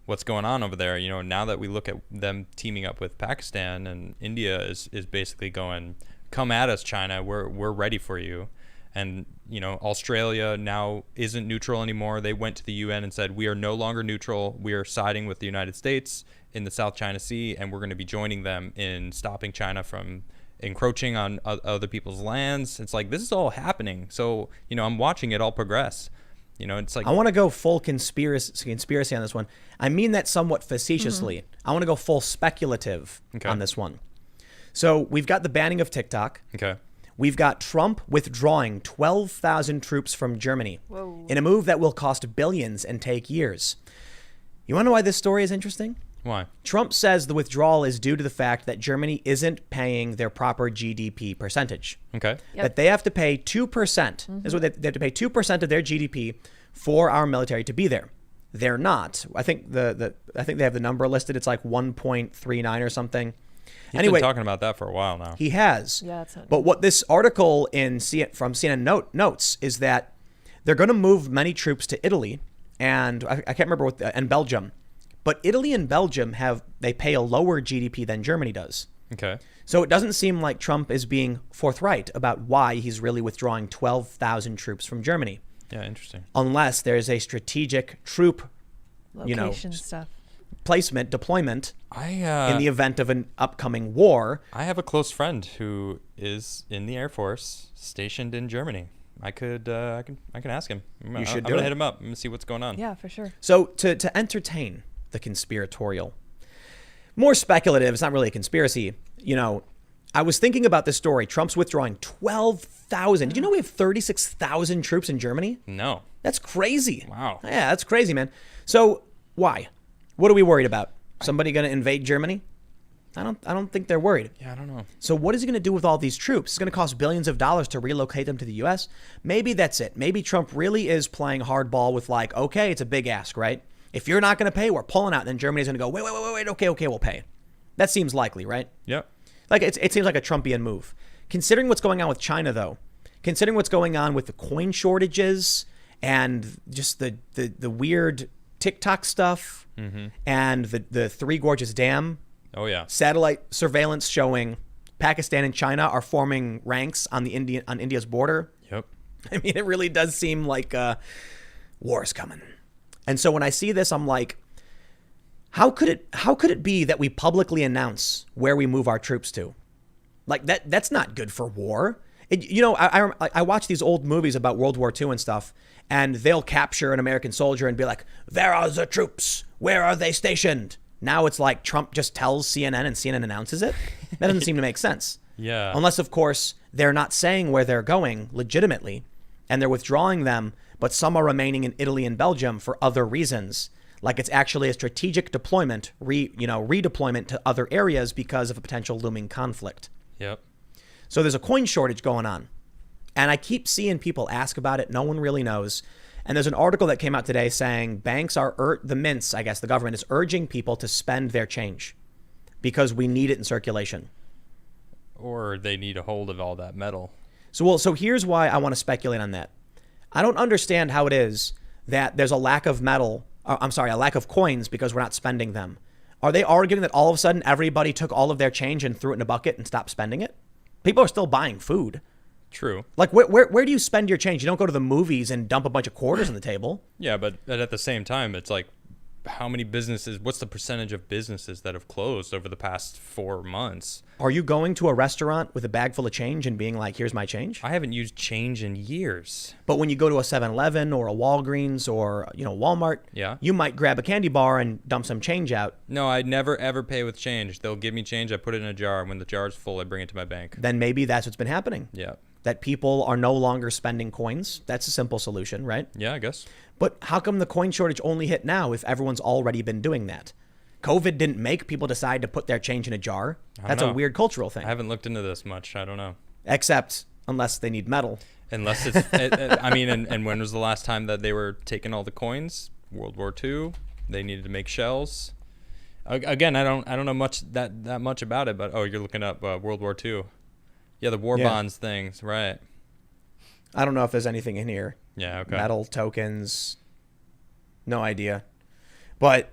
what's going on over there? Now that we look at them teaming up with Pakistan, and India is basically going, come at us, China. We're ready for you. And, Australia now isn't neutral anymore. They went to the UN and said, we are no longer neutral. We are siding with the United States in the South China Sea, and we're going to be joining them in stopping China from encroaching on other people's lands. It's like, this is all happening. So, I'm watching it all progress. It's like, I want to go full conspiracy on this one. I mean that somewhat facetiously. I want to go full speculative on this one. So we've got the banning of TikTok. Okay. We've got Trump withdrawing 12,000 troops from Germany in a move that will cost billions and take years. You want to know why this story is interesting? Why? Trump says the withdrawal is due to the fact that Germany isn't paying their proper GDP percentage. Okay. Yep. That they have to pay 2%. Is what they have to pay 2% of their GDP for our military to be there. They're not. I think they have the number listed. It's like 1.39 or something. He's been talking about that for a while now. He has. Yeah, that's not but what this article from CNN notes is that they're going to move many troops to Italy and I can't remember and Belgium. But Italy and Belgium they pay a lower GDP than Germany does. Okay. So it doesn't seem like Trump is being forthright about why he's really withdrawing 12,000 troops from Germany. Yeah, interesting. Unless there's a strategic troop, location stuff. deployment in the event of an upcoming war. I have a close friend who is in the Air Force stationed in Germany. I can ask him. I'm gonna hit him up. I'm gonna see what's going on. Yeah, for sure. So to entertain the conspiratorial, more speculative, it's not really a conspiracy. I was thinking about this story. Trump's withdrawing 12,000. Did you know we have 36,000 troops in Germany? No. That's crazy. Wow. Yeah, that's crazy, man. So why? What are we worried about? Somebody going to invade Germany? I don't think they're worried. Yeah, I don't know. So what is he going to do with all these troops? It's going to cost billions of dollars to relocate them to the U.S. Maybe that's it. Maybe Trump really is playing hardball with like, okay, it's a big ask, right? If you're not going to pay, we're pulling out. And then Germany's going to go, wait, okay, we'll pay. That seems likely, right? Yep. Like it seems like a Trumpian move. Considering what's going on with China, though, considering what's going on with the coin shortages and just the weird TikTok stuff and the Three Gorges Dam. Oh, yeah. Satellite surveillance showing Pakistan and China are forming ranks on India's border. Yep. I mean, it really does seem like war's coming. And so when I see this, I'm like, how could it be that we publicly announce where we move our troops to? Like that's not good for war. I watch these old movies about World War II and stuff, and they'll capture an American soldier and be like, "There are the troops. Where are they stationed?" Now it's like Trump just tells CNN and CNN announces it. That doesn't seem to make sense. Yeah. Unless, of course, they're not saying where they're going legitimately and they're withdrawing them, but some are remaining in Italy and Belgium for other reasons. Like it's actually a strategic deployment, redeployment to other areas because of a potential looming conflict. Yep. So there's a coin shortage going on. And I keep seeing people ask about it. No one really knows. And there's an article that came out today saying banks the mints, I guess the government is urging people to spend their change because we need it in circulation. Or they need a hold of all that metal. So here's why I want to speculate on that. I don't understand how it is that there's a lack of a lack of coins because we're not spending them. Are they arguing that all of a sudden everybody took all of their change and threw it in a bucket and stopped spending it? People are still buying food. True. Like, where do you spend your change? You don't go to the movies and dump a bunch of quarters on the table. Yeah, but at the same time, it's like, how many businesses, what's the percentage of businesses that have closed over the past 4 months? Are you going to a restaurant with a bag full of change and being like, here's my change? I haven't used change in years. But when you go to a 7-Eleven or a Walgreens or, Walmart, yeah, you might grab a candy bar and dump some change out. No, I never, ever pay with change. They'll give me change. I put it in a jar. When the jar's full, I bring it to my bank. Then maybe that's what's been happening. Yeah. That people are no longer spending coins. That's a simple solution, right? Yeah, I guess. But how come the coin shortage only hit now if everyone's already been doing that? COVID didn't make people decide to put their change in a jar. That's a weird cultural thing. I haven't looked into this much. I don't know. Except unless they need metal. Unless it's, and when was the last time that they were taking all the coins? World War II. They needed to make shells. Again, I don't know much that much about it. But you're looking up World War II. Yeah, the war bonds things, right? I don't know if there's anything in here. Yeah, okay. Metal tokens. No idea. But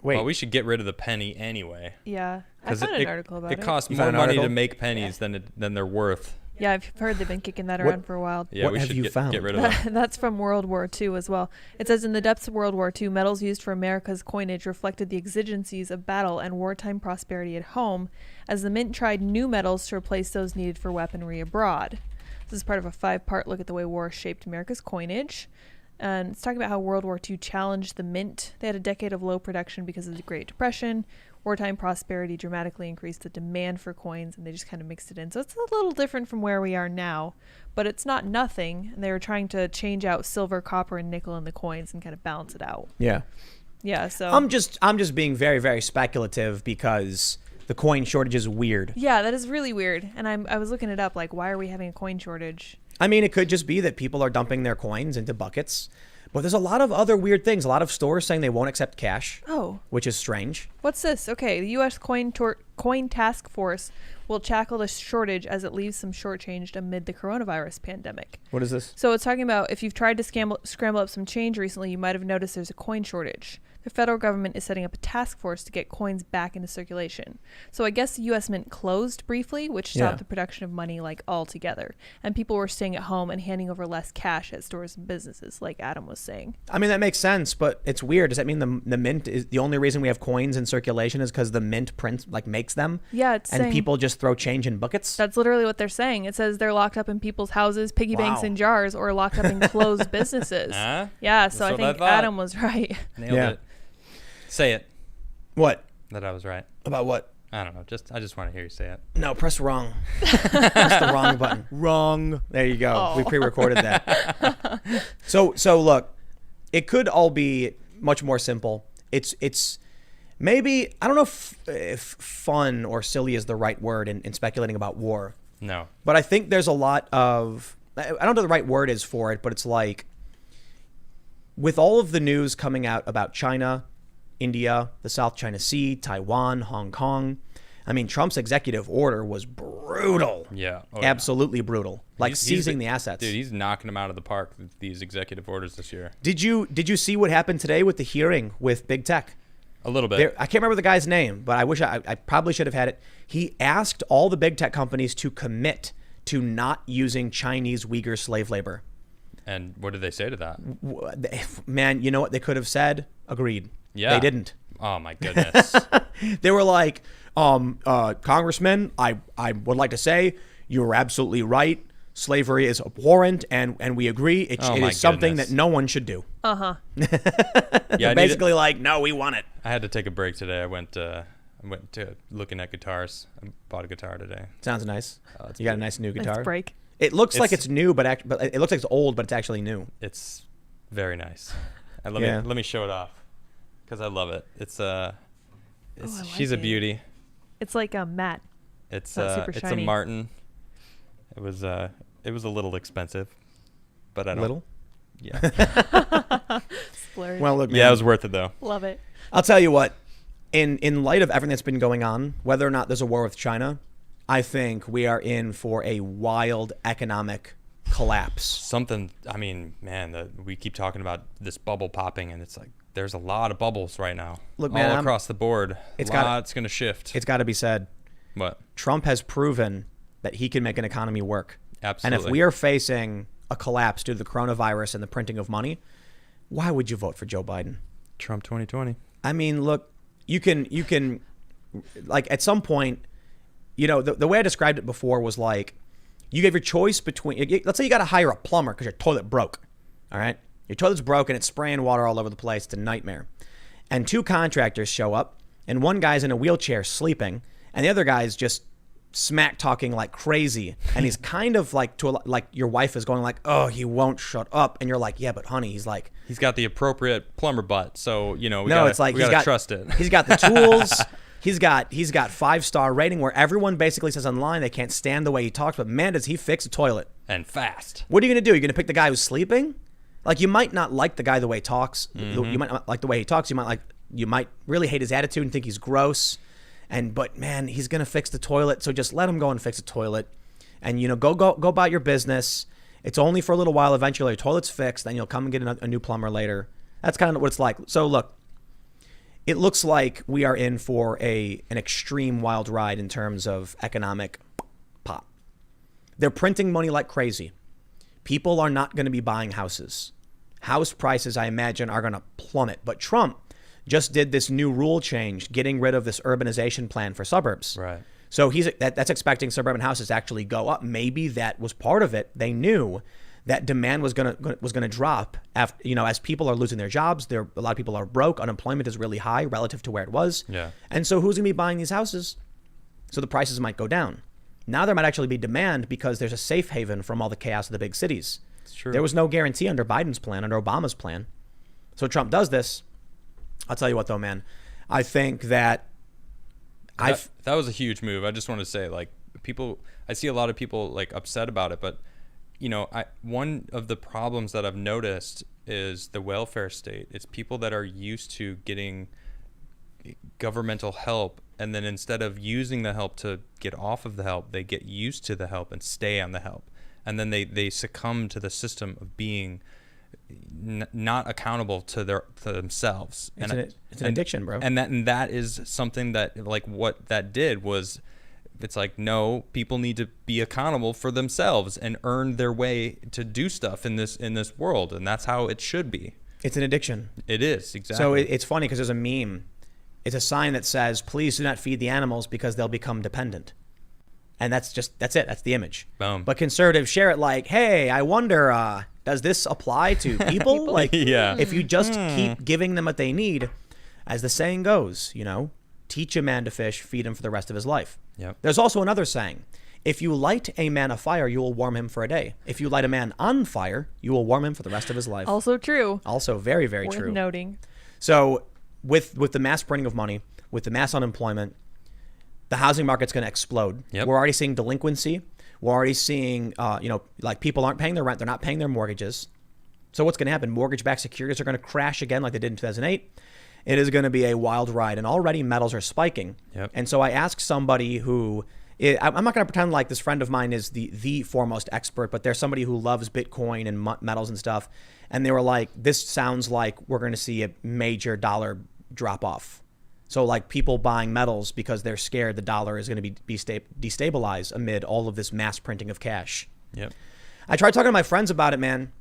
wait. Well, we should get rid of the penny anyway. Yeah. I found an article about it. It costs You more found an money to article? make pennies than they're worth. Yeah, I've heard they've been kicking that around for a while. Yeah, What we have should you found? get rid of them. That's from World War II as well. It says in the depths of World War II, metals used for America's coinage reflected the exigencies of battle and wartime prosperity at home, as the mint tried new metals to replace those needed for weaponry abroad. This is part of a 5-part look at the way war shaped America's coinage. And it's talking about how World War II challenged the mint. They had a decade of low production because of the Great Depression. Wartime prosperity dramatically increased the demand for coins, and they just kind of mixed it in. So it's a little different from where we are now, but it's not nothing. And they were trying to change out silver, copper, and nickel in the coins and kind of balance it out. Yeah. Yeah, so I'm just being very, very speculative because the coin shortage is weird. yeah, that is really weird. And I was looking it up, like, why are we having a coin shortage? I mean, it could just be that people are dumping their coins into buckets. But there's a lot of other weird things. A lot of stores saying they won't accept cash, Oh, which is strange. what's this? Okay, the U.S. Coin Task Force will tackle the shortage as it leaves some shortchanged amid the coronavirus pandemic. What is this? So it's talking about if you've tried to scramble up some change recently, you might have noticed there's a coin shortage. The federal government is setting up a task force to get coins back into circulation. So I guess the U.S. Mint closed briefly, which stopped Yeah. the production of money like altogether. And people were staying at home and handing over less cash at stores and businesses, like Adam was saying. I mean, that makes sense, but it's weird. Does that mean the mint is the only reason we have coins in circulation is because the mint prints makes them? Yeah, it's And saying people just throw change in buckets? that's literally what they're saying. It says they're locked up in people's houses, piggy banks Wow. in jars, or locked up in closed businesses. Huh? Yeah, so That's I what I think thought. Adam was right. Nailed Yeah. it. Say it. What? That I was right. About what? I don't know. I just want to hear you say it. No, press wrong. Press the wrong button. Wrong. There you go. Oh. We pre-recorded that. So look, it could all be much more simple. It's maybe, I don't know if fun or silly is the right word in speculating about war, No. but I think there's a lot of, I don't know what the right word is for it, but it's like, with all of the news coming out about China, India, the South China Sea, Taiwan, Hong Kong, I mean, Trump's executive order was brutal. Yeah. Oh, yeah. Absolutely brutal. Like He's seizing the assets. Dude, he's knocking them out of the park, these executive orders this year. Did you see what happened today with the hearing with big tech? A little bit. I can't remember the guy's name, but I wish I probably should have had it. He asked all the big tech companies to commit to not using Chinese Uyghur slave labor. And what did they say to that? Man, you know what they could have said? Agreed. Yeah. They didn't. Oh, my goodness. They were like, Congressman, I would like to say you are absolutely right. Slavery is abhorrent, and we agree. It Oh, my is something goodness. that no one should do. Uh-huh. Yeah, Basically, like, no, we want it. I had to take a break today. I went to looking at guitars. I bought a guitar today. Sounds nice. It's You got a nice new guitar. Let's break. It looks like It's- it's new, but it looks like it's old, but it's actually new. It's very nice. And Yeah. let me show it off because I love it. It's I she's a like it. beauty. It's like a matte. It's Not super it's shiny. a Martin. It was a little expensive, but I don't. Little. Yeah. Splurge. Well, look, man, Yeah, it was worth it though. Love it. I'll tell you what. In light of everything that's been going on, whether or not there's a war with China, I think we are in for a wild economic collapse. Something. I mean, man, we keep talking about this bubble popping, and it's like there's a lot of bubbles right now. Look, man, all I'm- across the board. It's gotta- Lots gonna shift. It's got to be said. What? Trump has proven that he can make an economy work. Absolutely. And if we are facing a collapse due to the coronavirus and the printing of money, why would you vote for Joe Biden? Trump 2020. I mean, look, you can like at some point, you know, the way I described it before was like you gave your choice between, let's say you got to hire a plumber because your toilet broke. All right. Your toilet's broken. It's spraying water all over the place. It's a nightmare. And two contractors show up and one guy's in a wheelchair sleeping and the other guy's just smack talking like crazy. And he's kind of like like your wife is going like, oh, he won't shut up. And you're like, yeah, but honey, he's like, He's got the appropriate plumber butt, so we no, gotta, it's like we he's gotta got trust it. He's got the tools. He's got 5-star rating where everyone basically says online they can't stand the way he talks, but man, does he fix a toilet. And fast. What are you going to do? You're going to pick the guy who's sleeping? Like you might not like the guy the way he talks. Mm-hmm. You might not like the way he talks. You might really hate his attitude and think he's gross. But man, he's going to fix the toilet. So just let him go and fix the toilet and go about your business. It's only for a little while. Eventually your toilet's fixed, then you'll come and get a new plumber later. That's kind of what it's like. So look, it looks like we are in for an extreme wild ride in terms of economic pop. They're printing money like crazy. People are not going to be buying houses. House prices, I imagine, are going to plummet. But Trump just did this new rule change, getting rid of this urbanization plan for suburbs. Right. So that's expecting suburban houses to actually go up. Maybe that was part of it. They knew that demand was gonna drop after, as people are losing their jobs. A lot of people are broke. Unemployment is really high relative to where it was. Yeah. And so who's gonna be buying these houses? So the prices might go down. Now there might actually be demand because there's a safe haven from all the chaos of the big cities. It's true. There was no guarantee under Biden's plan, under Obama's plan. So Trump does this. I'll tell you what though, man. I think that that was a huge move. I just want to say, like, I see a lot of people like upset about it, but one of the problems that I've noticed is the welfare state. It's people that are used to getting governmental help, and then instead of using the help to get off of the help, they get used to the help and stay on the help, and then they succumb to the system of being not accountable to themselves. It's an addiction, bro. And that is something that, like, what that did was, it's like, no, people need to be accountable for themselves and earn their way to do stuff in this world, and that's how it should be. It's an addiction. It is, exactly. So it's funny because there's a meme. It's a sign that says, "Please do not feed the animals because they'll become dependent." And that's it. That's the image. Boom. But conservatives share it like, "Hey, I wonder, does this apply to people? Like, Yeah. If you just keep giving them what they need, as the saying goes, teach a man to fish, feed him for the rest of his life." Yep. There's also another saying: if you light a man a fire, you will warm him for a day. If you light a man on fire, you will warm him for the rest of his life. Also true. Also very, very Worth true. noting. So with the mass printing of money, with the mass unemployment, the housing market's going to explode. Yep. We're already seeing delinquency. We're already seeing, like, people aren't paying their rent. They're not paying their mortgages. So what's going to happen? Mortgage-backed securities are going to crash again like they did in 2008. It is going to be a wild ride. And already metals are spiking. Yep. And so I asked somebody who, I'm not going to pretend like this friend of mine is the foremost expert, but there's somebody who loves Bitcoin and metals and stuff. And they were like, this sounds like we're going to see a major dollar drop off. So, like, people buying metals because they're scared the dollar is going to be destabilized amid all of this mass printing of cash. Yep. I tried talking to my friends about it, man,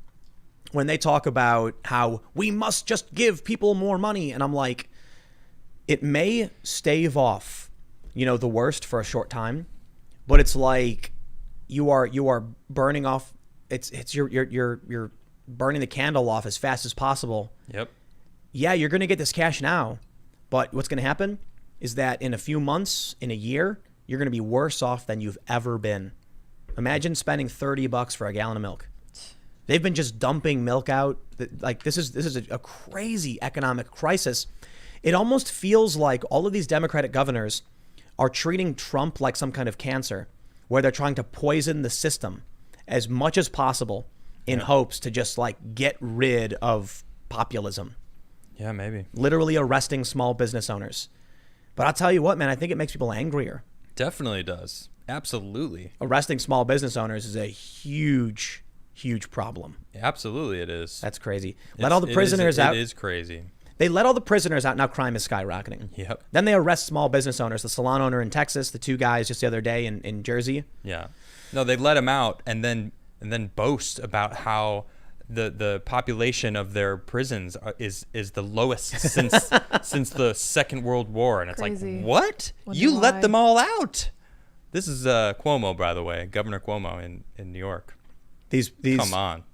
when they talk about how we must just give people more money. And I'm like, it may stave off, the worst for a short time, but it's like you are burning off. You're burning the candle off as fast as possible. Yep. Yeah, you're going to get this cash now. But what's going to happen is that in a few months, in a year, you're going to be worse off than you've ever been. Imagine spending $30 for a gallon of milk. They've been just dumping milk out. Like, this is a crazy economic crisis. It almost feels like all of these Democratic governors are treating Trump like some kind of cancer, where they're trying to poison the system as much as possible in hopes to just, like, get rid of populism. Yeah, maybe. Literally arresting small business owners. But I'll tell you what, man, I think it makes people angrier. Definitely does. Absolutely. Arresting small business owners is a huge, huge problem. Absolutely it is. That's crazy. Let all the prisoners out. It is crazy. They let all the prisoners out. Now crime is skyrocketing. Yep. Then they arrest small business owners. The salon owner in Texas, the two guys just the other day in Jersey. Yeah. No, they let them out and then boast about how the population of their prisons is the lowest since the Second World War, and it's Crazy. like, what? Wonder You why. let them all out. This is Cuomo, by the way, Governor Cuomo in New York. These Come on.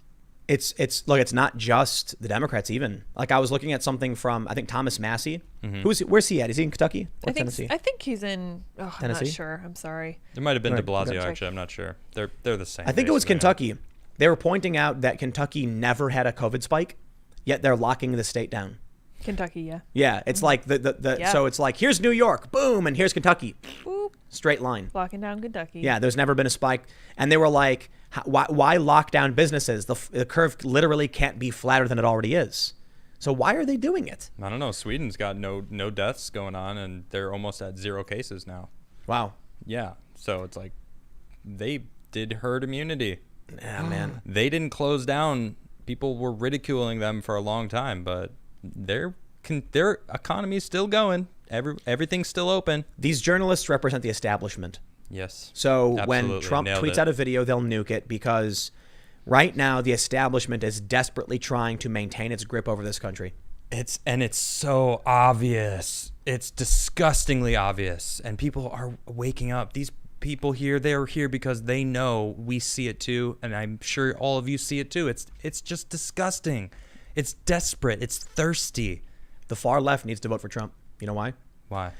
It's look, it's not just the Democrats even. Like, I was looking at something from, I think, Thomas Massey. Where's he at? Is he in Kentucky or Tennessee? I think he's in. Oh, I'm Tennessee? not sure. I'm sorry. It might have been Right, de Blasio, okay. actually. I'm not sure. They're the same. I think it was basically. Kentucky. They were pointing out that Kentucky never had a COVID spike, yet they're locking the state down. Kentucky, yeah. Yeah, it's like Yeah. so it's like, here's New York, boom, and here's Kentucky, Boop. straight line. Locking down Kentucky. Yeah, there's never been a spike, and they were like, why lock down businesses? The curve literally can't be flatter than it already is. So why are they doing it? I don't know. Sweden's got no deaths going on, and they're almost at 0 cases now. Wow. Yeah. So it's like they did herd immunity. Yeah, man. They didn't close down. People were ridiculing them for a long time, but their economy is still going. Everything's still open. These journalists represent the establishment. Yes. So absolutely. when Trump Nailed tweets it. out a video, they'll nuke it because right now the establishment is desperately trying to maintain its grip over this country. It's so obvious. It's disgustingly obvious, and people are waking up. These people here, they're here because they know we see it too, and I'm sure all of you see it too. It's just disgusting. It's desperate. It's thirsty. The far left needs to vote for Trump. You know why? Why?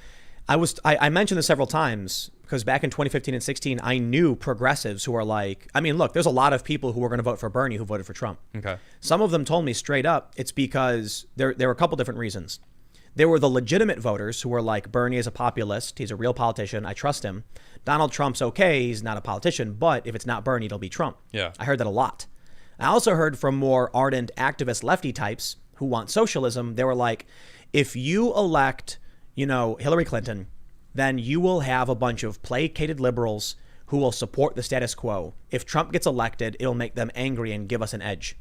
I mentioned this several times because back in 2015 and 16, I knew progressives who are like, I mean, look, there's a lot of people who were going to vote for Bernie who voted for Trump. Okay. Some of them told me straight up it's because there were a couple different reasons. There were the legitimate voters who were like, Bernie is a populist. He's a real politician. I trust him. Donald Trump's okay. He's not a politician. But if it's not Bernie, it'll be Trump. Yeah. I heard that a lot. I also heard from more ardent activist lefty types who want socialism. They were like, if you elect, Hillary Clinton, then you will have a bunch of placated liberals who will support the status quo. If Trump gets elected, it'll make them angry and give us an edge.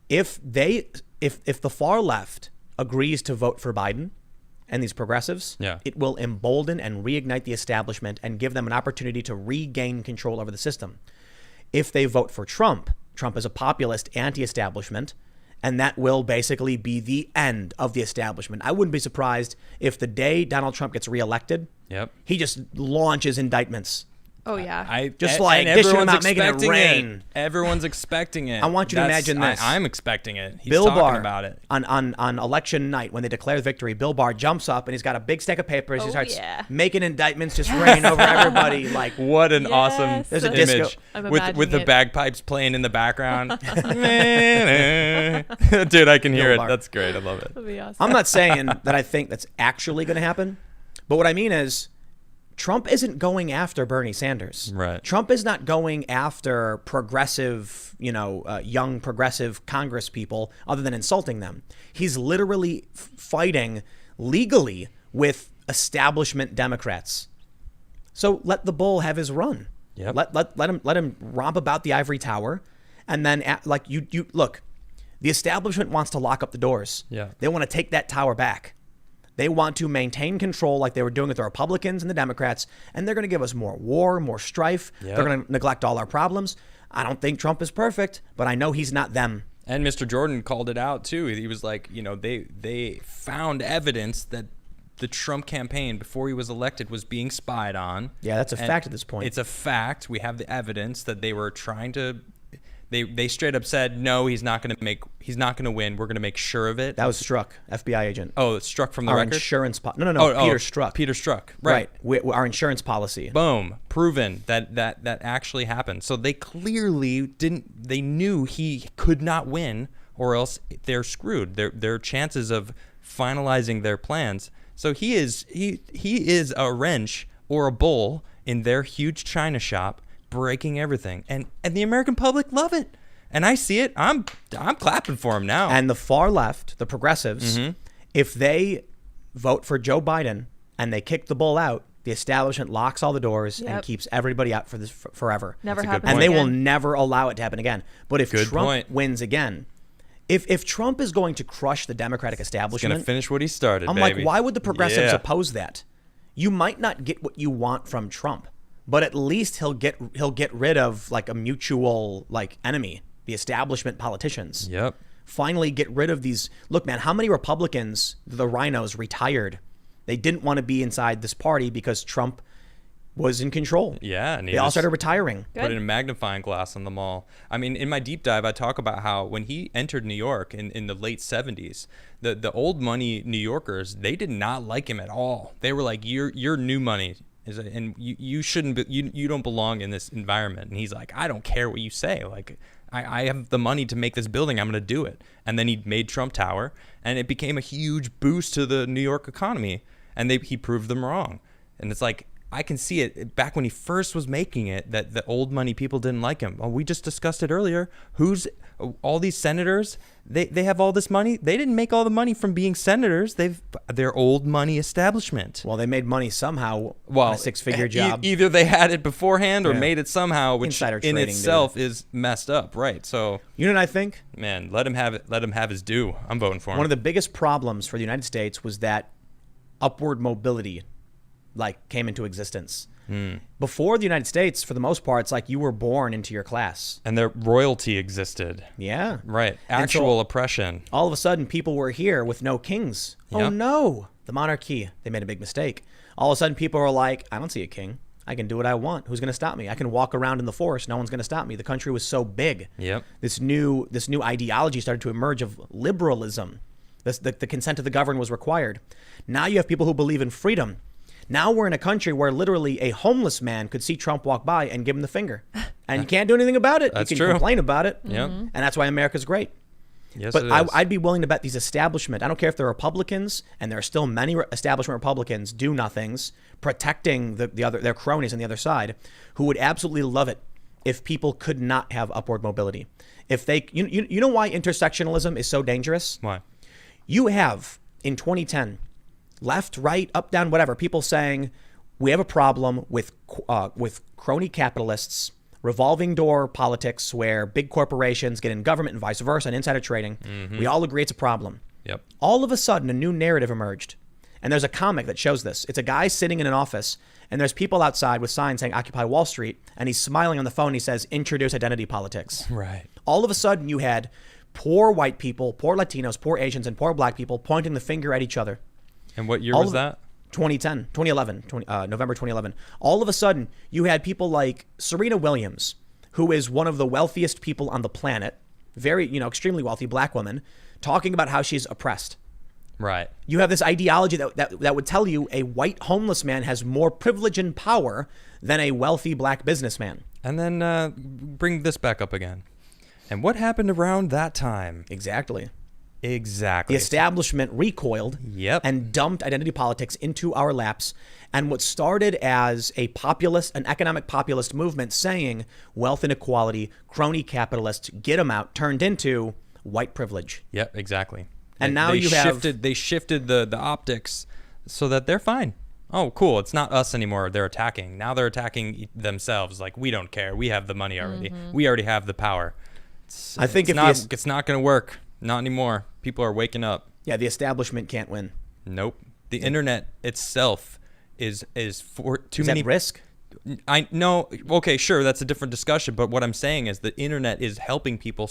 If the far left agrees to vote for Biden and these progressives, it will embolden and reignite the establishment and give them an opportunity to regain control over the system. If they vote for Trump is a populist anti-establishment, and that will basically be the end of the establishment. I wouldn't be surprised if the day Donald Trump gets reelected, he just launches indictments. Oh, yeah. Dishing them out, making it rain. Everyone's expecting it. I want you to imagine this. I'm expecting it. He's Bill talking Barr, about it. On election night, when they declare victory, Bill Barr jumps up and he's got a big stack of papers. He starts making indictments, just rain over everybody. Like, what an awesome There's a image disco. with the bagpipes playing in the background. Dude, I can hear Bill it. Barr. That's great. I love it. That'd be awesome. I'm not saying that I think that's actually going to happen, but what I mean is Trump isn't going after Bernie Sanders. Right. Trump is not going after progressive, young progressive Congress people other than insulting them. He's literally fighting legally with establishment Democrats. So let the bull have his run. Yep. Let him romp about the ivory tower, and then you look. The establishment wants to lock up the doors. Yeah. They want to take that tower back. They want to maintain control like they were doing with the Republicans and the Democrats, and they're going to give us more war, more strife. Yep. They're going to neglect all our problems. I don't think Trump is perfect, but I know he's not them. And Mr. Jordan called it out too. He was like, they found evidence that the Trump campaign before he was elected was being spied on. Yeah, that's a fact at this point. It's a fact. We have the evidence that they were trying to. They straight up said, no, he's not going to win. We're going to make sure of it. That was Strzok, FBI agent. Oh, it's Strzok from the our record? Insurance Peter Strzok. Peter Strzok. Right. Our insurance policy. Boom. Proven that actually happened. So they clearly they knew he could not win, or else they're screwed. Their chances of finalizing their plans. So he is a wrench or a bull in their huge china shop, breaking everything, and the American public love it, and I see it. I'm clapping for him now. And the far left, the progressives, if they vote for Joe Biden and they kick the bull out, the establishment locks all the doors and keeps everybody out for this forever. Never That's a good happens point. And they again. will never allow it to happen again. But if Good Trump point. wins again, if Trump is going to crush the Democratic He's establishment, gonna finish what he started. I'm baby. like, why would the progressives Yeah. oppose that? You might not get what you want from Trump, but at least he'll get rid of like a mutual like enemy, the establishment politicians. Yep. Finally get rid of these. Look, man, how many Republicans, the rhinos, retired? They didn't want to be inside this party because Trump was in control. Yeah, and They all started retiring. Put in a magnifying glass on them all. I mean, in my deep dive, I talk about how when he entered New York in the late 70s, the old money New Yorkers, they did not like him at all. They were like, you're new money, and you shouldn't be, you don't belong in this environment. And he's like, I don't care what you say. Like, I have the money to make this building. I'm going to do it. And then he made Trump Tower, and it became a huge boost to the New York economy. And he proved them wrong. And it's like, I can see it back when he first was making it, that the old money people didn't like him. Oh, we just discussed it earlier. All these senators, they have all this money. They didn't make all the money from being senators. They're old money establishment. Well, they made money somehow on a six-figure job. Either they had it beforehand or made it somehow, which Insider in trading, itself is messed up, right? So you know what I think? Man, let him have it. Let him have his due. I'm voting for him. One of the biggest problems for the United States was that upward mobility came into existence. Before the United States, for the most part, it's like you were born into your class. And their royalty existed. Yeah. Right. Actual oppression. All of a sudden, people were here with no kings. Yep. Oh, no. The monarchy. They made a big mistake. All of a sudden, people are like, I don't see a king. I can do what I want. Who's going to stop me? I can walk around in the forest. No one's going to stop me. The country was so big. Yep. This new ideology started to emerge of liberalism. The consent of the governed was required. Now you have people who believe in freedom. Now we're in a country where literally a homeless man could see Trump walk by and give him the finger. And you can't do anything about it. That's you can true. complain about it. Yep. And that's why America's great. Yes, But it is. I'd be willing to bet these establishment, I don't care if they're Republicans, and there are still many establishment Republicans do-nothings protecting their cronies on the other side, who would absolutely love it if people could not have upward mobility. If they, you know why intersectionalism is so dangerous? Why? You have, in 2010, left, right, up, down, whatever, people saying we have a problem with crony capitalists, revolving door politics where big corporations get in government and vice versa, and insider trading. We all agree it's a problem. Yep. All of a sudden, a new narrative emerged. And there's a comic that shows this. It's a guy sitting in an office, and there's people outside with signs saying Occupy Wall Street, and he's smiling on the phone. He says, introduce identity politics. Right. All of a sudden, you had poor white people, poor Latinos, poor Asians, and poor black people pointing the finger at each other. And what year was that? 2011, November 2011. All of a sudden, you had people like Serena Williams, who is one of the wealthiest people on the planet, very, extremely wealthy black woman, talking about how she's oppressed. Right. You have this ideology that would tell you a white homeless man has more privilege and power than a wealthy black businessman. And then bring this back up again. And what happened around that time? Exactly. The The establishment recoiled and dumped identity politics into our laps. And what started as an economic populist movement saying wealth inequality, crony capitalists, get them out, turned into white privilege. Yep, exactly. And now they shifted the optics so that they're fine. Oh, cool. It's not us anymore. They're attacking. Now they're attacking themselves. Like, we don't care. We have the money already. We already have the power. It's not going to work. Not anymore. People are waking up. Yeah, the establishment can't win. Nope. The internet itself is for too many. At risk? I know. Okay, sure. That's a different discussion. But what I'm saying is the internet is helping people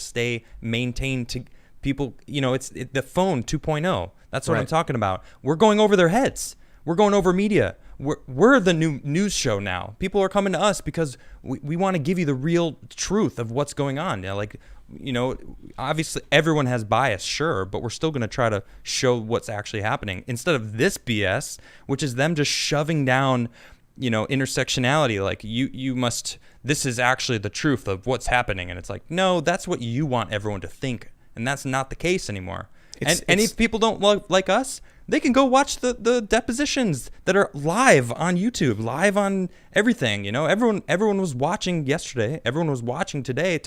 maintain to people. It's the phone 2.0. That's what I'm talking about. We're going over their heads. We're going over media. We're the new news show now. People are coming to us because we want to give you the real truth of what's going on. Obviously everyone has bias, sure, but we're still going to try to show what's actually happening instead of this BS, which is them just shoving down, intersectionality. Like this is actually the truth of what's happening. And it's like, no, that's what you want everyone to think. And that's not the case anymore. And if people don't like us, they can go watch the depositions that are live on YouTube, live on everything. Everyone was watching yesterday. Everyone was watching today.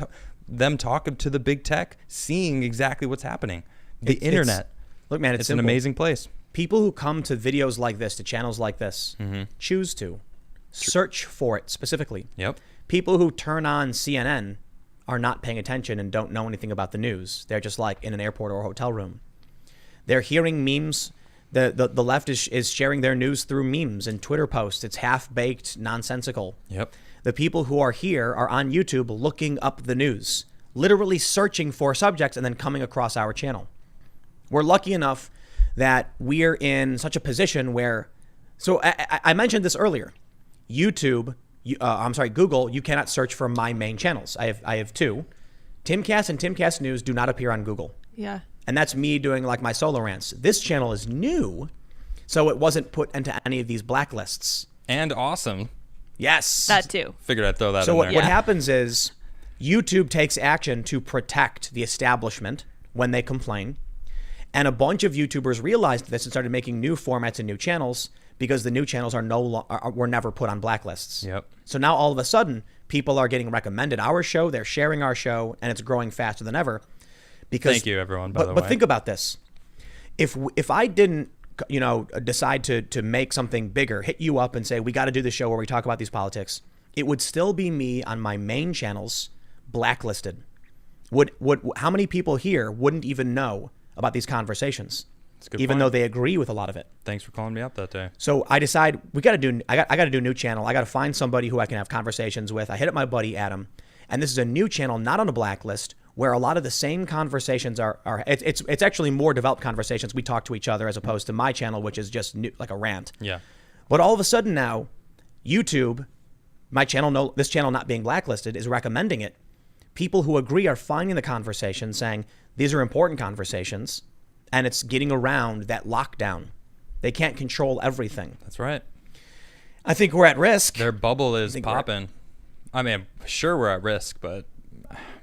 Them talking to the big tech, seeing exactly what's happening. The internet. Look, man, it's an amazing place. People who come to videos like this, to channels like this, choose to search for it specifically. Yep. People who turn on CNN are not paying attention and don't know anything about the news. They're just like in an airport or a hotel room. They're hearing memes. The left is sharing their news through memes and Twitter posts. It's half-baked, nonsensical. Yep. The people who are here are on YouTube looking up the news, literally searching for subjects and then coming across our channel. We're lucky enough that we're in such a position where, so I mentioned this earlier, Google, you cannot search for my main channels. I have two. Timcast and Timcast News do not appear on Google. Yeah. And that's me doing like my solo rants. This channel is new, so it wasn't put into any of these blacklists. And awesome. Yes. That too. Figured I'd throw that in there. there. What happens is YouTube takes action to protect the establishment when they complain. And a bunch of YouTubers realized this and started making new formats and new channels because the new channels were never put on blacklists. Yep. So now all of a sudden, people are getting recommended our show, they're sharing our show, and it's growing faster than ever. Because, thank you, everyone, by the way. But think about this. If I didn't, decide to make something bigger, hit you up and say, we got to do the show where we talk about these politics, it would still be me on my main channels blacklisted. How many people here wouldn't even know about these conversations, even though they agree with a lot of it? Thanks for calling me up that day. So I decide I got to do a new channel. I got to find somebody who I can have conversations with. I hit up my buddy Adam, and this is a new channel, not on a blacklist, where a lot of the same conversations are. It's actually more developed conversations. We talk to each other as opposed to my channel, which is just like a rant. Yeah. But all of a sudden now, YouTube, this channel not being blacklisted, is recommending it. People who agree are finding the conversation, saying these are important conversations, and it's getting around that lockdown. They can't control everything. That's right. I think we're at risk. Their bubble is popping. I mean, sure, we're at risk, but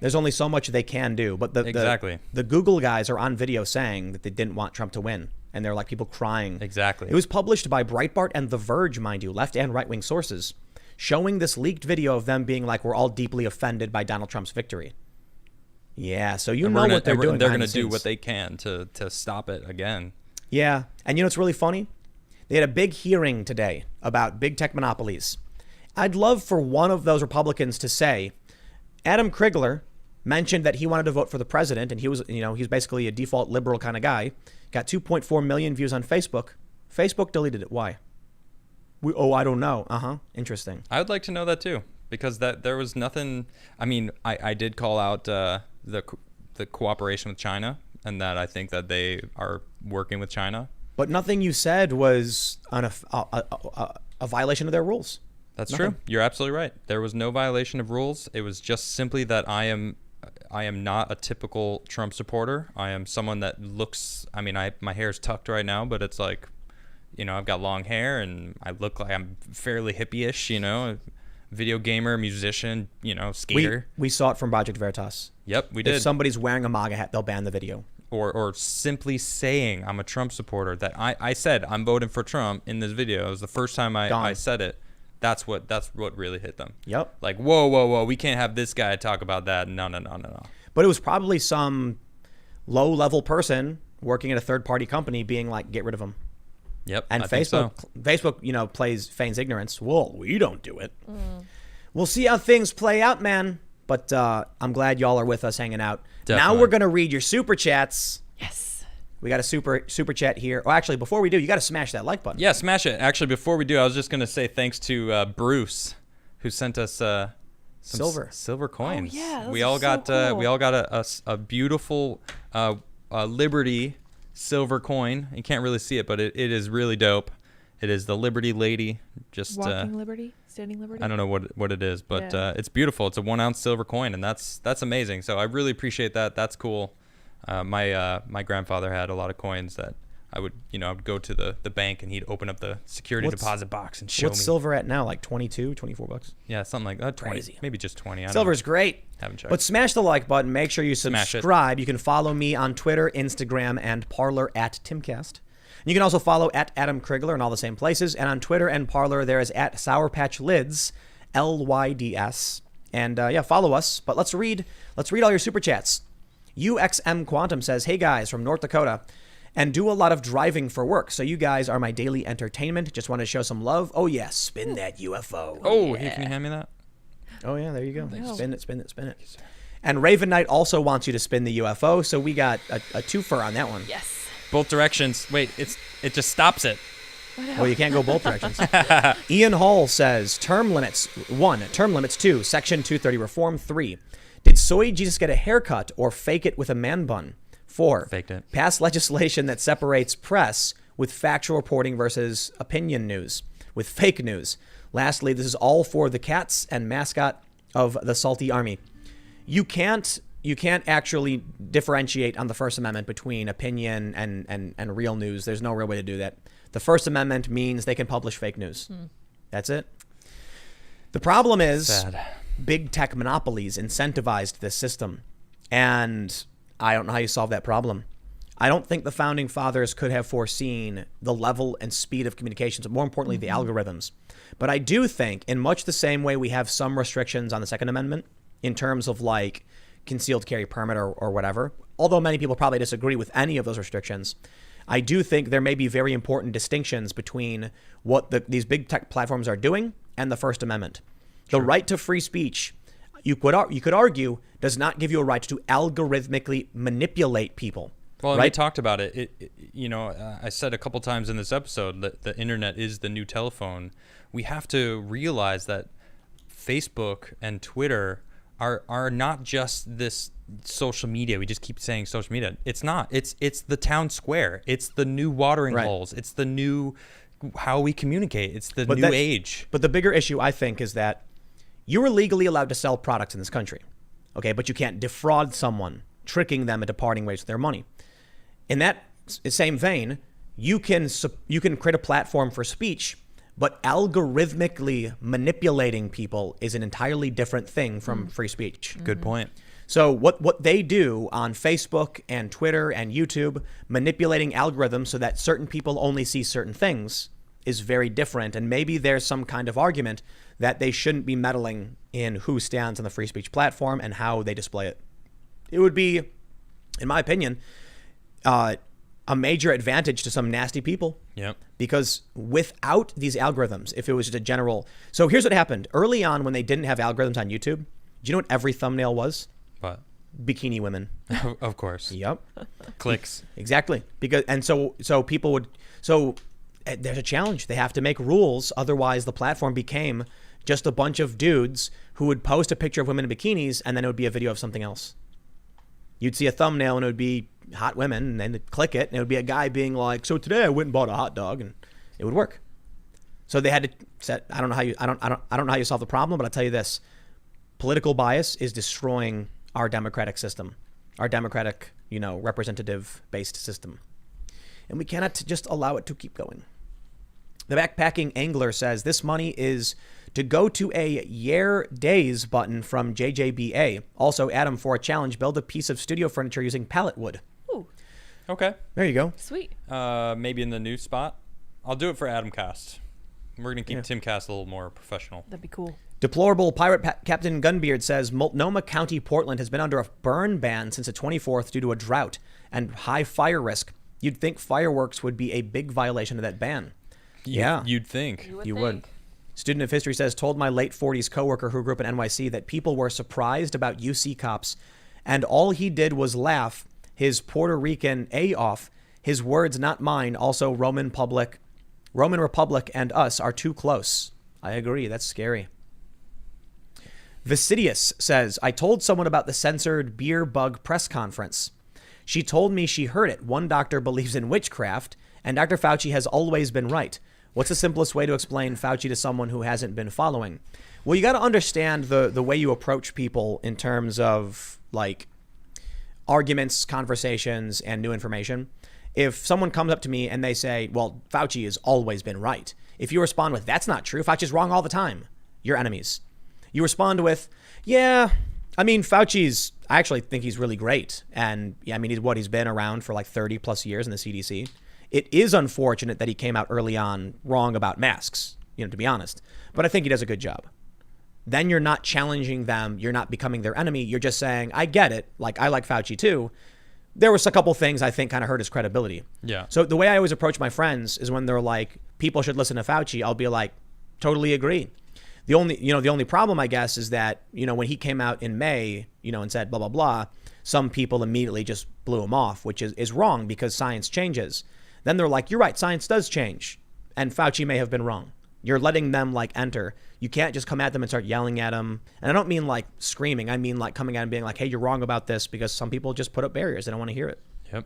there's only so much they can do. But exactly. The Google guys are on video saying that they didn't want Trump to win, and they're like people crying. Exactly. It was published by Breitbart and The Verge, mind you, left and right-wing sources, showing this leaked video of them being like, we're all deeply offended by Donald Trump's victory. Yeah, so what they're doing. They're going to do what they can to stop it again. Yeah, and you know what's really funny? They had a big hearing today about big tech monopolies. I'd love for one of those Republicans to say, Adam Krigler mentioned that he wanted to vote for the president, and he was, he's basically a default liberal kind of guy. Got 2.4 million views on Facebook. Facebook deleted it. Why? I don't know. Interesting. I would like to know that too, because there was nothing. I mean, I did call out the cooperation with China, and that I think that they are working with China. But nothing you said was a violation of their rules. That's true. You're absolutely right. There was no violation of rules. It was just simply that I am not a typical Trump supporter. I am someone that looks. I mean, my hair's tucked right now, but it's like, I've got long hair and I look like I'm fairly hippie-ish. Video gamer, musician, skater. We saw it from Project Veritas. Yep, we did. If somebody's wearing a MAGA hat, they'll ban the video. Or simply saying I'm a Trump supporter. That I said I'm voting for Trump in this video. It was the first time I said it. That's what really hit them. Yep. Like, whoa, we can't have this guy talk about that. No. But it was probably some low-level person working at a third-party company being like, get rid of him. Yep. And Facebook, feigns ignorance. Well, we don't do it. We'll see how things play out, man. But I'm glad y'all are with us hanging out. Definitely. Now we're going to read your super chats. Yes. We got a super chat here. Well, actually, before we do, you got to smash that like button. Yeah, smash it. Actually, before we do, I was just going to say thanks to Bruce, who sent us some silver coins. Oh, yeah, we all got cool. we all got a beautiful Liberty silver coin. You can't really see it, but it is really dope. It is the Liberty Lady. Just walking Liberty, standing Liberty. I don't know what it is, but it's beautiful. It's a 1 ounce silver coin, and that's amazing. So I really appreciate that. That's cool. My grandfather had a lot of coins that I would go to the bank and he'd open up the security deposit box and show me. What's silver at now? Like $22-$24? Yeah, something like that. 20, crazy. Maybe just 20. Silver's great. Haven't checked. But smash the like button. Make sure you subscribe. You can follow me on Twitter, Instagram, and Parler at Timcast. You can also follow at Adam Krigler in all the same places. And on Twitter and Parler, there is at Sour Patch Lids, LYDS. And follow us. But let's read all your super chats. UXM Quantum says, hey guys from North Dakota, and do a lot of driving for work. So you guys are my daily entertainment. Just want to show some love. Oh yeah, spin that UFO. Oh, hey, can you hand me that? Oh yeah, there you go. No. Spin it. And Raven Knight also wants you to spin the UFO. So we got a twofer on that one. Yes. Both directions. Wait, it just stops it. Well, you can't go both directions. Ian Hall says, term limits 1, term limits 2, section 230 reform 3. Did Soy Jesus get a haircut or fake it with a man bun? 4. Faked it. Pass legislation that separates press with factual reporting versus opinion news with fake news. Lastly, this is all for the cats and mascot of the Salty Army. You can't actually differentiate on the First Amendment between opinion and real news. There's no real way to do that. The First Amendment means they can publish fake news. That's it. The problem is big tech monopolies incentivized this system. And I don't know how you solve that problem. I don't think the founding fathers could have foreseen the level and speed of communications, but more importantly, the algorithms. But I do think, in much the same way we have some restrictions on the Second Amendment in terms of like concealed carry permit or whatever, although many people probably disagree with any of those restrictions, I do think there may be very important distinctions between what these big tech platforms are doing and the First Amendment. The right to free speech, you could argue, does not give you a right to algorithmically manipulate people. Well, right? we talked about it. I said a couple times in this episode that the internet is the new telephone. We have to realize that Facebook and Twitter are not just this social media. We just keep saying social media. It's not. It's the town square. It's the new watering holes. It's the new how we communicate. It's the new age. But the bigger issue, I think, is that you are legally allowed to sell products in this country, okay? But you can't defraud someone, tricking them into parting ways with their money. In that same vein, you can create a platform for speech, but algorithmically manipulating people is an entirely different thing from free speech. Good point. So what they do on Facebook and Twitter and YouTube, manipulating algorithms so that certain people only see certain things, is very different. And maybe there's some kind of argument that they shouldn't be meddling in who stands on the free speech platform and how they display it. It would be, in my opinion, a major advantage to some nasty people. Yep. Because without these algorithms, if it was just a general... So here's what happened. Early on, when they didn't have algorithms on YouTube, do you know what every thumbnail was? What? Bikini women. Of course. Yep. Clicks. Exactly. So people would... So there's a challenge. They have to make rules. Otherwise, the platform became just a bunch of dudes who would post a picture of women in bikinis, and then it would be a video of something else. You'd see a thumbnail, and it would be hot women, and then they'd click it, and it would be a guy being like, "So today I went and bought a hot dog," and it would work. So they had to set. I don't know how you solve the problem, but I'll tell you this: political bias is destroying our democratic system, our democratic, representative-based system, and we cannot just allow it to keep going. The backpacking angler says this money is to go to a Yer Days button from JJBA. Also, Adam, for a challenge, build a piece of studio furniture using pallet wood. Ooh, Okay. There you go. sweet. Maybe in the new spot. I'll do it for Adamcast. We're going to keep Timcast a little more professional. That'd be cool. Deplorable Pirate Captain Gunbeard says Multnomah County, Portland has been under a burn ban since the 24th due to a drought and high fire risk. You'd think fireworks would be a big violation of that ban. Yeah. You'd think. You would. Student of history says, told my late 40s coworker who grew up in NYC that people were surprised about UC cops, and all he did was laugh. His Puerto Rican A-off. His words, not mine. Also, Roman Republic and us are too close. I agree. That's scary. Vicidius says, I told someone about the censored beer bug press conference. She told me she heard it. One doctor believes in witchcraft, and Dr. Fauci has always been right. What's the simplest way to explain Fauci to someone who hasn't been following? Well, you got to understand the way you approach people in terms of like arguments, conversations, and new information. If someone comes up to me and they say, well, Fauci has always been right. If you respond with, that's not true, Fauci's wrong all the time, you're enemies. You respond with, yeah, I mean, I actually think he's really great. And yeah, I mean, he's been around for like 30 plus years in the CDC. It is unfortunate that he came out early on wrong about masks, to be honest. But I think he does a good job. Then you're not challenging them. You're not becoming their enemy. You're just saying, I get it. Like, I like Fauci too. There was a couple things I think kind of hurt his credibility. Yeah. So the way I always approach my friends is when they're like, people should listen to Fauci, I'll be like, totally agree. The only problem, I guess, is that, when he came out in May, and said blah, blah, blah, some people immediately just blew him off, which is wrong because science changes. Then they're like, you're right, science does change. And Fauci may have been wrong. You're letting them enter. You can't just come at them and start yelling at them. And I don't mean like screaming. I mean like coming at them being like, hey, you're wrong about this, because some people just put up barriers. They don't want to hear it. Yep.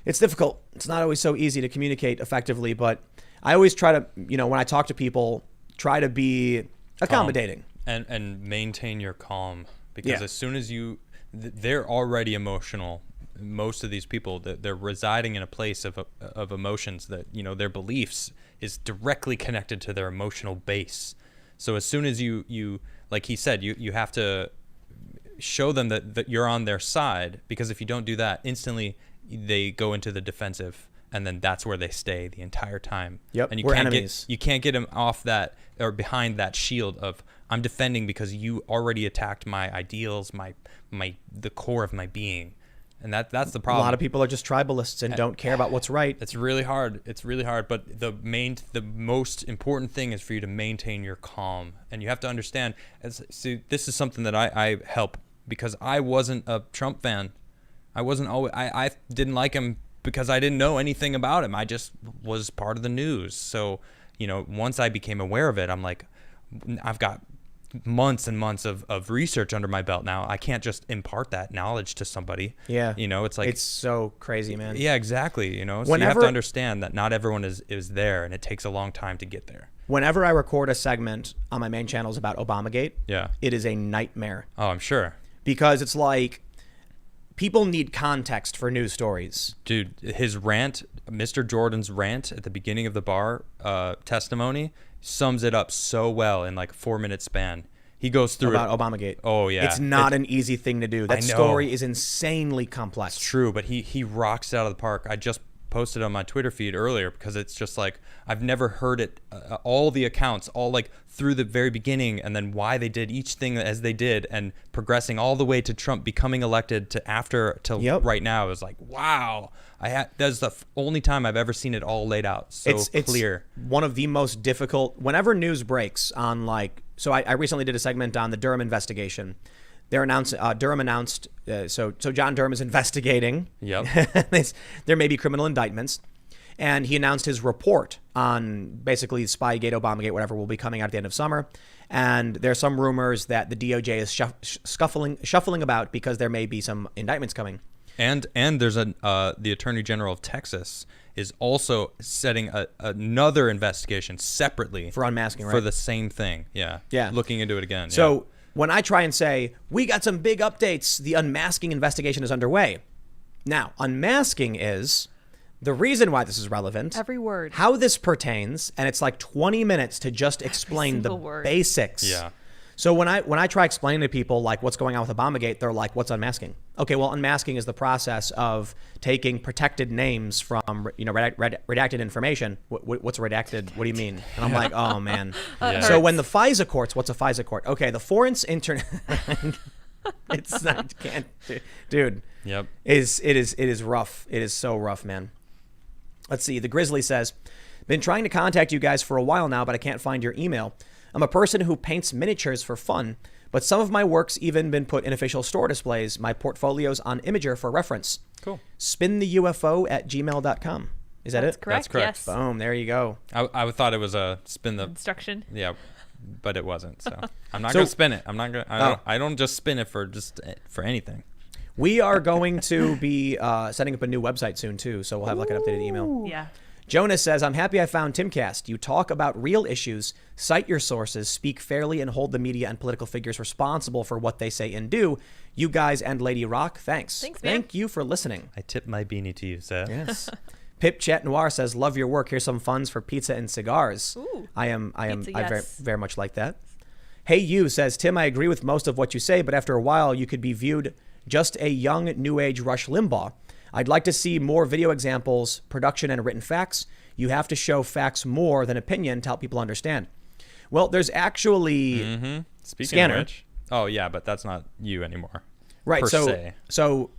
It's difficult. It's not always so easy to communicate effectively, but I always try to, when I talk to people, try to be accommodating. And maintain your calm, because as soon as they're already emotional. Most of these people, they're residing in a place of emotions that, their beliefs is directly connected to their emotional base. So as soon as you like he said, you have to show them that you're on their side, because if you don't do that, instantly they go into the defensive, and then that's where they stay the entire time. Yep, and we're enemies. You can't get them off that or behind that shield of I'm defending because you already attacked my ideals, the core of my being. And that's the problem. A lot of people are just tribalists and don't care about what's right. It's really hard. But the most important thing is for you to maintain your calm. And you have to understand, see, this is something that I help, because I wasn't a Trump fan. I didn't like him because I didn't know anything about him. I just was part of the news. So, once I became aware of it, I'm like, I've got months and months of research under my belt now. I can't just impart that knowledge to somebody. Yeah. It's like, it's so crazy, man. Yeah, exactly. So you have to understand that not everyone is there, and it takes a long time to get there. Whenever I record a segment on my main channels about Obamagate, it is a nightmare. Oh, I'm sure. Because it's like, people need context for news stories. Dude, his rant, Mr. Jordan's rant at the beginning of the bar testimony sums it up so well in like a 4-minute span. He goes through about Obamagate. Oh, yeah. It's not an easy thing to do. That story is insanely complex. It's true, but he rocks it out of the park. I just posted on my Twitter feed earlier because it's just like, I've never heard it, all the accounts, all like through the very beginning, and then why they did each thing as they did, and progressing all the way to Trump becoming elected to right now. It was like, wow. That's the only time I've ever seen it all laid out so clear. It's one of the most difficult, whenever news breaks on so I recently did a segment on the Durham investigation. Durham announced, so John Durham is investigating. Yep. There may be criminal indictments. And he announced his report on basically Spygate, Obamagate, whatever will be coming out at the end of summer. And there's some rumors that the DOJ is shuffling about because there may be some indictments coming. And there's the Attorney General of Texas is also setting another investigation separately for unmasking, right? For the same thing. Yeah. Looking into it again. So when I try and say, we got some big updates, the unmasking investigation is underway. Now, unmasking is the reason why this is relevant. Every word. How this pertains, and it's like 20 minutes to just explain the basics. Yeah. So when I try explaining to people like what's going on with Obamagate, they're like, what's unmasking? Okay, well, unmasking is the process of taking protected names from redacted information. What's redacted? What do you mean? And I'm like, oh man. So when the FISA courts, what's a FISA court? Okay, the Foreign Internet. It's not, can't, dude. Yep. It is rough. It is so rough, man. Let's see. The Grizzly says, been trying to contact you guys for a while now, but I can't find your email. I'm a person who paints miniatures for fun, but some of my work's even been put in official store displays. My portfolio's on Imager for reference. Cool. spintheufo@gmail.com. Is that it? Correct. That's correct. Yes. Boom. There you go. I thought it was a spin the instruction. Yeah, but it wasn't. So I'm not gonna spin it. I'm not gonna. I don't just spin it for anything. We are going to be setting up a new website soon too, so we'll have like an updated email. Yeah. Jonas says, I'm happy I found Timcast. You talk about real issues, cite your sources, speak fairly, and hold the media and political figures responsible for what they say and do. You guys and Lady Rock, thanks. Thanks, man. Thank you for listening. I tip my beanie to you, sir. Yes. Pip Chat Noir says, love your work. Here's some funds for pizza and cigars. Ooh, I pizza, yes. very much like that. Hey You says, Tim, I agree with most of what you say, but after a while you could be viewed just a young new age Rush Limbaugh. I'd like to see more video examples, production, and written facts. You have to show facts more than opinion to help people understand. Well, there's actually Speaking Scanner. of which, oh yeah, but that's not you anymore. Right. Per So se. so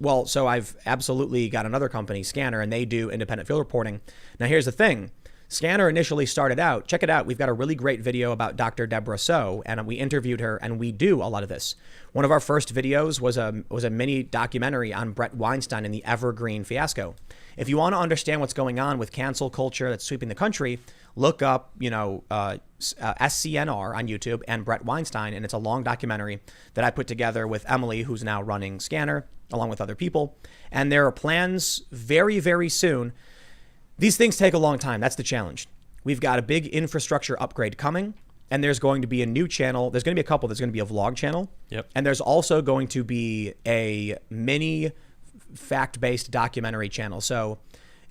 I've absolutely got another company, Scanner, and they do independent field reporting. Now here's the thing. Scanner initially started out, check it out, we've got a really great video about Dr. Deborah So, and we interviewed her, and we do a lot of this. One of our first videos was a mini documentary on Brett Weinstein and the Evergreen fiasco. If you want to understand what's going on with cancel culture that's sweeping the country, look up, SCNR on YouTube and Brett Weinstein, and it's a long documentary that I put together with Emily, who's now running Scanner, along with other people. And there are plans very, very soon. These things take a long time. That's the challenge. We've got a big infrastructure upgrade coming, and there's going to be a new channel. There's going to be a couple. There's going to be a vlog channel. Yep. And there's also going to be a mini fact-based documentary channel. So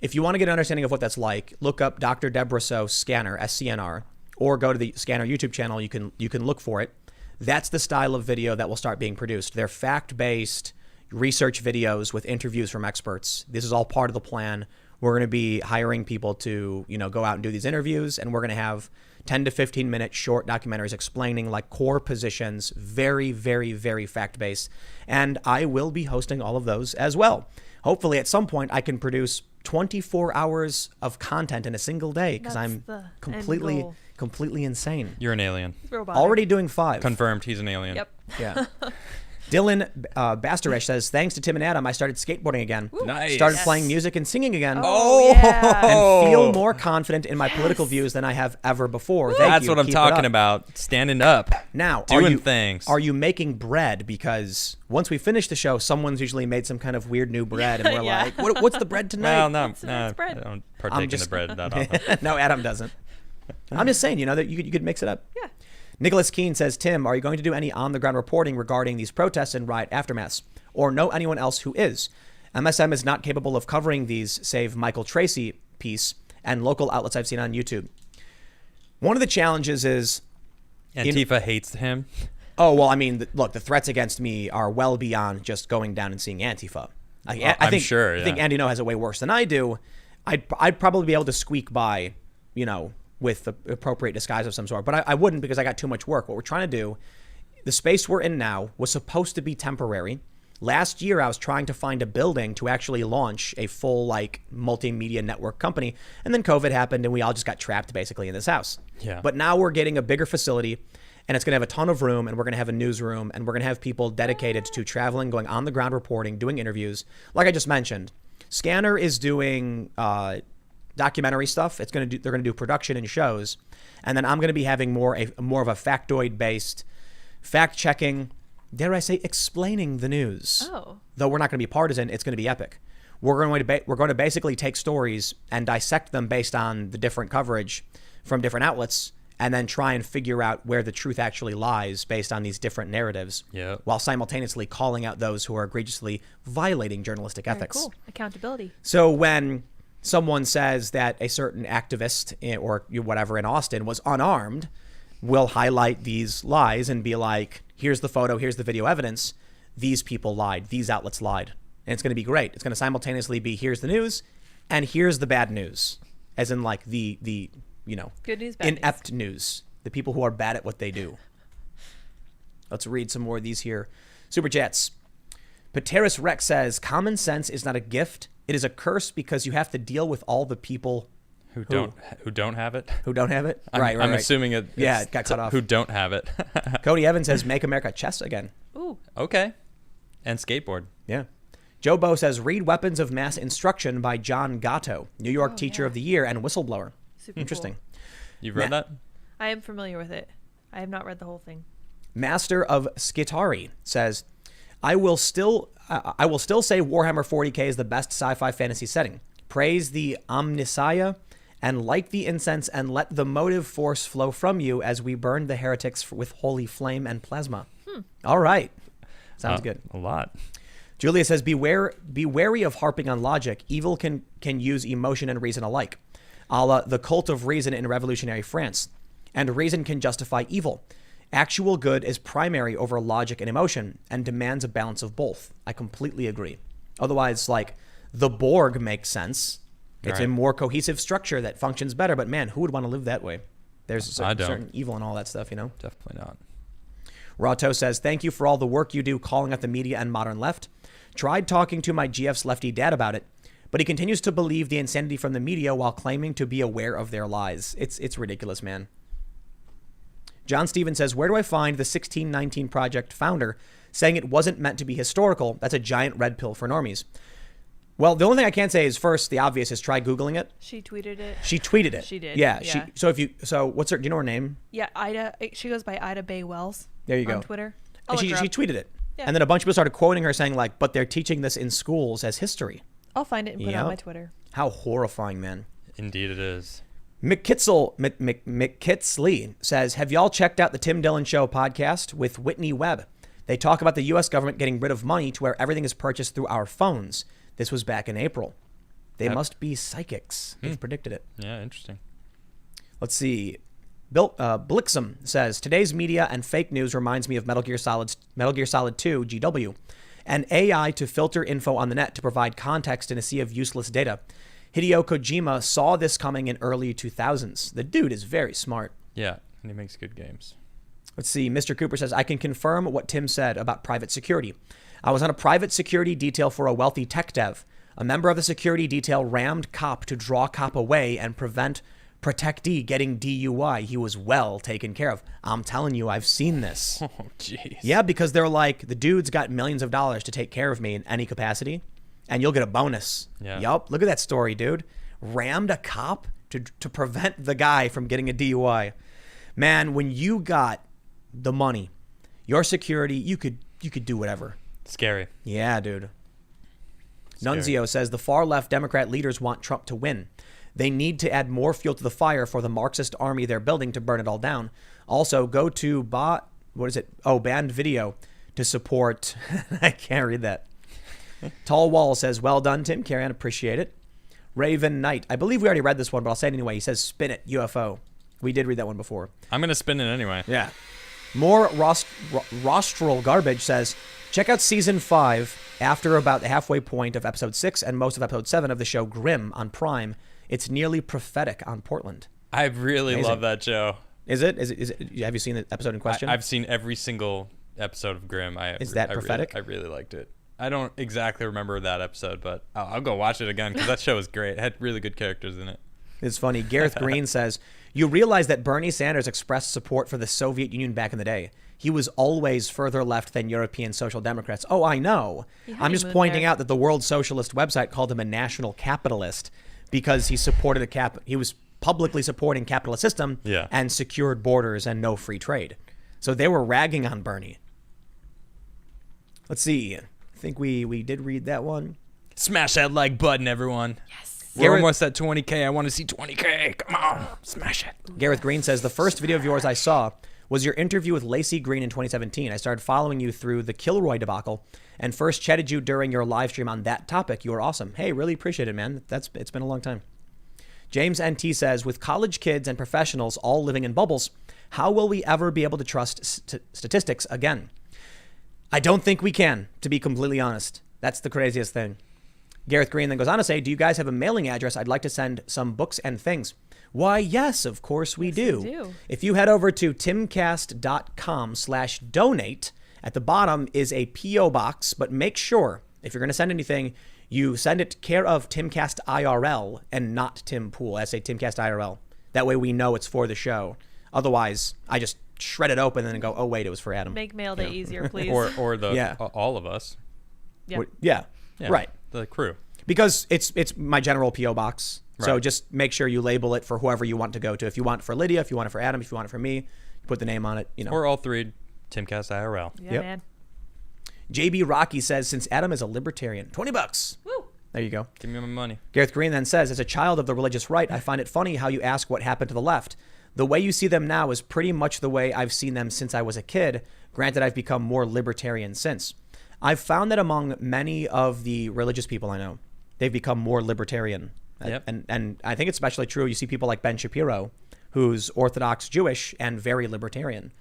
if you want to get an understanding of what that's like, look up Dr. Deborah So Scanner, SCNR, or go to the Scanner YouTube channel. You can look for it. That's the style of video that will start being produced. They're fact-based, research videos with interviews from experts. This is all part of the plan. We're going to be hiring people to, go out and do these interviews, and we're going to have 10 to 15 minute short documentaries explaining like core positions, very, very, very fact-based. And I will be hosting all of those as well. Hopefully at some point I can produce 24 hours of content in a single day because I'm completely insane. You're an alien. Already doing 5. Confirmed, he's an alien. Yep. Yeah. Dylan Basterish says, thanks to Tim and Adam, I started skateboarding again. Ooh. Nice. Started playing music and singing again. Yeah. And feel more confident in my political views than I have ever before. Thank That's you. what I'm Keep it talking up. about. Standing up. Now, doing things. Are you making bread? Because once we finish the show, someone's usually made some kind of weird new bread, and we're Yeah. like, what's the bread tonight? Well, no, Tonight's bread. I don't partake in the bread that often. No, Adam doesn't. I'm just saying, that you could mix it up. Yeah. Nicholas Keene says, Tim, are you going to do any on-the-ground reporting regarding these protests and riot aftermaths? Or know anyone else who is? MSM is not capable of covering these, save Michael Tracy piece and local outlets I've seen on YouTube. One of the challenges is... Antifa hates him. Oh, well, I mean, look, the threats against me are well beyond just going down and seeing Antifa. I think, sure, yeah. I think Andy No has it way worse than I do. I'd probably be able to squeak by, with the appropriate disguise of some sort. But I wouldn't because I got too much work. What we're trying to do, the space we're in now was supposed to be temporary. Last year, I was trying to find a building to actually launch a full, multimedia network company. And then COVID happened and we all just got trapped basically in this house. Yeah. But now we're getting a bigger facility and it's going to have a ton of room and we're going to have a newsroom and we're going to have people dedicated to traveling, going on the ground reporting, doing interviews. Like I just mentioned, Scanner is doing documentary stuff. They're going to do production and shows. And then I'm going to be having more of a factoid based fact checking, dare I say, explaining the news. Oh. Though we're not going to be partisan, it's going to be epic. We're going to basically take stories and dissect them based on the different coverage from different outlets and then try and figure out where the truth actually lies based on these different narratives. Yep. While simultaneously calling out those who are egregiously violating journalistic Very ethics. cool. Accountability. So when someone says that a certain activist or whatever in Austin was unarmed, we'll highlight these lies and be like, here's the photo, here's the video evidence. These people lied. These outlets lied. And it's going to be great. It's going to simultaneously be, here's the news and here's the bad news. As in the good news, bad inept news. The people who are bad at what they do. Let's read some more of these here. Super chats. Pateris Rex says, common sense is not a gift. It is a curse because you have to deal with all the people who don't have it. Who don't have it? I'm assuming it. Yeah, it got cut off. Who don't have it. Cody Evans says, make America chess again. Ooh. Okay. And skateboard. Yeah. Joe Bo says, read Weapons of Mass Instruction by John Gatto, New York Teacher of the Year and whistleblower. Super Interesting. cool. You've read that? I am familiar with it. I have not read the whole thing. Master of Skitari says, I will still say Warhammer 40K is the best sci-fi fantasy setting. Praise the Omnissiah and light the incense and let the motive force flow from you as we burn the heretics with holy flame and plasma. All right. Sounds good. A lot. Julia says, be wary of harping on logic. Evil can use emotion and reason alike, a la the cult of reason in revolutionary France. And reason can justify evil. Actual good is primary over logic and emotion and demands a balance of both. I completely agree. Otherwise, the Borg makes sense. It's a more cohesive structure that functions better. But man, who would want to live that way? There's a certain evil and all that stuff, Definitely not. Rato says, thank you for all the work you do calling out the media and modern left. Tried talking to my GF's lefty dad about it, but he continues to believe the insanity from the media while claiming to be aware of their lies. It's ridiculous, man. John Stevens says, where do I find the 1619 Project founder saying it wasn't meant to be historical? That's a giant red pill for normies. Well, the only thing I can say is first, the obvious is try Googling it. She tweeted it. She tweeted it. She did. Yeah. Yeah. So what's her, do you know her name? Yeah, Ida. She goes by Ida Bay Wells. There you go. On Twitter. And she tweeted it. Yeah. And then a bunch of people started quoting her saying but they're teaching this in schools as history. I'll find it and put it on my Twitter. How horrifying, man. Indeed it is. McKitsley says, have y'all checked out the Tim Dillon Show podcast with Whitney Webb? They talk about the U.S. government getting rid of money to where everything is purchased through our phones. This was back in April. They must be psychics. They've predicted it. Yeah, interesting. Let's see. Blixum says, today's media and fake news reminds me of Metal Gear Solid 2 GW. and AI to filter info on the net to provide context in a sea of useless data. Hideo Kojima saw this coming in early 2000s. The dude is very smart. Yeah, and he makes good games. Let's see. Mr. Cooper says, I can confirm what Tim said about private security. I was on a private security detail for a wealthy tech dev. A member of the security detail rammed cop to draw cop away and prevent protectee getting DUI. He was well taken care of. I'm telling you, I've seen this. Oh, jeez. Yeah, because they're like, the dude's got millions of dollars to take care of me in any capacity, and you'll get a bonus. Yeah. Yup. Look at that story, dude. Rammed a cop to prevent the guy from getting a DUI. Man, when you got the money, your security, you could do whatever. Scary. Yeah, dude. Scary. Nunzio says the far left Democrat leaders want Trump to win. They need to add more fuel to the fire for the Marxist army they're building to burn it all down. Also, go to banned video to support. I can't read that. Tall Wall says, well done, Tim Carrion. Appreciate it. Raven Knight. I believe we already read this one, but I'll say it anyway. He says, spin it, UFO. We did read that one before. I'm going to spin it anyway. Yeah. More rostral garbage says, check out season 5 after about the halfway point of episode 6 and most of episode 7 of the show Grimm on Prime. It's nearly prophetic on Portland. I really love that show. Is it? Have you seen the episode in question? I've seen every single episode of Grimm. Is that prophetic? I really liked it. I don't exactly remember that episode, but I'll go watch it again because that show was great. It had really good characters in it. It's funny. Gareth Green says, you realize that Bernie Sanders expressed support for the Soviet Union back in the day. He was always further left than European social democrats. Oh, I know. I'm just pointing out that the World Socialist website called him a national capitalist because he supported he was publicly supporting capitalist system and secured borders and no free trade. So they were ragging on Bernie. Let's see. I think we did read that one. Smash that like button, everyone. Yes. We're almost at 20K. I want to see 20K. Come on. Smash it. Gareth Green says, the first video of yours I saw was your interview with Lacey Green in 2017. I started following you through the Kilroy debacle and first chatted you during your live stream on that topic. You were awesome. Hey, really appreciate it, man. It's been a long time. James NT says, with college kids and professionals all living in bubbles, how will we ever be able to trust statistics again? I don't think we can, to be completely honest. That's the craziest thing. Gareth Green then goes on to say, do you guys have a mailing address? I'd like to send some books and things. Why, yes, of course we do. If you head over to timcast.com/donate, at the bottom is a P.O. box, but make sure, if you're going to send anything, you send it care of Timcast IRL and not Tim Pool. I say Timcast IRL. That way we know it's for the show. Otherwise, I just shred it open and then go, oh, wait, it was for Adam. Make mail day easier, please. or all of us. Yeah. Right. The crew. Because it's my general P.O. box. Right. So just make sure you label it for whoever you want to go to. If you want it for Lydia, if you want it for Adam, if you want it for me, you put the name on it. Or all three, Timcast IRL. Yeah, man. JB Rocky says, since Adam is a libertarian, $20. Woo. There you go. Give me my money. Gareth Green then says, as a child of the religious right, I find it funny how you ask what happened to the left. The way you see them now is pretty much the way I've seen them since I was a kid. Granted, I've become more libertarian since. I've found that among many of the religious people I know, they've become more libertarian. Yep. And I think it's especially true. You see people like Ben Shapiro, who's Orthodox Jewish and very libertarian.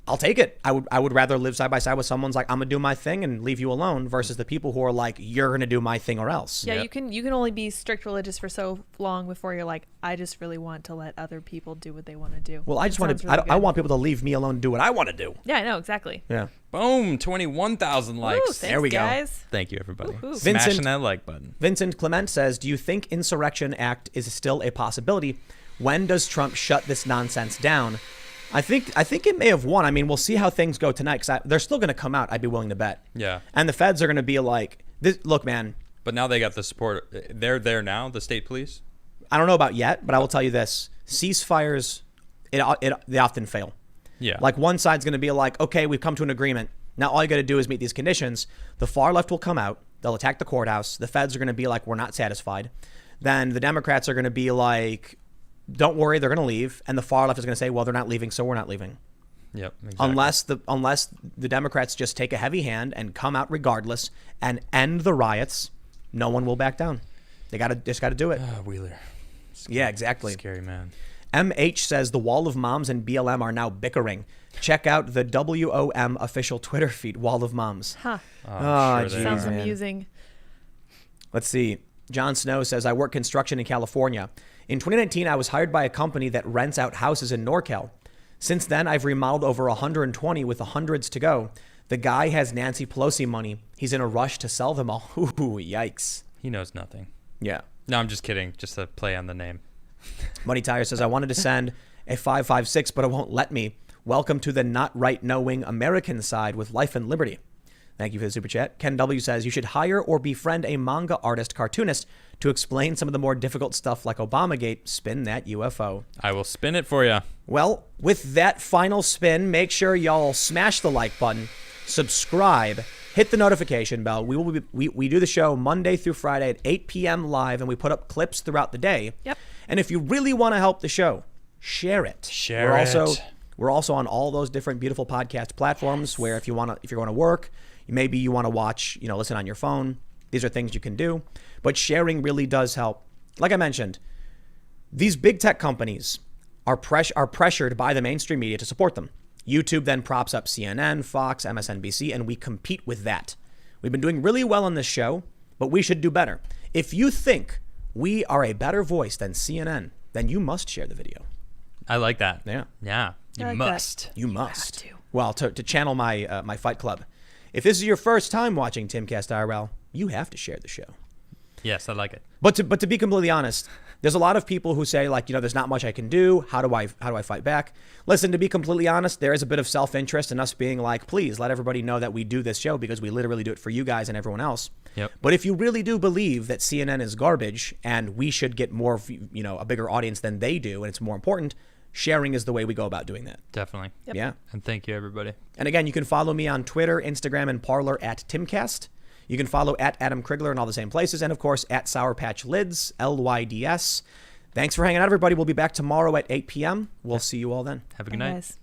I'll take it. I would rather live side by side with someone's like, I'm gonna do my thing and leave you alone, versus the people who are like, you're gonna do my thing or else. Yeah, you can only be strict religious for so long before you're like, I just really want to let other people do what they want to do. Well, I just want to. Really I want people to leave me alone and do what I want to do. Yeah, I know exactly. Yeah. Boom! 21,000 likes. Ooh, thanks, there we go. Guys. Thank you, everybody. Woo-hoo. Smashing that like button. Vincent Clement says, do you think Insurrection Act is still a possibility? When does Trump shut this nonsense down? I think it may have won. I mean, we'll see how things go tonight, because they're still going to come out, I'd be willing to bet. Yeah. And the feds are going to be like, look, man. But now they got the support. They're there now, the state police? I don't know about yet, but I will tell you this. Ceasefires, they often fail. Yeah. Like one side's going to be like, okay, we've come to an agreement. Now all you got to do is meet these conditions. The far left will come out. They'll attack the courthouse. The feds are going to be like, we're not satisfied. Then the Democrats are going to be like, don't worry, they're going to leave. And the far left is going to say, well, they're not leaving, so we're not leaving. Yep, exactly. Unless the Democrats just take a heavy hand and come out regardless and end the riots, no one will back down. They just got to do it. Wheeler. Yeah, exactly. Scary man. MH says the Wall of Moms and BLM are now bickering. Check out the WOM official Twitter feed, Wall of Moms. Huh. Sure they Sounds are. amusing. Let's see. John Snow says, I work construction in California. In 2019, I was hired by a company that rents out houses in NorCal. Since then, I've remodeled over 120 with hundreds to go. The guy has Nancy Pelosi money. He's in a rush to sell them all. Ooh, yikes. He knows nothing. Yeah. No, I'm just kidding. Just a play on the name. Money Tire says, I wanted to send a 556, but it won't let me. Welcome to the not right knowing American side with life and liberty. Thank you for the super chat. Ken W says, you should hire or befriend a manga artist cartoonist to explain some of the more difficult stuff like Obamagate. Spin that UFO. I will spin it for you. Well, with that final spin, make sure y'all smash the like button, subscribe, hit the notification bell. We do the show Monday through Friday at 8 p.m. live, and we put up clips throughout the day. Yep. And if you really want to help the show, share it. We're also on all those different beautiful podcast platforms where if you're going to work, maybe you want to watch, listen on your phone. These are things you can do. But sharing really does help. Like I mentioned, these big tech companies are pressured by the mainstream media to support them. YouTube then props up CNN, Fox, MSNBC, and we compete with that. We've been doing really well on this show, but we should do better. If you think we are a better voice than CNN, then you must share the video. I like that. Yeah. Yeah. You I like must. You must. have to. Well, to channel my my Fight Club. If this is your first time watching Timcast IRL, you have to share the show. Yes, I like it. But to be completely honest, there's a lot of people who say there's not much I can do. How do I fight back? Listen, to be completely honest, there is a bit of self-interest in us being like, please let everybody know that we do this show because we literally do it for you guys and everyone else. Yep. But if you really do believe that CNN is garbage and we should get more, a bigger audience than they do, and it's more important, sharing is the way we go about doing that. Definitely. Yep. Yeah. And thank you, everybody. And again, you can follow me on Twitter, Instagram, and Parler at Timcast. You can follow at Adam Krigler in all the same places. And of course, at Sour Patch Lids, LYDS. Thanks for hanging out, everybody. We'll be back tomorrow at 8 p.m. We'll see you all then. Have a good Bye, night. guys.